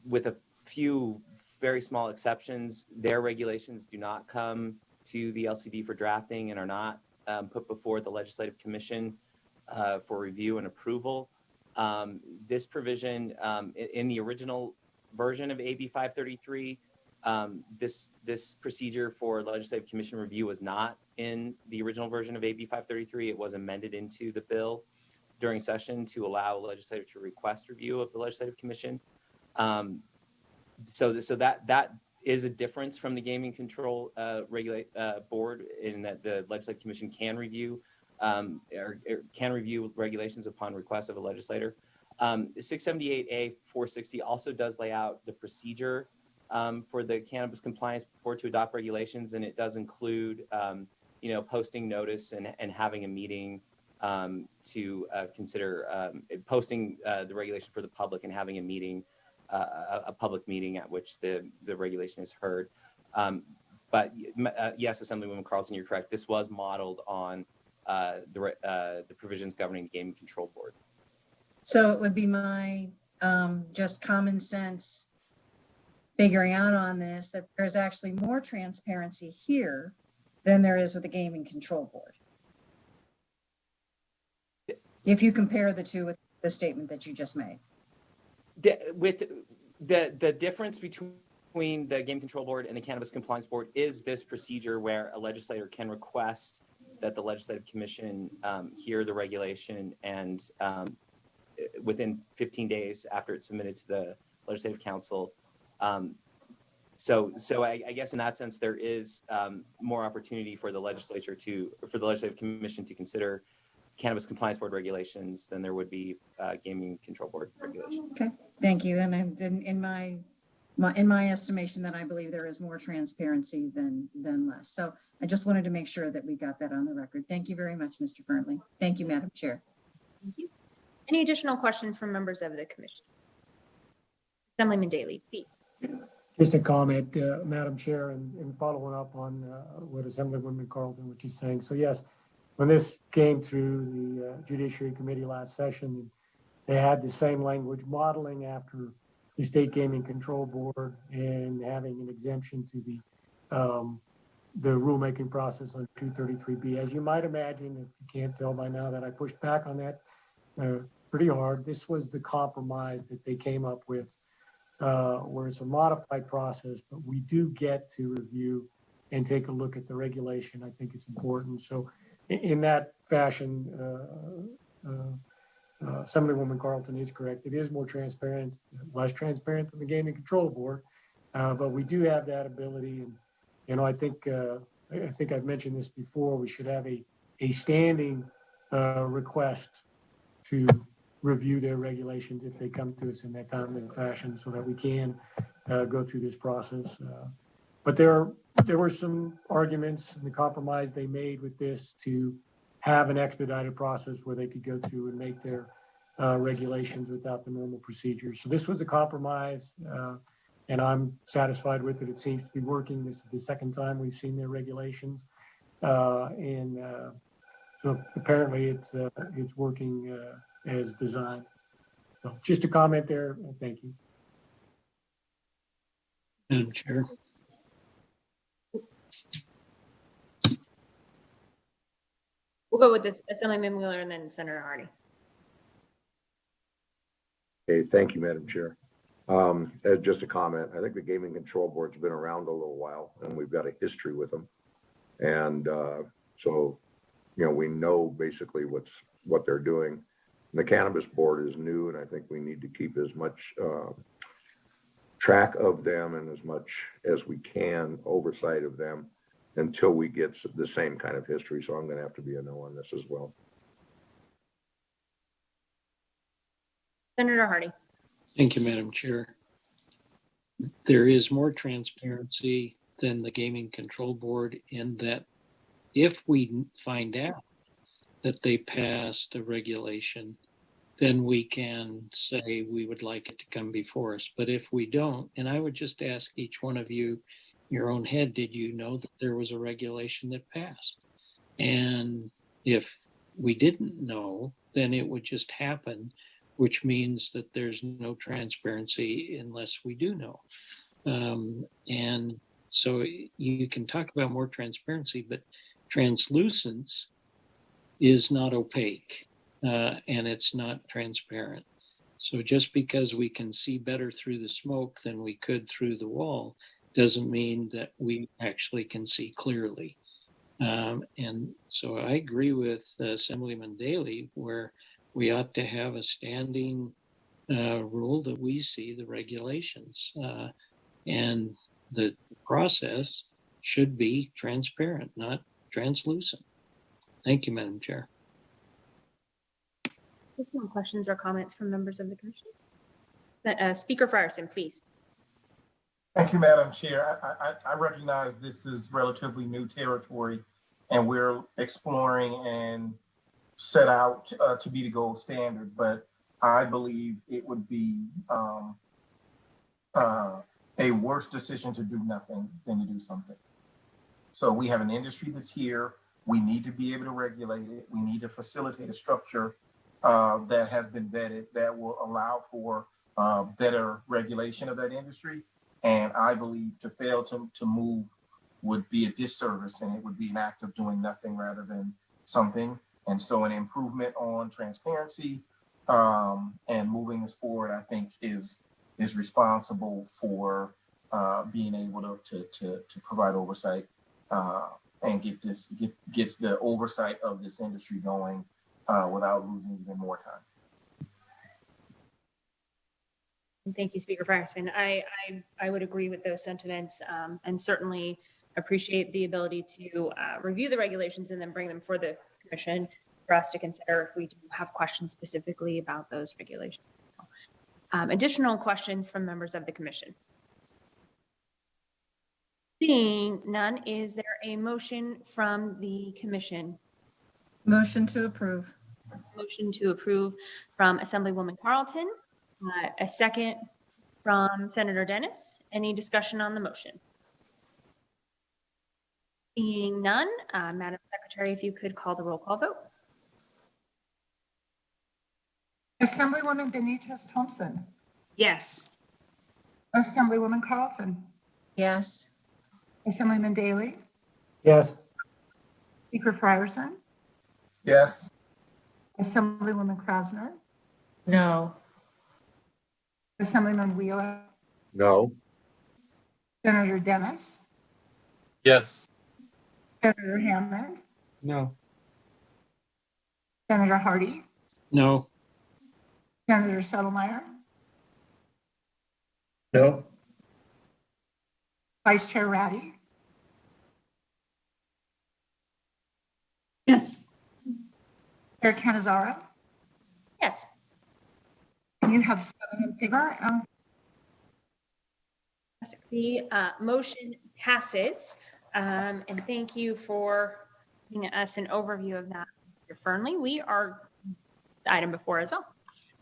with a few very small exceptions, their regulations do not come to the LCB for drafting and are not put before the Legislative Commission for review and approval. This provision in the original version of AB 533, this procedure for Legislative Commission review was not in the original version of AB 533. It was amended into the bill during session to allow a legislator to request review of the Legislative Commission. So that is a difference from the Gaming Control Board in that the Legislative Commission can review regulations upon request of a legislator. 678A 460 also does lay out the procedure for the Cannabis Compliance Board to adopt regulations, and it does include posting notice and having a meeting to consider posting the regulation for the public and having a meeting, a public meeting at which the regulation is heard. But yes, Assemblywoman Carlton, you're correct. This was modeled on the provisions governing the Gaming Control Board. So it would be my just common sense figuring out on this that there's actually more transparency here than there is with the Gaming Control Board. If you compare the two with the statement that you just made. With the difference between the Gaming Control Board and the Cannabis Compliance Board is this procedure where a legislator can request that the Legislative Commission hear the regulation and within 15 days after it's submitted to the Legislative Council. So I guess in that sense, there is more opportunity for the Legislative Commission to consider Cannabis Compliance Board regulations than there would be Gaming Control Board regulations. Okay, thank you. And in my in my estimation, that I believe there is more transparency than less. So I just wanted to make sure that we got that on the record. Thank you very much, Mr. Fernley. Thank you, Madam Chair. Thank you. Any additional questions from members of the commission? Assemblyman Daley, please. Just a comment, Madam Chair, and following up on what Assemblywoman Carlton, what she's saying. So yes, when this came through the Judiciary Committee last session, they had the same language modeling after the State Gaming Control Board and having an exemption to the rulemaking process on 233B. As you might imagine, if you can't tell by now that I pushed back on that pretty hard. This was the compromise that they came up with, where it's a modified process, but we do get to review and take a look at the regulation. I think it's important. So in that fashion, Assemblywoman Carlton is correct. It is more transparent, less transparent than the Gaming Control Board, but we do have that ability. And, you know, I think I've mentioned this before, we should have a standing request to review their regulations if they come to us in that timely fashion so that we can go through this process. But there were some arguments in the compromise they made with this to have an expedited process where they could go through and make their regulations without the normal procedures. So this was a compromise, and I'm satisfied with it. It seems to be working. This is the second time we've seen their regulations, and so apparently it's working as designed. So just a comment there. Thank you. Madam Chair. We'll go with this, Assemblyman Wheeler and then Senator Hardy. Okay, thank you, Madam Chair. Just a comment. I think the Gaming Control Board's been around a little while, and we've got a history with them. And so, you know, we know basically what they're doing. The Cannabis Board is new, and I think we need to keep as much track of them and as much as we can oversight of them until we get the same kind of history. So I'm going to have to be a no on this as well. Senator Hardy. Thank you, Madam Chair. There is more transparency than the Gaming Control Board in that if we find out that they passed a regulation, then we can say we would like it to come before us. But if we don't, and I would just ask each one of you, your own head, did you know that there was a regulation that passed? And if we didn't know, then it would just happen, which means that there's no transparency unless we do know. And so you can talk about more transparency, but translucence is not opaque, and it's not transparent. So just because we can see better through the smoke than we could through the wall doesn't mean that we actually can see clearly. And so I agree with Assemblyman Daley, where we ought to have a standing rule that we see the regulations, and the process should be transparent, not translucent. Thank you, Madam Chair. Additional questions or comments from members of the commission? Speaker Frierson, please. Thank you, Madam Chair. I recognize this is relatively new territory, and we're exploring and set out to be the gold standard, but I believe it would be a worse decision to do nothing than to do something. So we have an industry that's here. We need to be able to regulate it. We need to facilitate a structure that has been vetted that will allow for better regulation of that industry. And I believe to fail to move would be a disservice, and it would be an act of doing nothing rather than something. And so an improvement on transparency and moving this forward, I think is responsible for being able to provide oversight and get the oversight of this industry going without losing even more time. Thank you, Speaker Frierson. I would agree with those sentiments, and certainly appreciate the ability to review the regulations and then bring them for the commission for us to consider if we do have questions specifically about those regulations. Additional questions from members of the commission? Seeing none, is there a motion from the commission? Motion to approve. Motion to approve from Assemblywoman Carlton, a second from Senator Dennis. Any discussion on the motion? Seeing none, Madam Secretary, if you could call the roll call vote. Assemblywoman Benitez Thompson, Yes. Assemblywoman Carlton, Yes. Assemblyman Daley, Yes. Speaker Frierson, Yes. Assemblywoman Krasner, No. Assemblyman Wheeler, No. Senator Dennis, Yes. Senator Hammond, No. Senator Hardy, No. Senator Settlemeyer, No. Vice Chair Ratty, Yes. Chair Canizaro. Yes. And you have 7 in favor. The motion passes. And thank you for giving us an overview of that, Mr. Fernley. We are, the item before as well.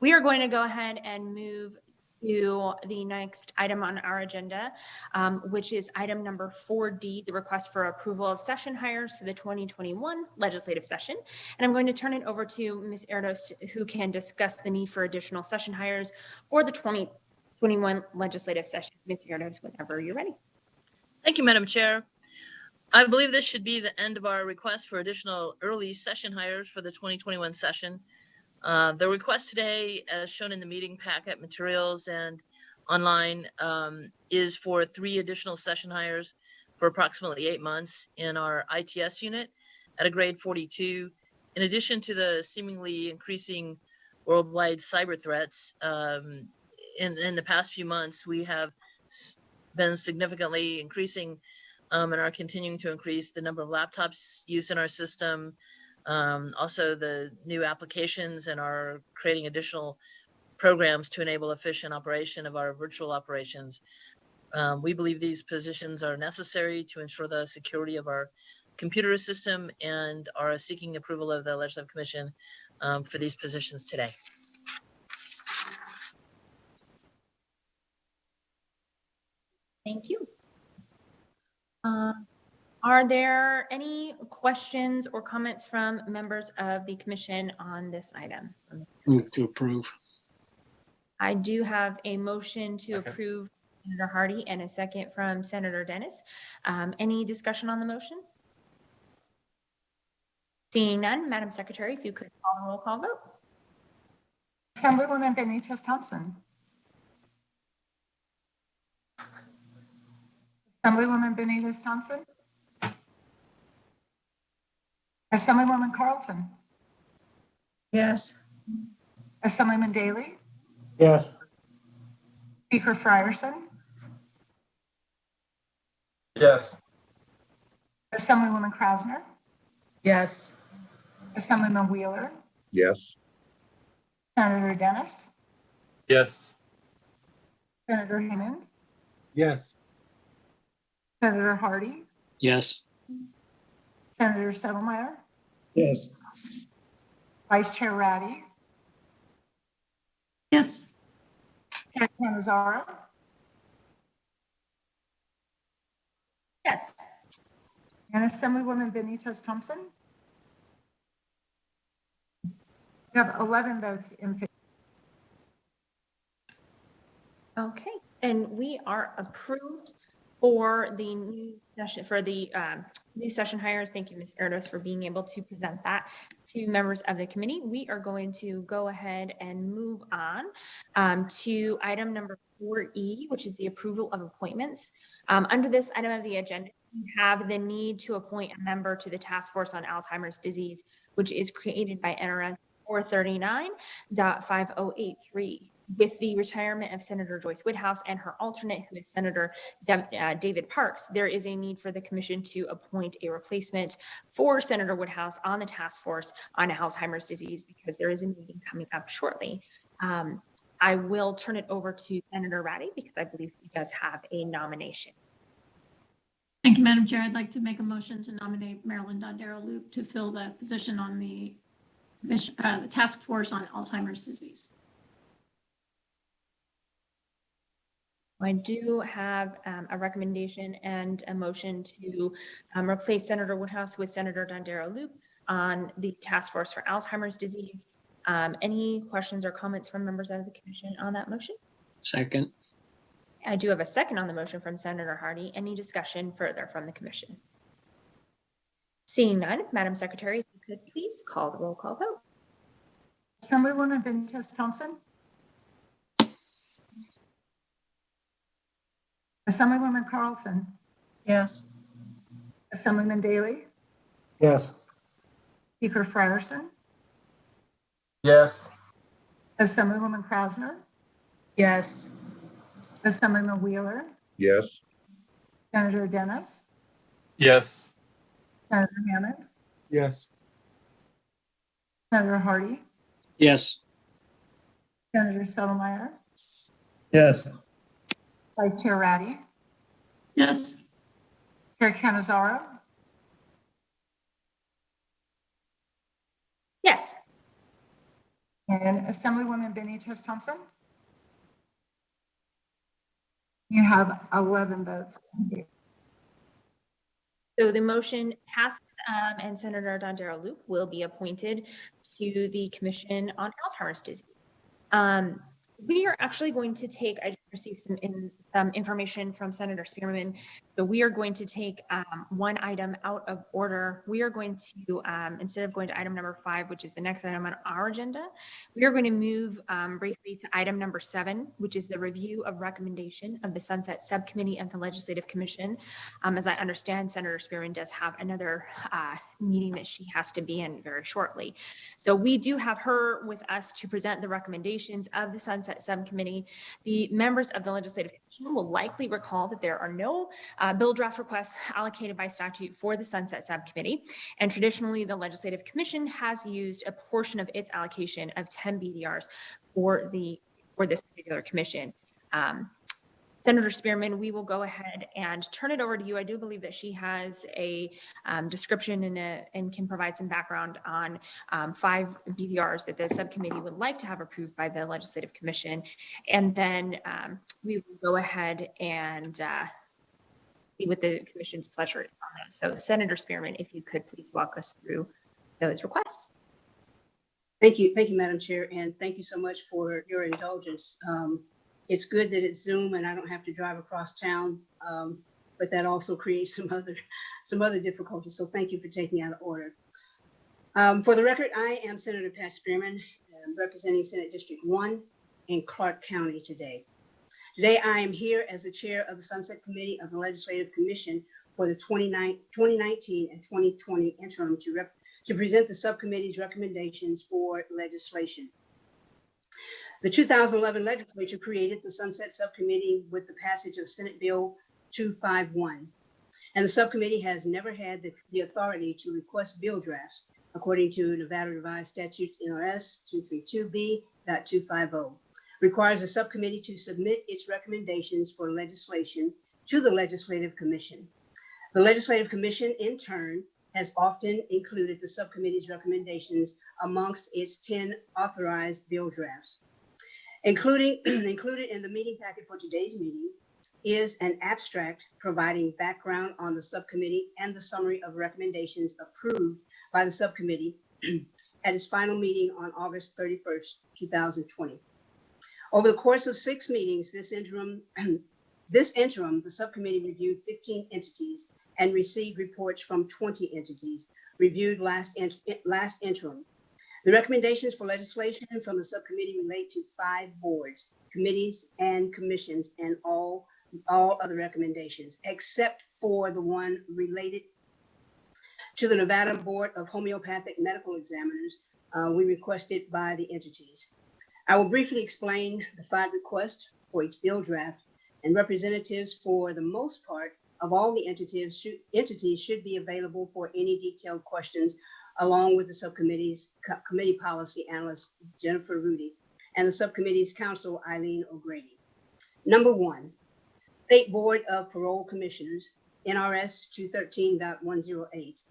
We are going to go ahead and move to the next item on our agenda, which is item number 4D, the request for approval of session hires for the 2021 legislative session. And I'm going to turn it over to Ms. Erdos, who can discuss the need for additional session hires for the 2021 legislative session. Ms. Erdos, whenever you're ready. Thank you, Madam Chair. I believe this should be the end of our request for additional early session hires for the 2021 session. The request today, as shown in the meeting packet materials and online, is for 3 additional session hires for approximately 8 months in our ITS unit at a grade 42. In addition to the seemingly increasing worldwide cyber threats, in the past few months, we have been significantly increasing and are continuing to increase the number of laptops used in our system. Also the new applications, and are creating additional programs to enable efficient operation of our virtual operations. We believe these positions are necessary to ensure the security of our computer system, and are seeking approval of the Legislative Commission for these positions today. Thank you. Are there any questions or comments from members of the commission on this item? Move to approve. I do have a motion to approve Senator Hardy and a second from Senator Dennis. Any discussion on the motion? Seeing none, Madam Secretary, if you could call the roll call vote. Assemblywoman Benitez Thompson, Assemblywoman Benitez Thompson, Assemblywoman Carlton, Yes. Assemblyman Daley, Yes. Speaker Frierson, Yes. Assemblywoman Krasner, Yes. Assemblyman Wheeler, Yes. Senator Dennis, Yes. Senator Hammond, Yes. Senator Hardy, Yes. Senator Settlemeyer, Yes. Vice Chair Ratty, Yes. Chair Canizaro, Yes. and Assemblywoman Benitez Thompson. You have 11 votes in favor. Okay, and we are approved for the new session, for the new session hires. Thank you, Ms. Erdos, for being able to present that to members of the committee. We are going to go ahead and move on to item number 4E, which is the approval of appointments. Under this item of the agenda, we have the need to appoint a member to the Task Force on Alzheimer's Disease, which is created by NRS 439.5083. With the retirement of Senator Joyce Woodhouse and her alternate, who is Senator David Parks, there is a need for the commission to appoint a replacement for Senator Woodhouse on the task force on Alzheimer's disease, because there is a meeting coming up shortly. I will turn it over to Senator Ratty, because I believe he does have a nomination. Thank you, Madam Chair. I'd like to make a motion to nominate Marilyn Dondero Loop to fill the position on the Task Force on Alzheimer's Disease. I do have a recommendation and a motion to replace Senator Woodhouse with Senator Dondero Loop on the Task Force for Alzheimer's Disease. Any questions or comments from members of the commission on that motion? Second. I do have a second on the motion from Senator Hardy. Any discussion further from the commission? Seeing none, Madam Secretary, if you could please call the roll call vote. Assemblywoman Benitez Thompson. Assemblywoman Carlson. Yes. Assemblyman Daly. Yes. Speaker Frierson. Yes. Assemblywoman Krasner. Yes. Assemblyman Wheeler. Yes. Senator Dennis. Yes. Senator Hammond. Yes. Senator Hardy. Yes. Senator Settlemeyer. Yes. Vice Chair Ratty. Yes. Chair Canizaro. Yes. And Assemblywoman Benitez Thompson. You have 11 votes. So the motion passes, and Senator Dondero Loop will be appointed to the Commission on Alzheimer's Disease. We are actually going to take, I just received some information from Senator Spearman. So we are going to take one item out of order. We are going to, instead of going to item number 5, which is the next item on our agenda, we are going to move briefly to item number 7, which is the review of recommendation of the Sunset Subcommittee and the Legislative Commission. As I understand, Senator Spearman does have another meeting that she has to be in very shortly. So we do have her with us to present the recommendations of the Sunset Subcommittee. The members of the Legislative Commission will likely recall that there are no bill draft requests allocated by statute for the Sunset Subcommittee. And traditionally, the Legislative Commission has used a portion of its allocation of 10 BDRs for this particular commission. Senator Spearman, we will go ahead and turn it over to you. I do believe that she has a description and can provide some background on 5 BDRs that the subcommittee would like to have approved by the Legislative Commission. And then we will go ahead and see what the commission's pleasure is on this. So Senator Spearman, if you could please walk us through those requests. Thank you, Madam Chair, and thank you so much for your indulgence. It's good that it's Zoom and I don't have to drive across town, but that also creates some other difficulties. So thank you for taking out of order. For the record, I am Senator Pat Spearman, representing Senate District 1 in Clark County today. Today, I am here as the chair of the Sunset Committee of the Legislative Commission for the 2019 and 2020 interim to present the subcommittee's recommendations for legislation. The 2011 legislature created the Sunset Subcommittee with the passage of Senate Bill 251. And the subcommittee has never had the authority to request bill drafts, according to Nevada Revised Statutes NRS 232B.250. Requires the subcommittee to submit its recommendations for legislation to the Legislative Commission. The Legislative Commission, in turn, has often included the subcommittee's recommendations amongst its 10 authorized bill drafts. Included in the meeting packet for today's meeting is an abstract providing background on the subcommittee and the summary of recommendations approved by the subcommittee at its final meeting on August 31st, 2020. Over the course of 6 meetings, this interim, the subcommittee reviewed 15 entities and received reports from 20 entities reviewed last interim. The recommendations for legislation from the subcommittee relate to 5 boards, committees, and commissions, and all other recommendations, except for the one related to the Nevada Board of Homeopathic Medical Examiners, we requested by the entities. I will briefly explain the 5 requests for each bill draft, and representatives for the most part of all the entities should be available for any detailed questions, along with the subcommittee's committee policy analyst, Jennifer Rudy, and the subcommittee's counsel, Eileen O'Grady. Number 1, State Board of Parole Commissioners, NRS 213.108.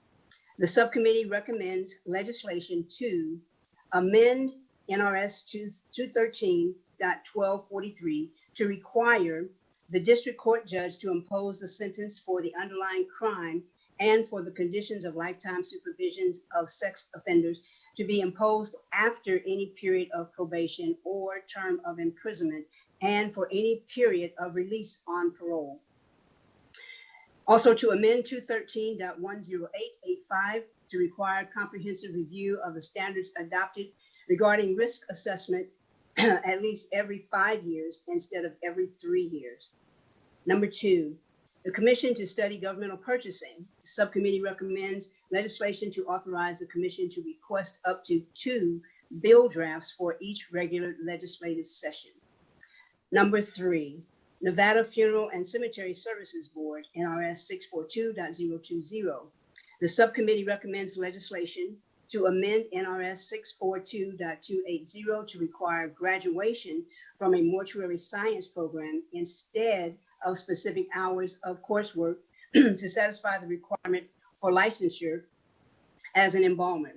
The subcommittee recommends legislation to amend NRS 213.1243 to require the district court judge to impose the sentence for the underlying crime and for the conditions of lifetime supervision of sex offenders to be imposed after any period of probation or term of imprisonment and for any period of release on parole. Also to amend 213.10885 to require comprehensive review of the standards adopted regarding risk assessment at least every 5 years instead of every 3 years. Number 2, the Commission to Study Governmental Purchasing. The subcommittee recommends legislation to authorize the Commission to request up to 2 bill drafts for each regular legislative session. Number 3, Nevada Funeral and Cemetery Services Board, NRS 642.020. The subcommittee recommends legislation to amend NRS 642.280 to require graduation from a mortuary science program instead of specific hours of coursework to satisfy the requirement for licensure as an embalmer.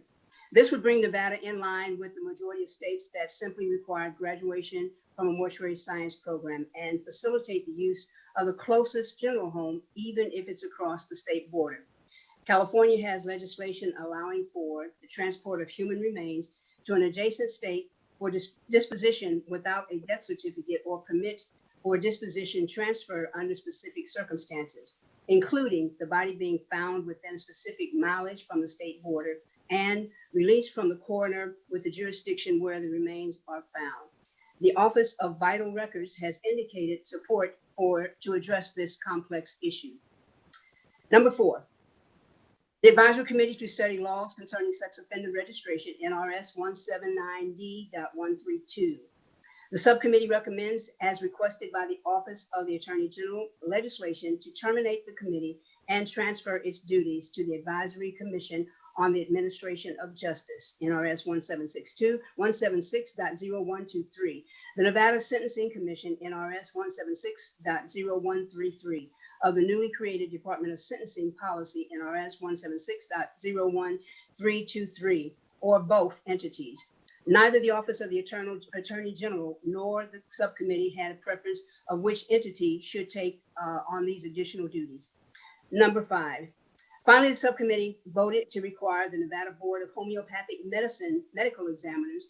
This would bring Nevada in line with the majority of states that simply require graduation from a mortuary science program and facilitate the use of the closest funeral home, even if it's across the state border. California has legislation allowing for the transport of human remains to an adjacent state for disposition without a death certificate or permit for disposition transfer under specific circumstances, including the body being found within a specific mileage from the state border and released from the coroner with the jurisdiction where the remains are found. The Office of Vital Records has indicated support to address this complex issue. Number 4, the Advisory Committee to Study Laws Concerning Sex Offender Registration, NRS 179D.132. The subcommittee recommends, as requested by the Office of the Attorney General, legislation to terminate the committee and transfer its duties to the Advisory Commission on the Administration of Justice, NRS 176.0123. The Nevada Sentencing Commission, NRS 176.0133. Of the newly created Department of Sentencing Policy, NRS 176.01323, or both entities. Neither the Office of the Attorney General nor the subcommittee had a preference of which entity should take on these additional duties. Number 5, finally, the subcommittee voted to require the Nevada Board of Homeopathic Medicine Medical Examiners,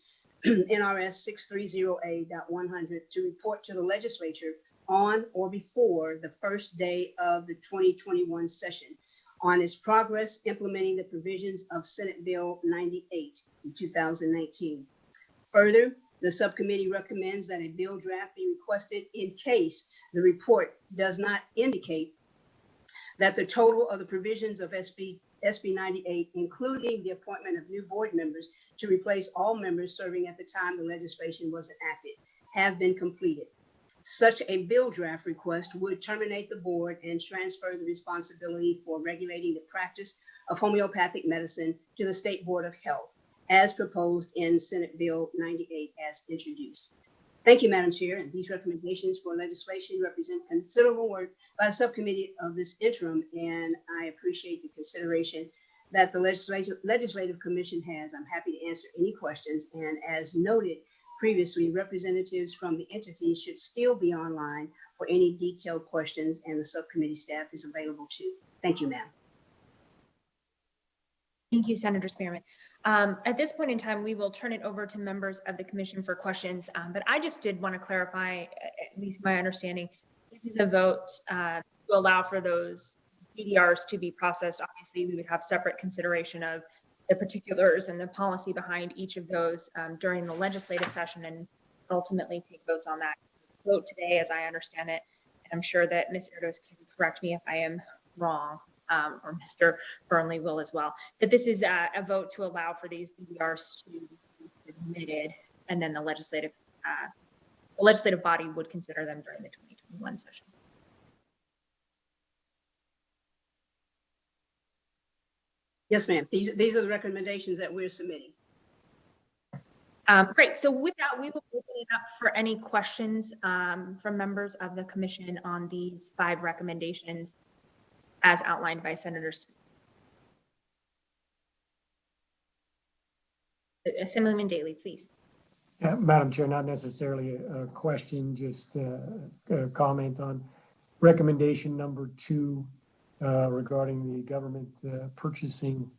NRS 630A.100, to report to the legislature on or before the first day of the 2021 session on its progress implementing the provisions of Senate Bill 98 in 2019. Further, the subcommittee recommends that a bill draft be requested in case the report does not indicate that the total of the provisions of SB 98, including the appointment of new board members to replace all members serving at the time the legislation was enacted, have been completed. Such a bill draft request would terminate the board and transfer the responsibility for regulating the practice of homeopathic medicine to the State Board of Health, as proposed in Senate Bill 98 as introduced. Thank you, Madam Chair. And these recommendations for legislation represent considerable work by the subcommittee of this interim, and I appreciate the consideration that the Legislative Commission has. I'm happy to answer any questions, and as noted previously, representatives from the entities should still be online for any detailed questions, and the subcommittee staff is available too. Thank you, ma'am. Thank you, Senator Spearman. At this point in time, we will turn it over to members of the commission for questions, but I just did want to clarify, at least my understanding, this is a vote to allow for those DDRs to be processed. Obviously, we would have separate consideration of the particulars and the policy behind each of those during the legislative session and ultimately take votes on that. Vote today, as I understand it, and I'm sure that Ms. Erdos can correct me if I am wrong, or Mr. Burnley will as well, that this is a vote to allow for these DDRs to be submitted, and then the legislative body would consider them during the 2021 session. Yes, ma'am. These are the recommendations that we're submitting. Great. So with that, we will open it up for any questions from members of the commission on these 5 recommendations. as outlined by Senators. Assemblyman Daley, please. Madam Chair, not necessarily a question, just a comment on recommendation number 2 regarding the government purchasing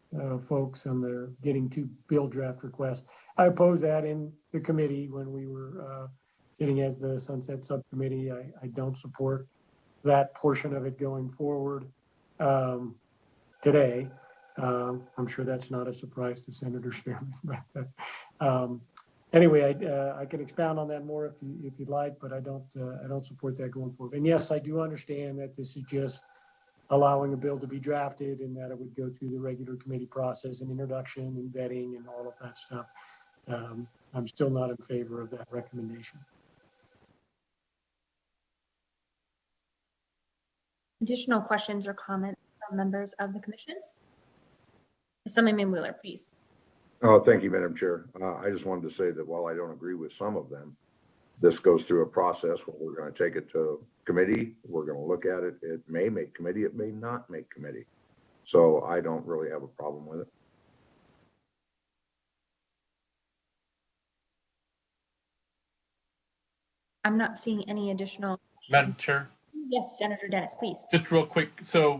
folks and their getting 2 bill draft requests. I opposed that in the committee when we were sitting as the Sunset Subcommittee. I don't support that portion of it going forward today. I'm sure that's not a surprise to Senator Spearman, but anyway, I can expound on that more if you'd like, but I don't support that going forward. And yes, I do understand that this is just allowing a bill to be drafted and that it would go through the regular committee process and introduction and vetting and all of that stuff. I'm still not in favor of that recommendation. Additional questions or comments from members of the commission? Assemblyman Wheeler, please. Oh, thank you, Madam Chair. I just wanted to say that while I don't agree with some of them, this goes through a process where we're going to take it to committee. We're going to look at it. It may make committee. It may not make committee. So I don't really have a problem with it. I'm not seeing any additional. Madam Chair, Yes, Senator Dennis, please. just real quick. So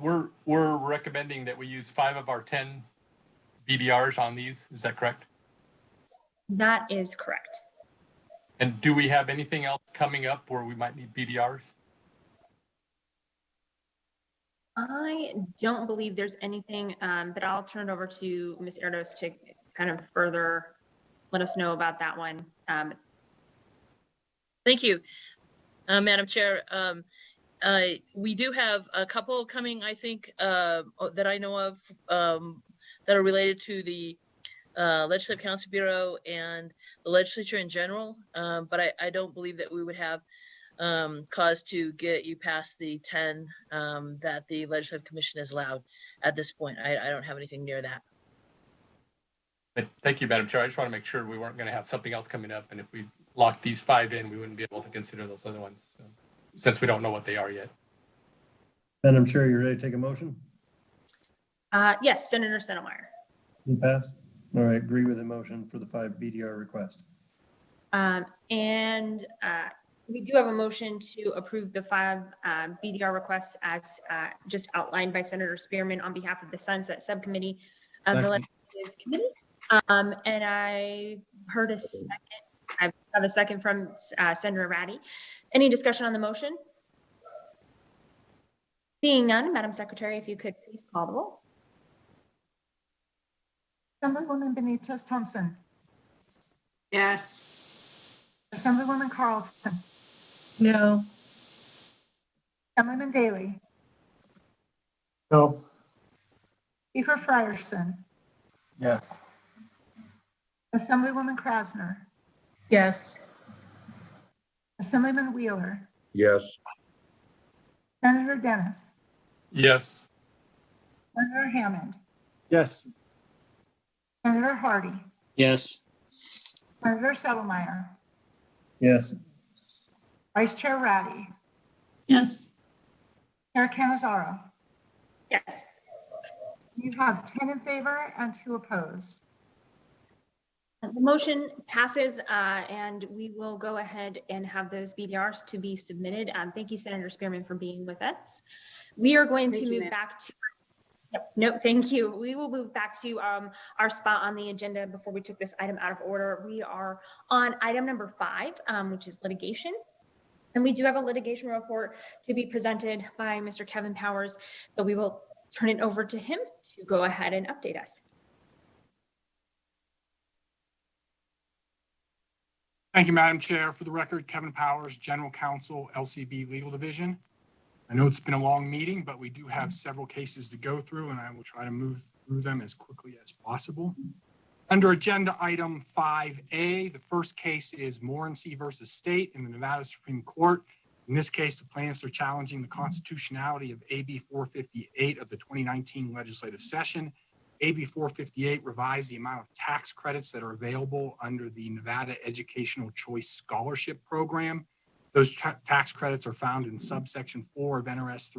we're recommending that we use 5 of our 10 BDRs on these. Is that correct? That is correct. And do we have anything else coming up where we might need BDRs? I don't believe there's anything, but I'll turn it over to Ms. Erdos to kind of further let us know about that one. Thank you, Madam Chair. We do have a couple coming, I think, that I know of that are related to the Legislative Council Bureau and the legislature in general. But I don't believe that we would have cause to get you past the 10 that the Legislative Commission has allowed at this point. I don't have anything near that. Thank you, Madam Chair. I just want to make sure we weren't going to have something else coming up. And if we locked these 5 in, we wouldn't be able to consider those other ones, since we don't know what they are yet. Madam Chair, you ready to take a motion? Yes, Senator Settlemeyer. You pass? All right, agree with the motion for the 5 BDR request. And we do have a motion to approve the 5 BDR requests as just outlined by Senator Spearman on behalf of the Sunset Subcommittee of the Legislative Committee. And I heard a second. I have a second from Senator Ratty. Any discussion on the motion? Seeing none, Madam Secretary, if you could please call the roll. Assemblywoman Benitez Thompson. Yes. Assemblywoman Carlton. No. Assemblyman Daley. No. Speaker Frierson. Yes. Assemblywoman Krasner. Yes. Assemblyman Wheeler. Yes. Senator Dennis. Yes. Senator Hammond. Yes. Senator Hardy. Yes. Senator Settlemeyer. Yes. Vice Chair Ratty. Yes. Chair Canizaro. Yes. You have 10 in favor and 2 opposed. The motion passes and we will go ahead and have those BDRs to be submitted. Thank you, Senator Spearman, for being with us. We are going to move back to, no, thank you. We will move back to our spot on the agenda before we took this item out of order. We are on item number 5, which is litigation. And we do have a litigation report to be presented by Mr. Kevin Powers, so we will turn it over to him to go ahead and update us. Thank you, Madam Chair. For the record, Kevin Powers, General Counsel, LCB Legal Division. I know it's been a long meeting, but we do have several cases to go through, and I will try to move through them as quickly as possible. Under agenda item 5A, the first case is Morency versus State in the Nevada Supreme Court. In this case, the plaintiffs are challenging the constitutionality of AB 458 of the 2019 legislative session. AB 458 revised the amount of tax credits that are available under the Nevada Educational Choice Scholarship Program. Those tax credits are found in subsection 4 of NRS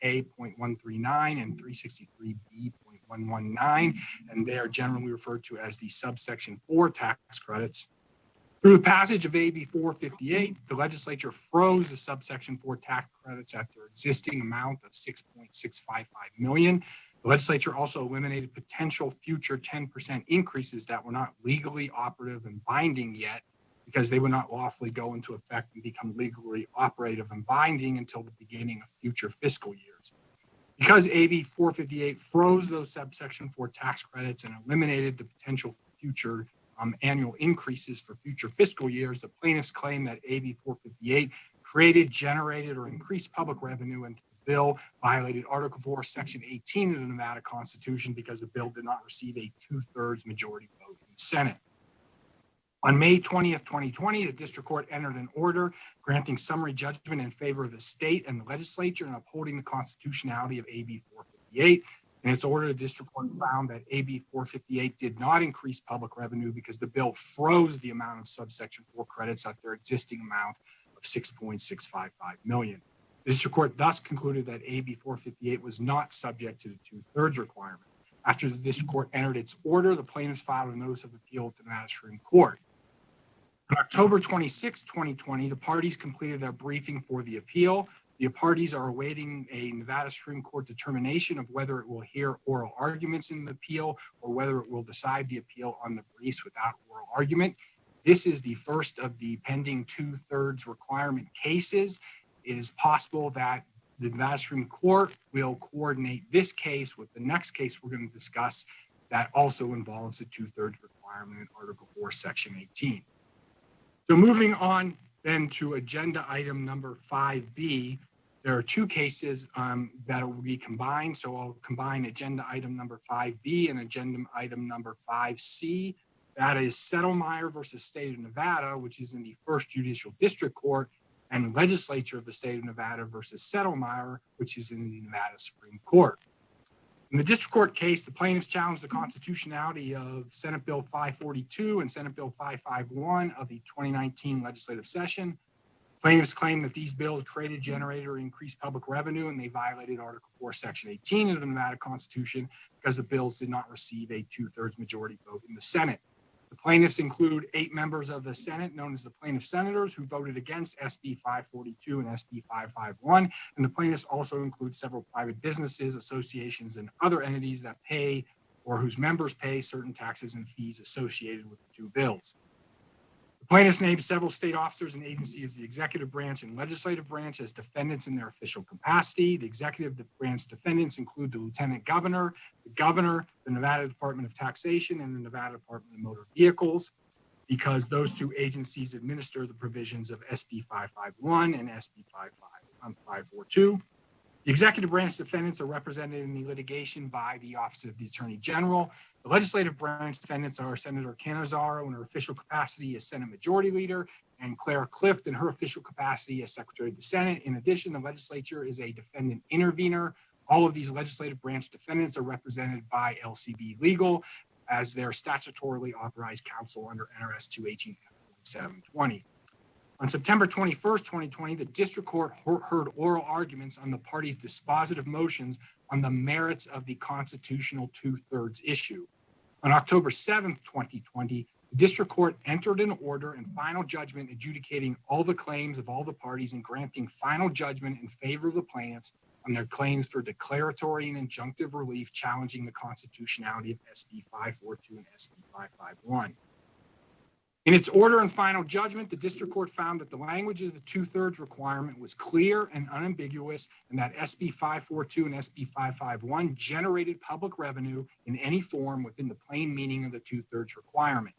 363A.139 and 363B.119, and they are generally referred to as the subsection 4 tax credits. Through the passage of AB 458, the legislature froze the subsection 4 tax credits at their existing amount of $6.655 million. The legislature also eliminated potential future 10% increases that were not legally operative and binding yet, because they would not lawfully go into effect and become legally operative and binding until the beginning of future fiscal years. Because AB 458 froze those subsection 4 tax credits and eliminated the potential future annual increases for future fiscal years, the plaintiffs claim that AB 458 created, generated, or increased public revenue, and the bill violated Article 4, Section 18 of the Nevada Constitution because the bill did not receive a 2/3 majority vote in the Senate. On May 20th, 2020, the district court entered an order granting summary judgment in favor of the state and the legislature and upholding the constitutionality of AB 458. In its order, the district court found that AB 458 did not increase public revenue because the bill froze the amount of subsection 4 credits at their existing amount of $6.655 million. The district court thus concluded that AB 458 was not subject to the 2/3 requirement. After the district court entered its order, the plaintiffs filed a notice of appeal to the Nevada Supreme Court. On October 26, 2020, the parties completed their briefing for the appeal. The parties are awaiting a Nevada Supreme Court determination of whether it will hear oral arguments in the appeal or whether it will decide the appeal on the briefs without oral argument. This is the first of the pending 2/3 requirement cases. It is possible that the Nevada Supreme Court will coordinate this case with the next case we're going to discuss that also involves the 2/3 requirement in Article 4, Section 18. So moving on then to agenda item number 5B, there are two cases that will be combined. So I'll combine agenda item number 5B and agenda item number 5C. That is Settlemyre versus State of Nevada, which is in the First Judicial District Court, and Legislature of the State of Nevada versus Settlemyre, which is in the Nevada Supreme Court. In the district court case, the plaintiffs challenged the constitutionality of Senate Bill 542 and Senate Bill 551 of the 2019 legislative session. Plaintiffs claim that these bills created, generated, or increased public revenue, and they violated Article 4, Section 18 of the Nevada Constitution because the bills did not receive a 2/3 majority vote in the Senate. The plaintiffs include 8 members of the Senate, known as the plaintiff senators, who voted against SB 542 and SB 551. And the plaintiffs also include several private businesses, associations, and other entities that pay or whose members pay certain taxes and fees associated with the two bills. The plaintiffs named several state officers and agencies, the executive branch and legislative branch, as defendants in their official capacity. The executive branch defendants include the lieutenant governor, the Nevada Department of Taxation, and the Nevada Department of Motor Vehicles, because those two agencies administer the provisions of SB 551 and SB 542. The executive branch defendants are represented in the litigation by the Office of the Attorney General. The legislative branch defendants are Senator Cannizzaro in her official capacity as Senate Majority Leader and Claire Clift in her official capacity as Secretary of the Senate. In addition, the legislature is a defendant intervener. All of these legislative branch defendants are represented by LCB Legal as their statutorily authorized counsel under NRS 218.720. On September 21st, 2020, the district court heard oral arguments on the parties' dispositive motions on the merits of the constitutional 2/3 issue. On October 7th, 2020, the district court entered an order and final judgment adjudicating all the claims of all the parties and granting final judgment in favor of the plaintiffs on their claims for declaratory and injunctive relief challenging the constitutionality of SB 542 and SB 551. In its order and final judgment, the district court found that the language of the 2/3 requirement was clear and unambiguous, and that SB 542 and SB 551 generated public revenue in any form within the plain meaning of the 2/3 requirement.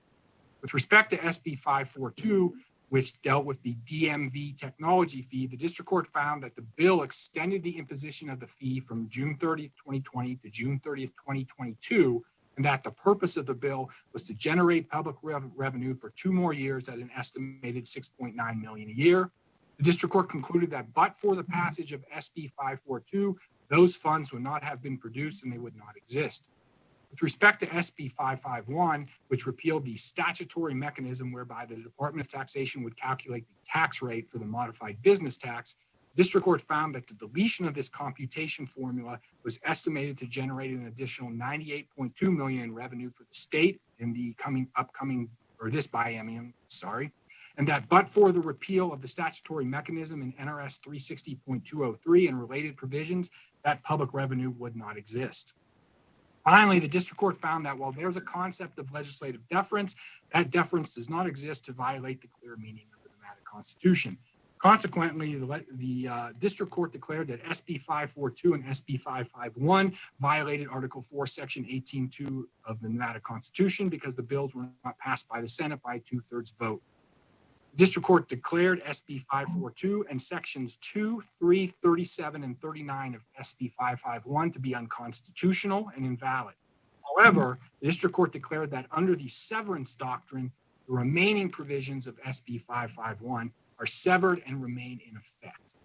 With respect to SB 542, which dealt with the DMV technology fee, the district court found that the bill extended the imposition of the fee from June 30th, 2020 to June 30th, 2022, and that the purpose of the bill was to generate public revenue for 2 more years at an estimated $6.9 million a year. The district court concluded that but for the passage of SB 542, those funds would not have been produced and they would not exist. With respect to SB 551, which repealed the statutory mechanism whereby the Department of Taxation would calculate the tax rate for the modified business tax, the district court found that the deletion of this computation formula was estimated to generate an additional $98.2 million in revenue for the state in the this biennium, and that but for the repeal of the statutory mechanism in NRS 360.203 and related provisions, that public revenue would not exist. Finally, the district court found that while there's a concept of legislative deference, that deference does not exist to violate the clear meaning of the Nevada Constitution. Consequently, the district court declared that SB 542 and SB 551 violated Article 4, Section 18.2 of the Nevada Constitution because the bills were not passed by the Senate by a 2/3 vote. The district court declared SB 542 and Sections 2, 3, 37, and 39 of SB 551 to be unconstitutional and invalid. However, the district court declared that under the severance doctrine, the remaining provisions of SB 551 are severed and remain in effect.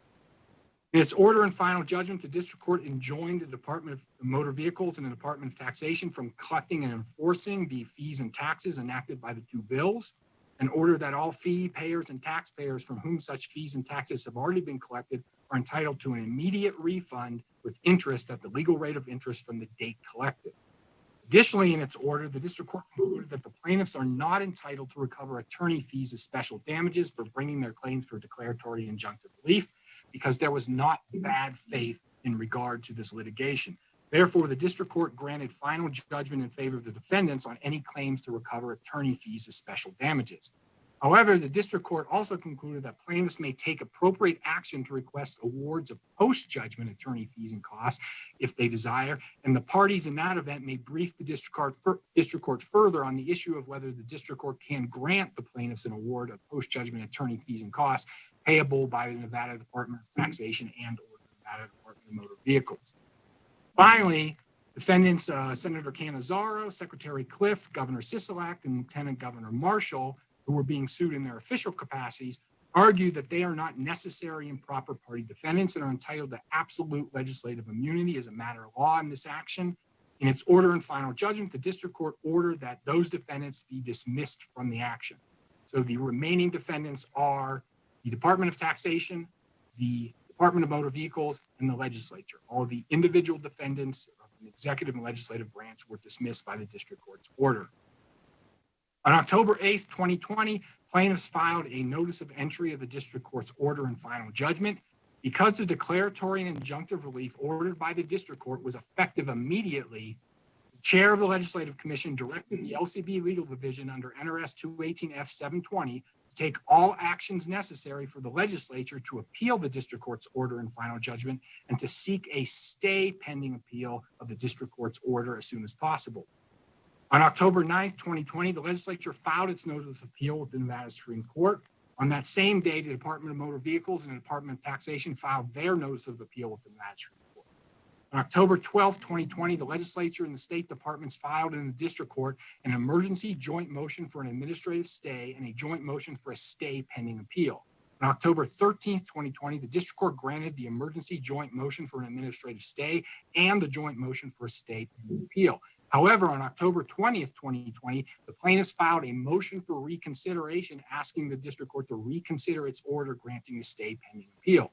In its order and final judgment, the district court enjoined the Department of Motor Vehicles and the Department of Taxation from collecting and enforcing the fees and taxes enacted by the two bills, and ordered that all fee payers and taxpayers from whom such fees and taxes have already been collected are entitled to an immediate refund with interest at the legal rate of interest from the date collected. Additionally, in its order, the district court concluded that the plaintiffs are not entitled to recover attorney fees as special damages for bringing their claims for declaratory injunctive relief because there was not bad faith in regard to this litigation. Therefore, the district court granted final judgment in favor of the defendants on any claims to recover attorney fees as special damages. However, the district court also concluded that plaintiffs may take appropriate action to request awards of post-judgment attorney fees and costs if they desire, and the parties in that event may brief the district court further on the issue of whether the district court can grant the plaintiffs an award of post-judgment attorney fees and costs payable by the Nevada Department of Taxation and or the Nevada Department of Motor Vehicles. Finally, defendants Senator Cannizzaro, Secretary Cliff, Governor Sisolak, and Lieutenant Governor Marshall, who were being sued in their official capacities, argued that they are not necessary and proper party defendants and are entitled to absolute legislative immunity as a matter of law in this action. In its order and final judgment, the district court ordered that those defendants be dismissed from the action. So the remaining defendants are the Department of Taxation, the Department of Motor Vehicles, and the legislature. All of the individual defendants of the executive and legislative branch were dismissed by the district court's order. On October 8th, 2020, plaintiffs filed a notice of entry of the district court's order and final judgment. Because the declaratory and injunctive relief ordered by the district court was effective immediately, the chair of the Legislative Commission directed the LCB Legal Division under NRS 218F 720 to take all actions necessary for the legislature to appeal the district court's order and final judgment and to seek a stay pending appeal of the district court's order as soon as possible. On October 9th, 2020, the legislature filed its notice of appeal with the Nevada Supreme Court. On that same day, the Department of Motor Vehicles and the Department of Taxation filed their notice of appeal with the Nevada Supreme Court. On October 12th, 2020, the legislature and the state departments filed in the district court an emergency joint motion for an administrative stay and a joint motion for a stay pending appeal. On October 13th, 2020, the district court granted the emergency joint motion for an administrative stay and the joint motion for a stay pending appeal. However, on October 20th, 2020, the plaintiffs filed a motion for reconsideration asking the district court to reconsider its order granting the stay pending appeal.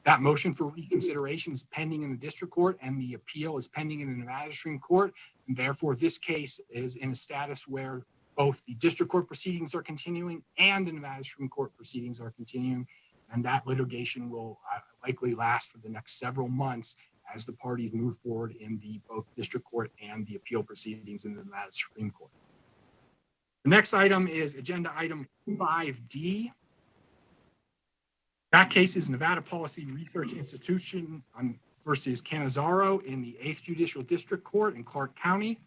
That motion for reconsideration is pending in the district court and the appeal is pending in the Nevada Supreme Court. And therefore, this case is in a status where both the district court proceedings are continuing and the Nevada Supreme Court proceedings are continuing. And that litigation will likely last for the next several months as the parties move forward in the both district court and the appeal proceedings in the Nevada Supreme Court. The next item is agenda item 5D. That case is Nevada Policy Research Institution versus Cannizzaro in the 8th Judicial District Court in Clark County.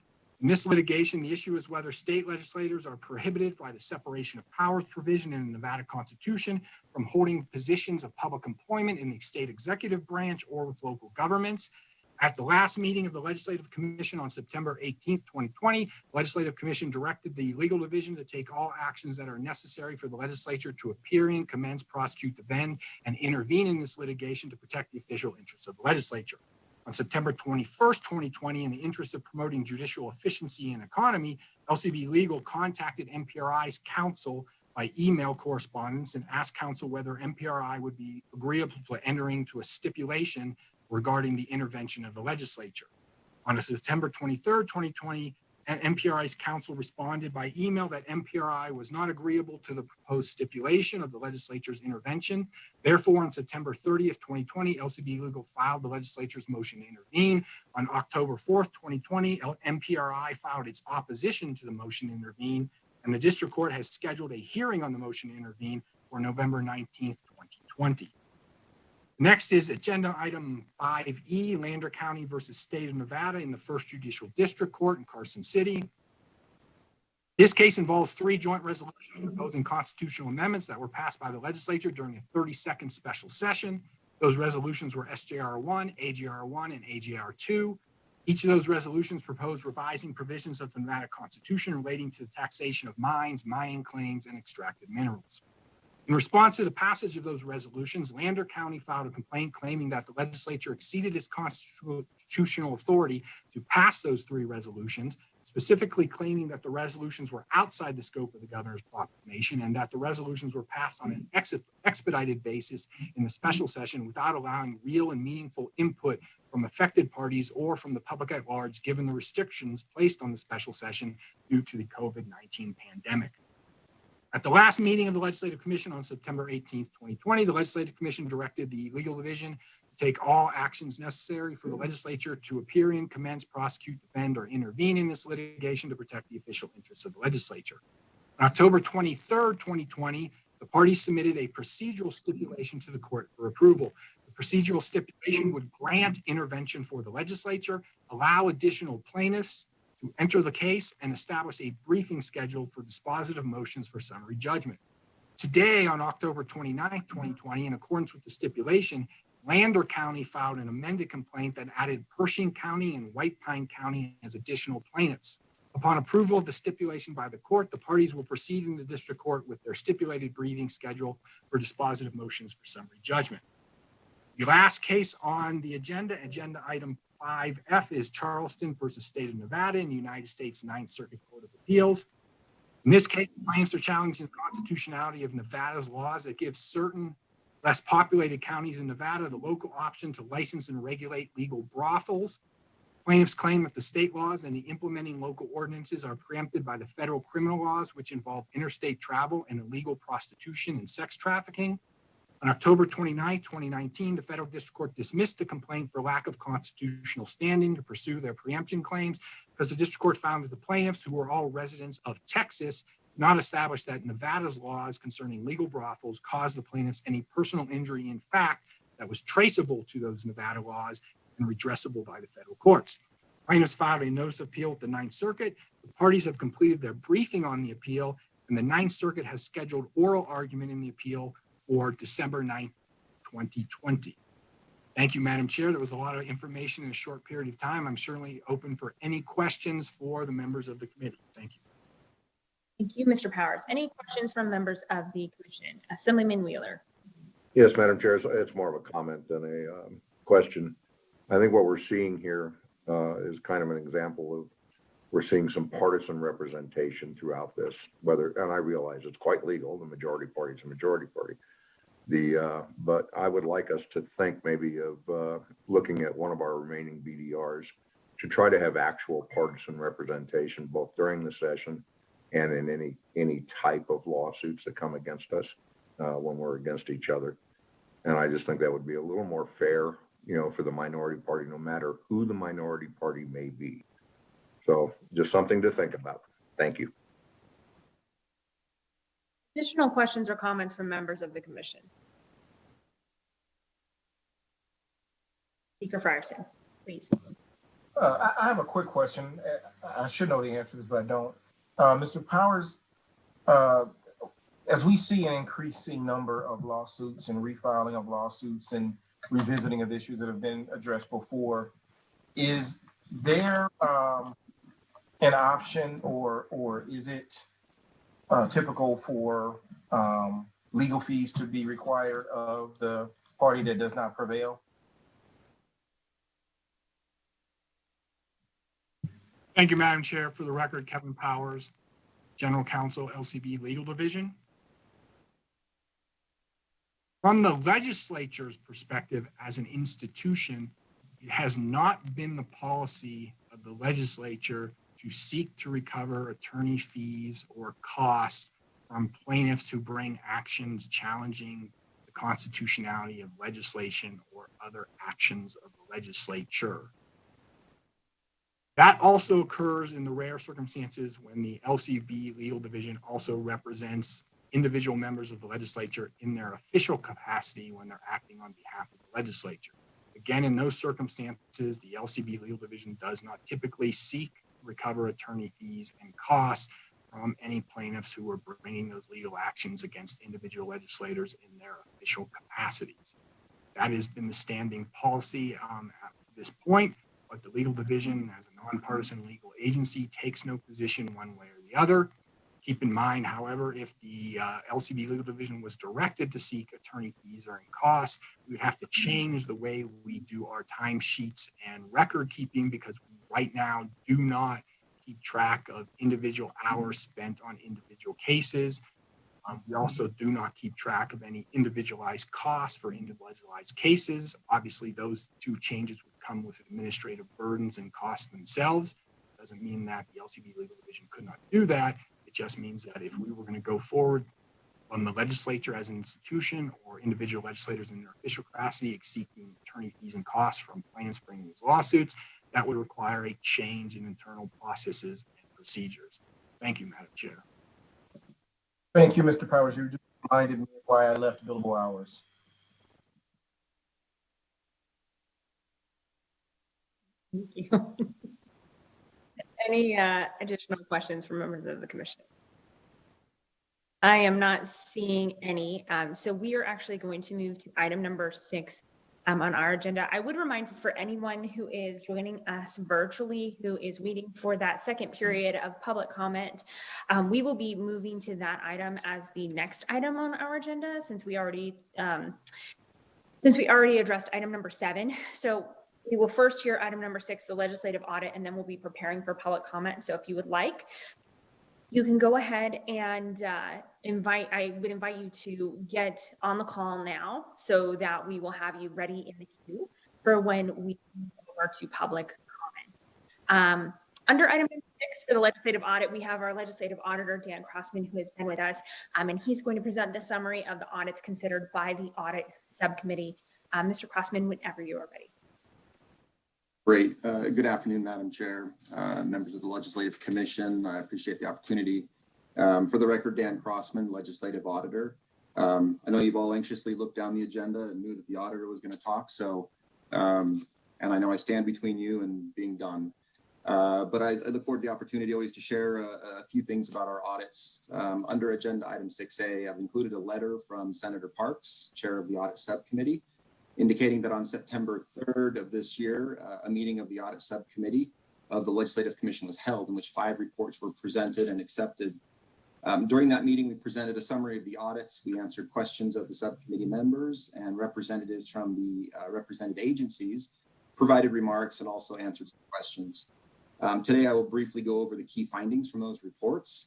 In this litigation, the issue is whether state legislators are prohibited by the separation of powers provision in the Nevada Constitution from holding positions of public employment in the state executive branch or with local governments. At the last meeting of the Legislative Commission on September 18th, 2020, the Legislative Commission directed the Legal Division to take all actions that are necessary for the legislature to appear in, commence, prosecute, defend, and intervene in this litigation to protect the official interests of the legislature. On September 21st, 2020, in the interest of promoting judicial efficiency and economy, LCB Legal contacted MPRI's counsel by email correspondence and asked counsel whether MPRI would be agreeable to entering to a stipulation regarding the intervention of the legislature. On September 23rd, 2020, MPRI's counsel responded by email that MPRI was not agreeable to the proposed stipulation of the legislature's intervention. Therefore, on September 30th, 2020, LCB Legal filed the legislature's motion to intervene. On October 4th, 2020, MPRI filed its opposition to the motion to intervene, and the district court has scheduled a hearing on the motion to intervene for November 19th, 2020. Next is agenda item 5E, Lander County versus State of Nevada in the First Judicial District Court in Carson City. This case involves 3 joint resolutions proposing constitutional amendments that were passed by the legislature during a 32nd special session. Those resolutions were SJR 1, AGR 1, and AGR 2. Each of those resolutions proposed revising provisions of the Nevada Constitution relating to the taxation of mines, mining claims, and extracted minerals. In response to the passage of those resolutions, Lander County filed a complaint claiming that the legislature exceeded its constitutional authority to pass those 3 resolutions, specifically claiming that the resolutions were outside the scope of the governor's proclamation and that the resolutions were passed on an expedited basis in the special session without allowing real and meaningful input from affected parties or from the public at large, given the restrictions placed on the special session due to the COVID-19 pandemic. At the last meeting of the Legislative Commission on September 18th, 2020, the Legislative Commission directed the Legal Division to take all actions necessary for the legislature to appear in, commence, prosecute, defend, or intervene in this litigation to protect the official interests of the legislature. On October 23rd, 2020, the parties submitted a procedural stipulation to the court for approval. The procedural stipulation would grant intervention for the legislature, allow additional plaintiffs to enter the case, and establish a briefing schedule for dispositive motions for summary judgment. Today, on October 29th, 2020, in accordance with the stipulation, Lander County filed an amended complaint that added Pershing County and White Pine County as additional plaintiffs. Upon approval of the stipulation by the court, the parties will proceed in the district court with their stipulated briefing schedule for dispositive motions for summary judgment. The last case on the agenda item 5F, is Charleston versus State of Nevada in the United States Ninth Circuit Court of Appeals. In this case, plaintiffs are challenging the constitutionality of Nevada's laws that give certain less populated counties in Nevada the local option to license and regulate legal brothels. Plaintiffs claim that the state laws and the implementing local ordinances are preempted by the federal criminal laws, which involve interstate travel and illegal prostitution and sex trafficking. On October 29, 2019, the federal district court dismissed the complaint for lack of constitutional standing to pursue their preemption claims because the district court found that the plaintiffs, who were all residents of Texas, not established that Nevada's laws concerning legal brothels caused the plaintiffs any personal injury, in fact, that was traceable to those Nevada laws and redressable by the federal courts. Plaintiffs filed a notice of appeal at the Ninth Circuit. The parties have completed their briefing on the appeal, and the Ninth Circuit has scheduled oral argument in the appeal for December 9th, 2020. Thank you, Madam Chair. There was a lot of information in a short period of time. I'm certainly open for any questions for the members of the committee. Thank you. Thank you, Mr. Powers. Any questions from members of the commission? Assemblyman Wheeler. Yes, Madam Chair, it's more of a comment than a question. I think what we're seeing here is kind of an example of we're seeing some partisan representation throughout this, and I realize it's quite legal, the majority party is a majority party. But I would like us to think maybe of looking at one of our remaining BDRs to try to have actual partisan representation both during the session and in any type of lawsuits that come against us when we're against each other. And I just think that would be a little more fair, for the minority party, no matter who the minority party may be. So just something to think about. Thank you. Additional questions or comments from members of the commission? Speaker Frierson, please. I have a quick question. I should know the answers, but I don't. Mr. Powers, as we see an increasing number of lawsuits and refiling of lawsuits and revisiting of issues that have been addressed before, is there an option or is it typical for legal fees to be required of the party that does not prevail? Thank you, Madam Chair. For the record, Kevin Powers, General Counsel, LCB Legal Division. From the legislature's perspective as an institution, it has not been the policy of the legislature to seek to recover attorney fees or costs from plaintiffs who bring actions challenging the constitutionality of legislation or other actions of the legislature. That also occurs in the rare circumstances when the LCB Legal Division also represents individual members of the legislature in their official capacity when they're acting on behalf of the legislature. Again, in those circumstances, the LCB Legal Division does not typically seek to recover attorney fees and costs from any plaintiffs who are bringing those legal actions against individual legislators in their official capacities. That has been the standing policy up to this point, but the Legal Division, as a nonpartisan legal agency, takes no position one way or the other. Keep in mind, however, if the LCB Legal Division was directed to seek attorney fees or costs, we would have to change the way we do our timesheets and record keeping, because we right now do not keep track of individual hours spent on individual cases. We also do not keep track of any individualized costs for individualized cases. Obviously, those two changes would come with administrative burdens and costs themselves. Doesn't mean that the LCB Legal Division could not do that. It just means that if we were going to go forward on the legislature as an institution or individual legislators in their official capacity seeking attorney fees and costs from plaintiffs bringing these lawsuits, that would require a change in internal processes and procedures. Thank you, Madam Chair. Thank you, Mr. Powers. You just reminded me why I left billable hours. Thank you. Any additional questions from members of the commission? I am not seeing any. So we are actually going to move to item number 6 on our agenda. I would remind for anyone who is joining us virtually, who is waiting for that second period of public comment, we will be moving to that item as the next item on our agenda, since we already addressed item number 7. So we will first hear item number 6, the legislative audit, and then we'll be preparing for public comment. So if you would like, you can go ahead and I would invite you to get on the call now so that we will have you ready in the queue for when we move over to public comment. Under item 6 for the legislative audit, we have our legislative auditor, Dan Crossman, who has been with us, and he's going to present the summary of the audits considered by the audit subcommittee. Mr. Crossman, whenever you are ready. Great. Good afternoon, Madam Chair, members of the Legislative Commission. I appreciate the opportunity. For the record, Dan Crossman, Legislative Auditor. I know you've all anxiously looked down the agenda and knew that the auditor was going to talk. So, and I know I stand between you and being done. But I look forward to the opportunity always to share a few things about our audits. Under agenda item 6A, I've included a letter from Senator Parks, Chair of the Audit Subcommittee, indicating that on September 3rd of this year, a meeting of the Audit Subcommittee of the Legislative Commission was held, in which 5 reports were presented and accepted. During that meeting, we presented a summary of the audits. We answered questions of the subcommittee members, and representatives from the represented agencies provided remarks and also answered some questions. Today, I will briefly go over the key findings from those reports.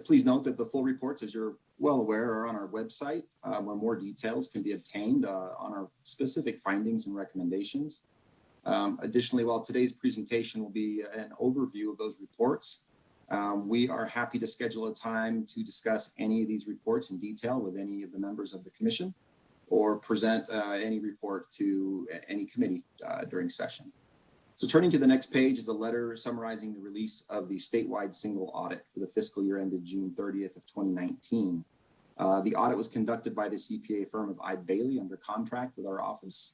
Please note that the full reports, as you're well aware, are on our website, where more details can be obtained on our specific findings and recommendations. Additionally, while today's presentation will be an overview of those reports, we are happy to schedule a time to discuss any of these reports in detail with any of the members of the commission, or present any report to any committee during session. So turning to the next page is a letter summarizing the release of the statewide single audit for the fiscal year ended June 30th of 2019. The audit was conducted by the CPA firm of Eide Bailly under contract with our office.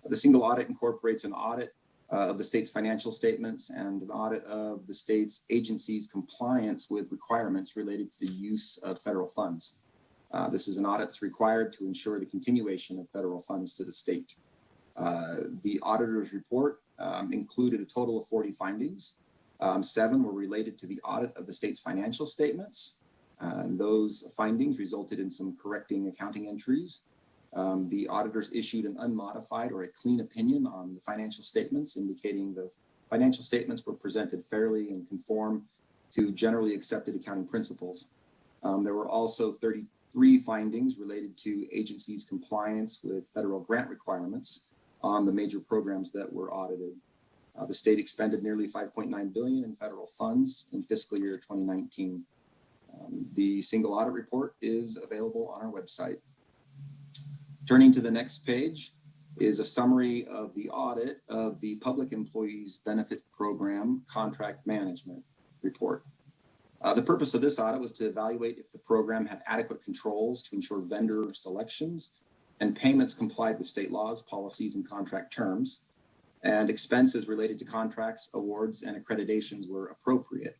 The single audit incorporates an audit of the state's financial statements and an audit of the state's agency's compliance with requirements related to the use of federal funds. This is an audit that's required to ensure the continuation of federal funds to the state. The auditor's report included a total of 40 findings. 7 were related to the audit of the state's financial statements. And those findings resulted in some correcting accounting entries. The auditors issued an unmodified or a clean opinion on the financial statements, indicating the financial statements were presented fairly and conform to generally accepted accounting principles. There were also 33 findings related to agencies' compliance with federal grant requirements on the major programs that were audited. The state expended nearly $5.9 billion in federal funds in fiscal year 2019. The single audit report is available on our website. Turning to the next page is a summary of the audit of the Public Employees Benefit Program Contract Management Report. The purpose of this audit was to evaluate if the program had adequate controls to ensure vendor selections and payments complied with state laws, policies, and contract terms, and expenses related to contracts, awards, and accreditations were appropriate.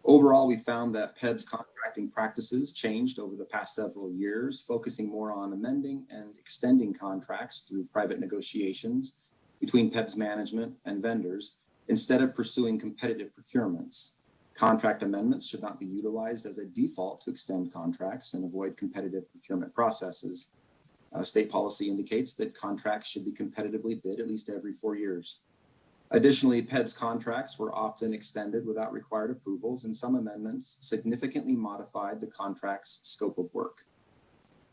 Overall, we found that PEB's contracting practices changed over the past several years, focusing more on amending and extending contracts through private negotiations between PEB's management and vendors, instead of pursuing competitive procurements. Contract amendments should not be utilized as a default to extend contracts and avoid competitive procurement processes. State policy indicates that contracts should be competitively bid at least every 4 years. Additionally, PEB's contracts were often extended without required approvals, and some amendments significantly modified the contract's scope of work.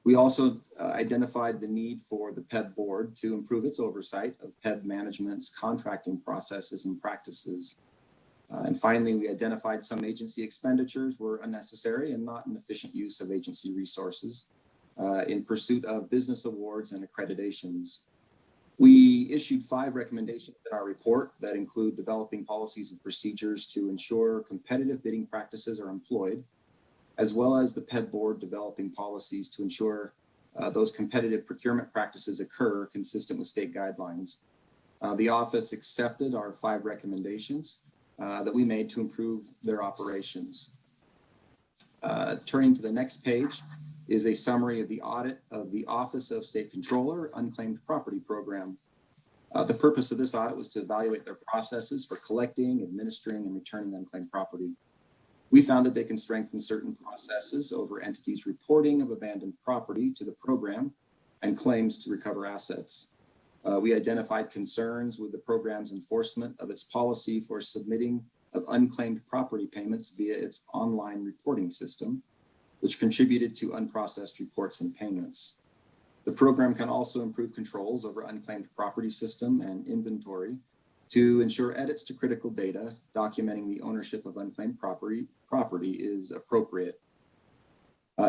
We also identified the need for the PEB board to improve its oversight of PEB management's contracting processes and practices. And finally, we identified some agency expenditures were unnecessary and not an efficient use of agency resources in pursuit of business awards and accreditations. We issued 5 recommendations in our report that include developing policies and procedures to ensure competitive bidding practices are employed, as well as the PEB board developing policies to ensure those competitive procurement practices occur consistent with state guidelines. The office accepted our 5 recommendations that we made to improve their operations. Turning to the next page is a summary of the audit of the Office of State Controller Unclaimed Property Program. The purpose of this audit was to evaluate their processes for collecting, administering, and returning unclaimed property. We found that they can strengthen certain processes over entities' reporting of abandoned property to the program and claims to recover assets. We identified concerns with the program's enforcement of its policy for submitting of unclaimed property payments via its online reporting system, which contributed to unprocessed reports and payments. The program can also improve controls over unclaimed property system and inventory to ensure edits to critical data documenting the ownership of unclaimed property is appropriate.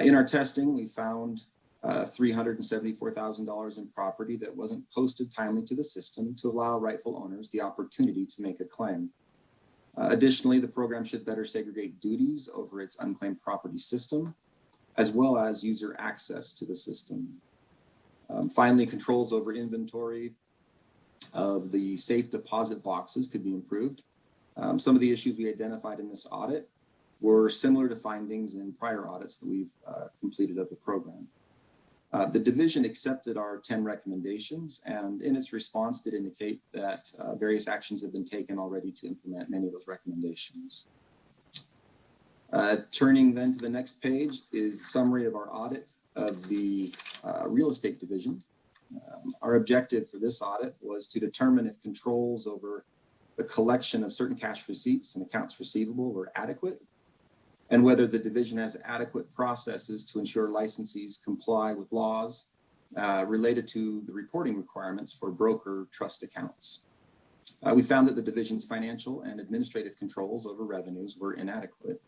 In our testing, we found $374,000 in property that wasn't posted timely to the system to allow rightful owners the opportunity to make a claim. Additionally, the program should better segregate duties over its unclaimed property system, as well as user access to the system. Finally, controls over inventory of the safe deposit boxes could be improved. Some of the issues we identified in this audit were similar to findings in prior audits that we've completed of the program. The division accepted our 10 recommendations, and in its response did indicate that various actions have been taken already to implement many of those recommendations. Turning then to the next page is a summary of our audit of the real estate division. Our objective for this audit was to determine if controls over the collection of certain cash receipts and accounts receivable were adequate, and whether the division has adequate processes to ensure licensees comply with laws related to the reporting requirements for broker trust accounts. We found that the division's financial and administrative controls over revenues were inadequate.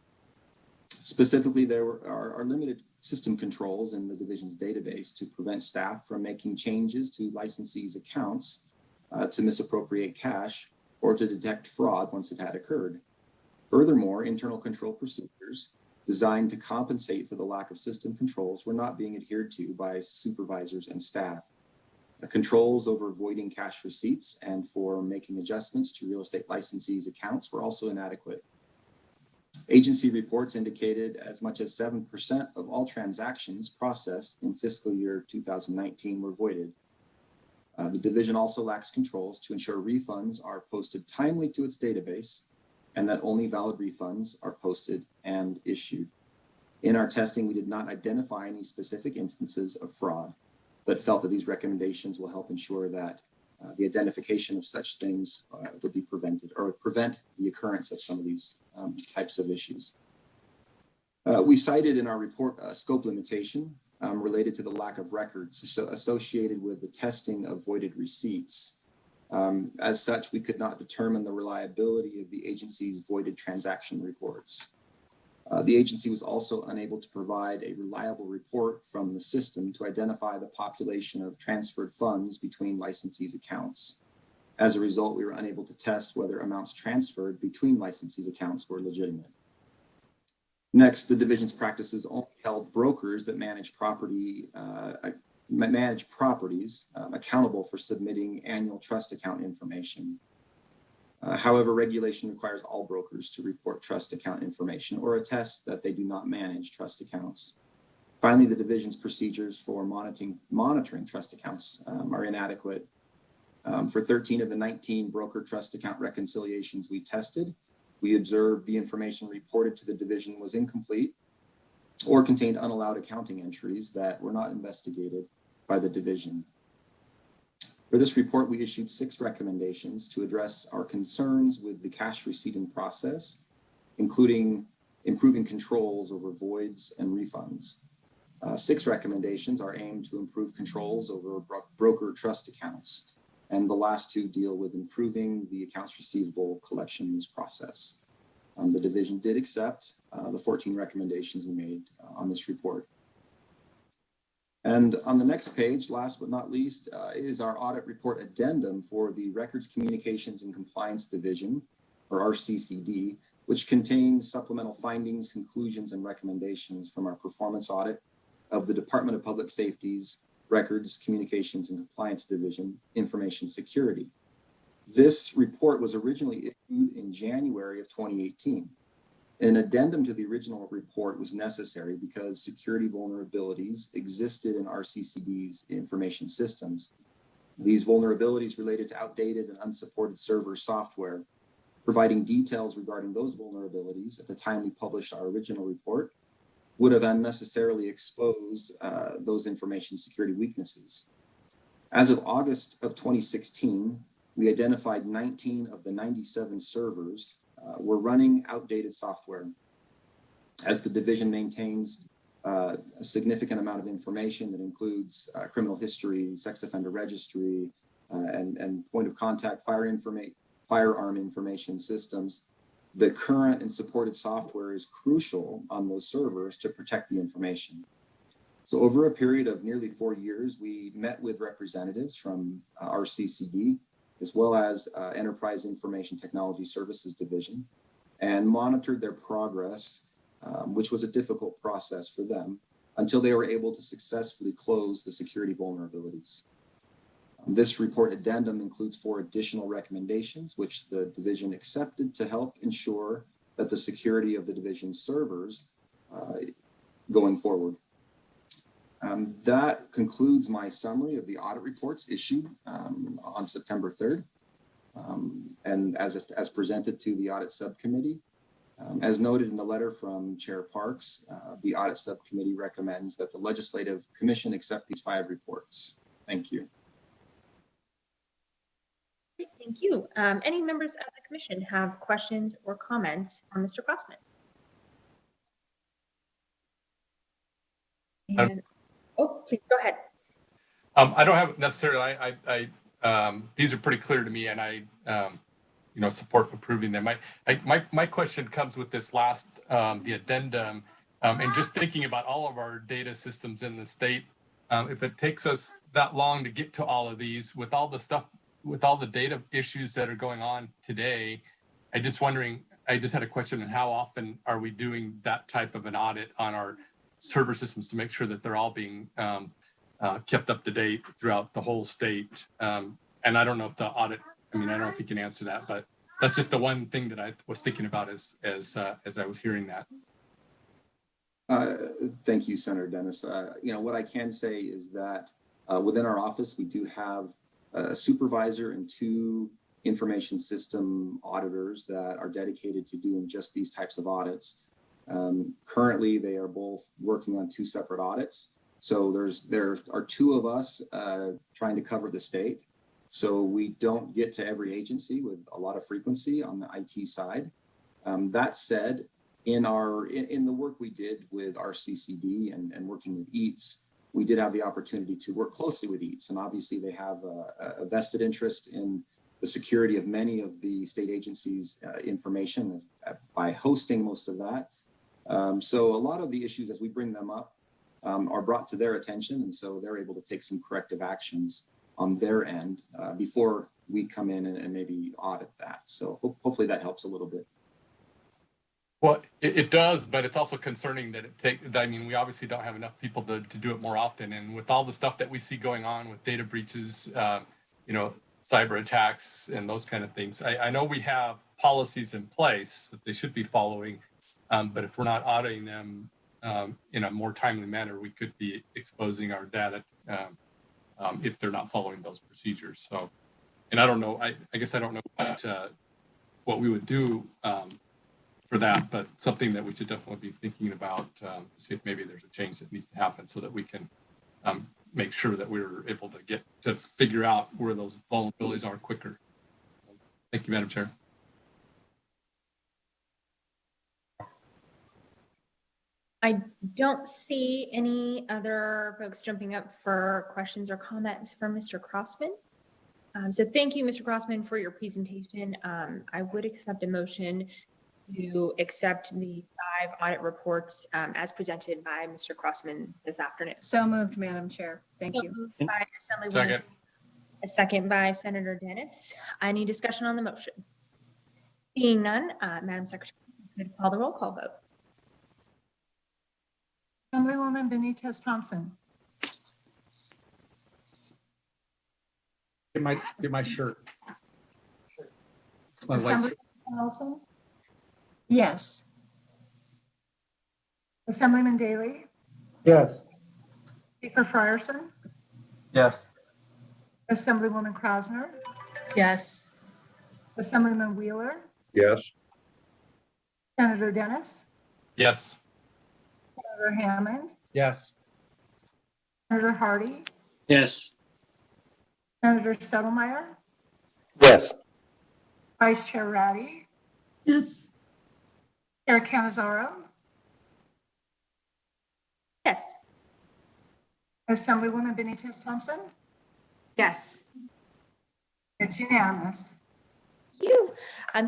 Specifically, there are limited system controls in the division's database to prevent staff from making changes to licensees' accounts to misappropriate cash or to detect fraud once it had occurred. Furthermore, internal control procedures designed to compensate for the lack of system controls were not being adhered to by supervisors and staff. The controls over voiding cash receipts and for making adjustments to real estate licensees' accounts were also inadequate. Agency reports indicated as much as 7% of all transactions processed in fiscal year 2019 were voided. The division also lacks controls to ensure refunds are posted timely to its database and that only valid refunds are posted and issued. In our testing, we did not identify any specific instances of fraud, but felt that these recommendations will help ensure that the identification of such things would be prevented or would prevent the occurrence of some of these types of issues. We cited in our report a scope limitation related to the lack of records associated with the testing of voided receipts. As such, we could not determine the reliability of the agency's voided transaction reports. The agency was also unable to provide a reliable report from the system to identify the population of transferred funds between licensees' accounts. As a result, we were unable to test whether amounts transferred between licensees' accounts were legitimate. Next, the division's practices only held brokers that manage properties accountable for submitting annual trust account information. However, regulation requires all brokers to report trust account information or attest that they do not manage trust accounts. Finally, the division's procedures for monitoring trust accounts are inadequate. For 13 of the 19 broker trust account reconciliations we tested, we observed the information reported to the division was incomplete or contained unallowed accounting entries that were not investigated by the division. For this report, we issued 6 recommendations to address our concerns with the cash receipting process, including improving controls over voids and refunds. 6 recommendations are aimed to improve controls over broker trust accounts, and the last 2 deal with improving the accounts receivable collections process. The division did accept the 14 recommendations we made on this report. And on the next page, last but not least, is our audit report addendum for the Records Communications and Compliance Division, or RCCD, which contains supplemental findings, conclusions, and recommendations from our performance audit of the Department of Public Safety's Records, Communications, and Compliance Division, Information Security. This report was originally issued in January of 2018. An addendum to the original report was necessary because security vulnerabilities existed in RCCD's information systems. These vulnerabilities related to outdated and unsupported server software. Providing details regarding those vulnerabilities at the time we published our original report would have unnecessarily exposed those information security weaknesses. As of August of 2016, we identified 19 of the 97 servers were running outdated software. As the division maintains a significant amount of information that includes criminal history, sex offender registry, and point of contact firearm information systems, the current and supported software is crucial on those servers to protect the information. So over a period of nearly 4 years, we met with representatives from RCCD, as well as Enterprise Information Technology Services Division, and monitored their progress, which was a difficult process for them, until they were able to successfully close the security vulnerabilities. This report addendum includes 4 additional recommendations, which the division accepted to help ensure that the security of the division's servers going forward. That concludes my summary of the audit reports issued on September 3rd, and as presented to the audit subcommittee. As noted in the letter from Chair Parks, the audit subcommittee recommends that the Legislative Commission accept these 5 reports. Thank you. Great, thank you. Any members of the commission have questions or comments on Mr. Crossman? And, please go ahead. I don't have necessarily, these are pretty clear to me, and I support approving them. My question comes with this last, the addendum, and just thinking about all of our data systems in the state. If it takes us that long to get to all of these, with all the stuff, with all the data issues that are going on today, I just had a question on how often are we doing that type of an audit on our server systems to make sure that they're all being kept up to date throughout the whole state. And I don't know if the audit, I don't know if you can answer that, but that's just the one thing that I was thinking about as I was hearing that. Thank you, Senator Dennis. What I can say is that within our office, we do have a supervisor and 2 information system auditors that are dedicated to doing just these types of audits. Currently, they are both working on 2 separate audits. So there are 2 of us trying to cover the state. So we don't get to every agency with a lot of frequency on the IT side. That said, in the work we did with our CCD and working with EATS, we did have the opportunity to work closely with EATS, and obviously they have a vested interest in the security of many of the state agencies' information by hosting most of that. So a lot of the issues as we bring them up are brought to their attention, and so they're able to take some corrective actions on their end before we come in and maybe audit that. So hopefully that helps a little bit. Well, it does, but it's also concerning that we obviously don't have enough people to do it more often. And with all the stuff that we see going on with data breaches, cyber attacks and those kind of things, I know we have policies in place that they should be following, but if we're not auditing them in a more timely manner, we could be exposing our data if they're not following those procedures. So, and I don't know, I guess I don't know what we would do for that, but something that we should definitely be thinking about, see if maybe there's a change that needs to happen so that we can make sure that we're able to figure out where those vulnerabilities are quicker. Thank you, Madam Chair. I don't see any other folks jumping up for questions or comments from Mr. Crossman. So thank you, Mr. Crossman, for your presentation. I would accept a motion to accept the 5 audit reports as presented by Mr. Crossman this afternoon. So moved, Madam Chair. Thank you. Moved by Assemblywoman. Second. A second by Senator Dennis. Any discussion on the motion? Seeing none, Madam Secretary, could call the roll call vote. Assemblywoman Benitez Thompson. Get my shirt. My light. Assemblywoman Hamilton. Yes. Assemblyman Daley. Yes. Speaker Frierson. Yes. Assemblywoman Krasner. Yes. Assemblyman Wheeler. Yes. Senator Dennis. Yes. Senator Hammond. Yes. Senator Hardy. Yes. Senator Settlemeyer. Yes. Vice Chair Ratty. Yes. Chair Canizaro. Yes. Assemblywoman Benitez Thompson. Yes. It's unanimous. Thank you.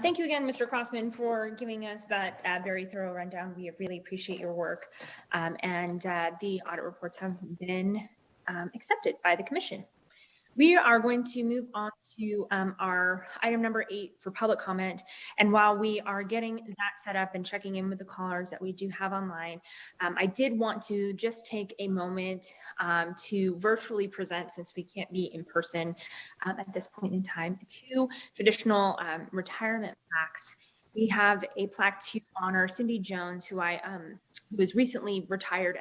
Thank you again, Mr. Crossman, for giving us that very thorough rundown. We really appreciate your work. And the audit reports have been accepted by the commission. We are going to move on to our item number 8 for public comment. And while we are getting that set up and checking in with the callers that we do have online, I did want to just take a moment to virtually present, since we can't be in person at this point in time, 2 traditional retirement plaques. We have a plaque to honor Cindy Jones, who was recently retired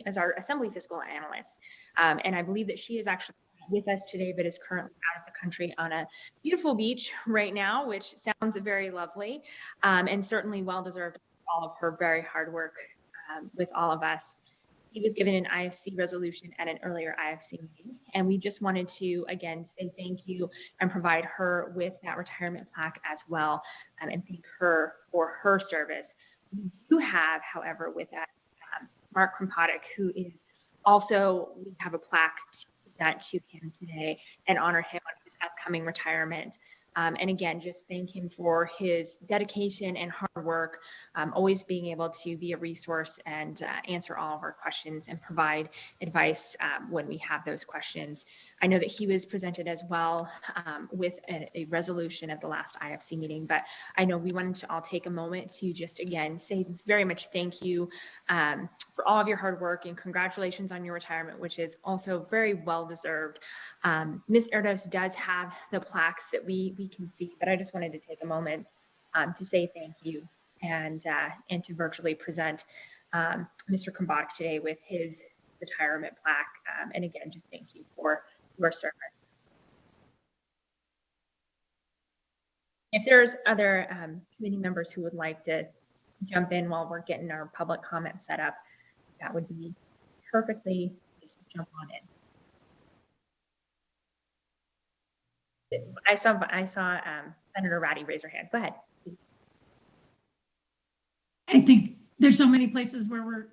as our assembly fiscal analyst. And I believe that she is actually with us today, but is currently out of the country on a beautiful beach right now, which sounds very lovely, and certainly well-deserved all of her very hard work with all of us. He was given an IFC resolution at an earlier IFC meeting, and we just wanted to, again, say thank you and provide her with that retirement plaque as well, and thank her for her service. We do have, however, with us, Mark Krompatic, who is also, we have a plaque that to him today and honor him on his upcoming retirement. And again, just thank him for his dedication and hard work, always being able to be a resource and answer all of our questions and provide advice when we have those questions. I know that he was presented as well with a resolution at the last IFC meeting, but I know we wanted to all take a moment to just, again, say very much thank you for all of your hard work and congratulations on your retirement, which is also very well deserved. Ms. Erdos does have the plaques that we can see, but I just wanted to take a moment to say thank you and to virtually present Mr. Krompatic today with his retirement plaque. And again, just thank you for your service. If there's other committee members who would like to jump in while we're getting our public comment set up, that would be perfectly just jump on in. I saw Senator Ratty raise her hand. Go ahead. I think there's so many places where we're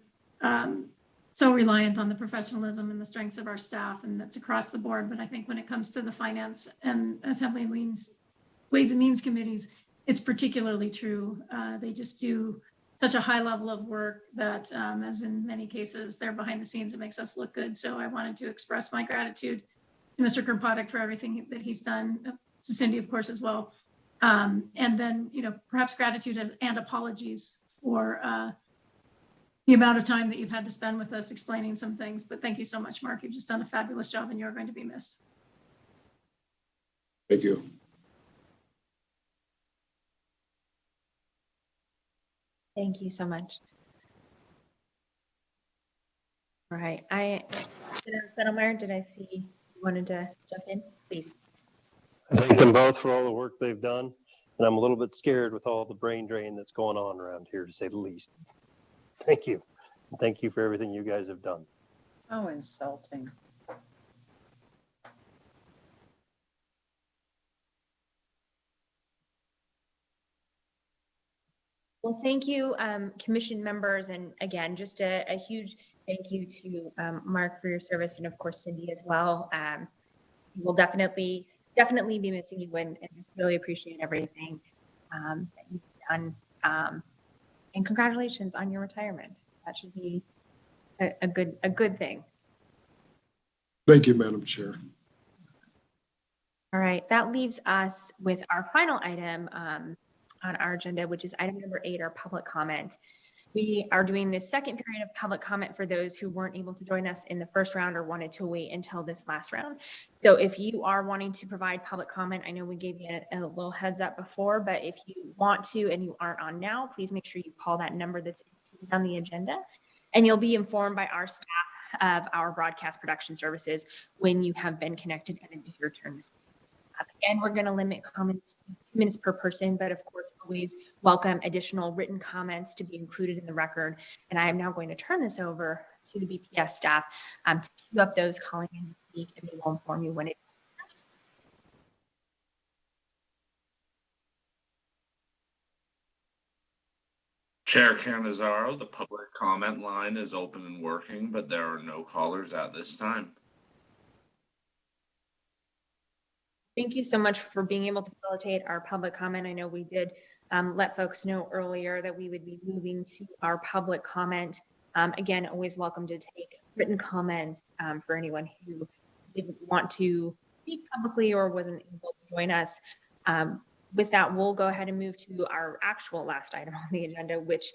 so reliant on the professionalism and the strengths of our staff, and that's across the board. But I think when it comes to the finance and Assembly Ways and Means committees, it's particularly true. They just do such a high level of work that, as in many cases, they're behind the scenes. It makes us look good. So I wanted to express my gratitude to Mr. Kropotkin for everything that he's done, to Cindy, of course, as well. And then, perhaps gratitude and apologies for the amount of time that you've had to spend with us explaining some things. But thank you so much, Mark. You've just done a fabulous job and you're going to be missed. Thank you. Thank you so much. All right. Senator Settlemeyer, did I see you wanted to jump in? Please. I thank them both for all the work they've done. And I'm a little bit scared with all the brain drain that's going on around here, to say the least. Thank you. And thank you for everything you guys have done. Oh, insulting. Well, thank you, commission members. And again, just a huge thank you to Mark for your service, and of course, Cindy as well. We'll definitely be missing you, and just really appreciate everything that you've done. And congratulations on your retirement. That should be a good thing. Thank you, Madam Chair. All right, that leaves us with our final item on our agenda, which is item number 8, our public comment. We are doing this second period of public comment for those who weren't able to join us in the first round or wanted to wait until this last round. So if you are wanting to provide public comment, I know we gave you a little heads up before, but if you want to and you aren't on now, please make sure you call that number that's on the agenda, and you'll be informed by our staff of our broadcast production services when you have been connected and it is your turn to speak. Again, we're going to limit comments to 2 minutes per person, but of course, always welcome additional written comments to be included in the record. And I am now going to turn this over to the BPS staff to queue up those calling in to speak, and they will inform you when it is. Chair Canizaro, the public comment line is open and working, but there are no callers at this time. Thank you so much for being able to facilitate our public comment. I know we did let folks know earlier that we would be moving to our public comment. Again, always welcome to take written comments for anyone who didn't want to speak publicly or wasn't able to join us. With that, we'll go ahead and move to our actual last item on the agenda, which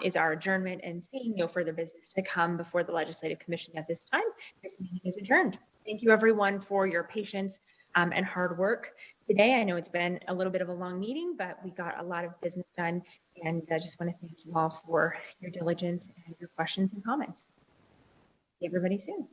is our adjournment, and seeing no further business to come before the Legislative Commission at this time, this meeting is adjourned. Thank you, everyone, for your patience and hard work today. I know it's been a little bit of a long meeting, but we got a lot of business done, and I just want to thank you all for your diligence and your questions and comments. See everybody soon.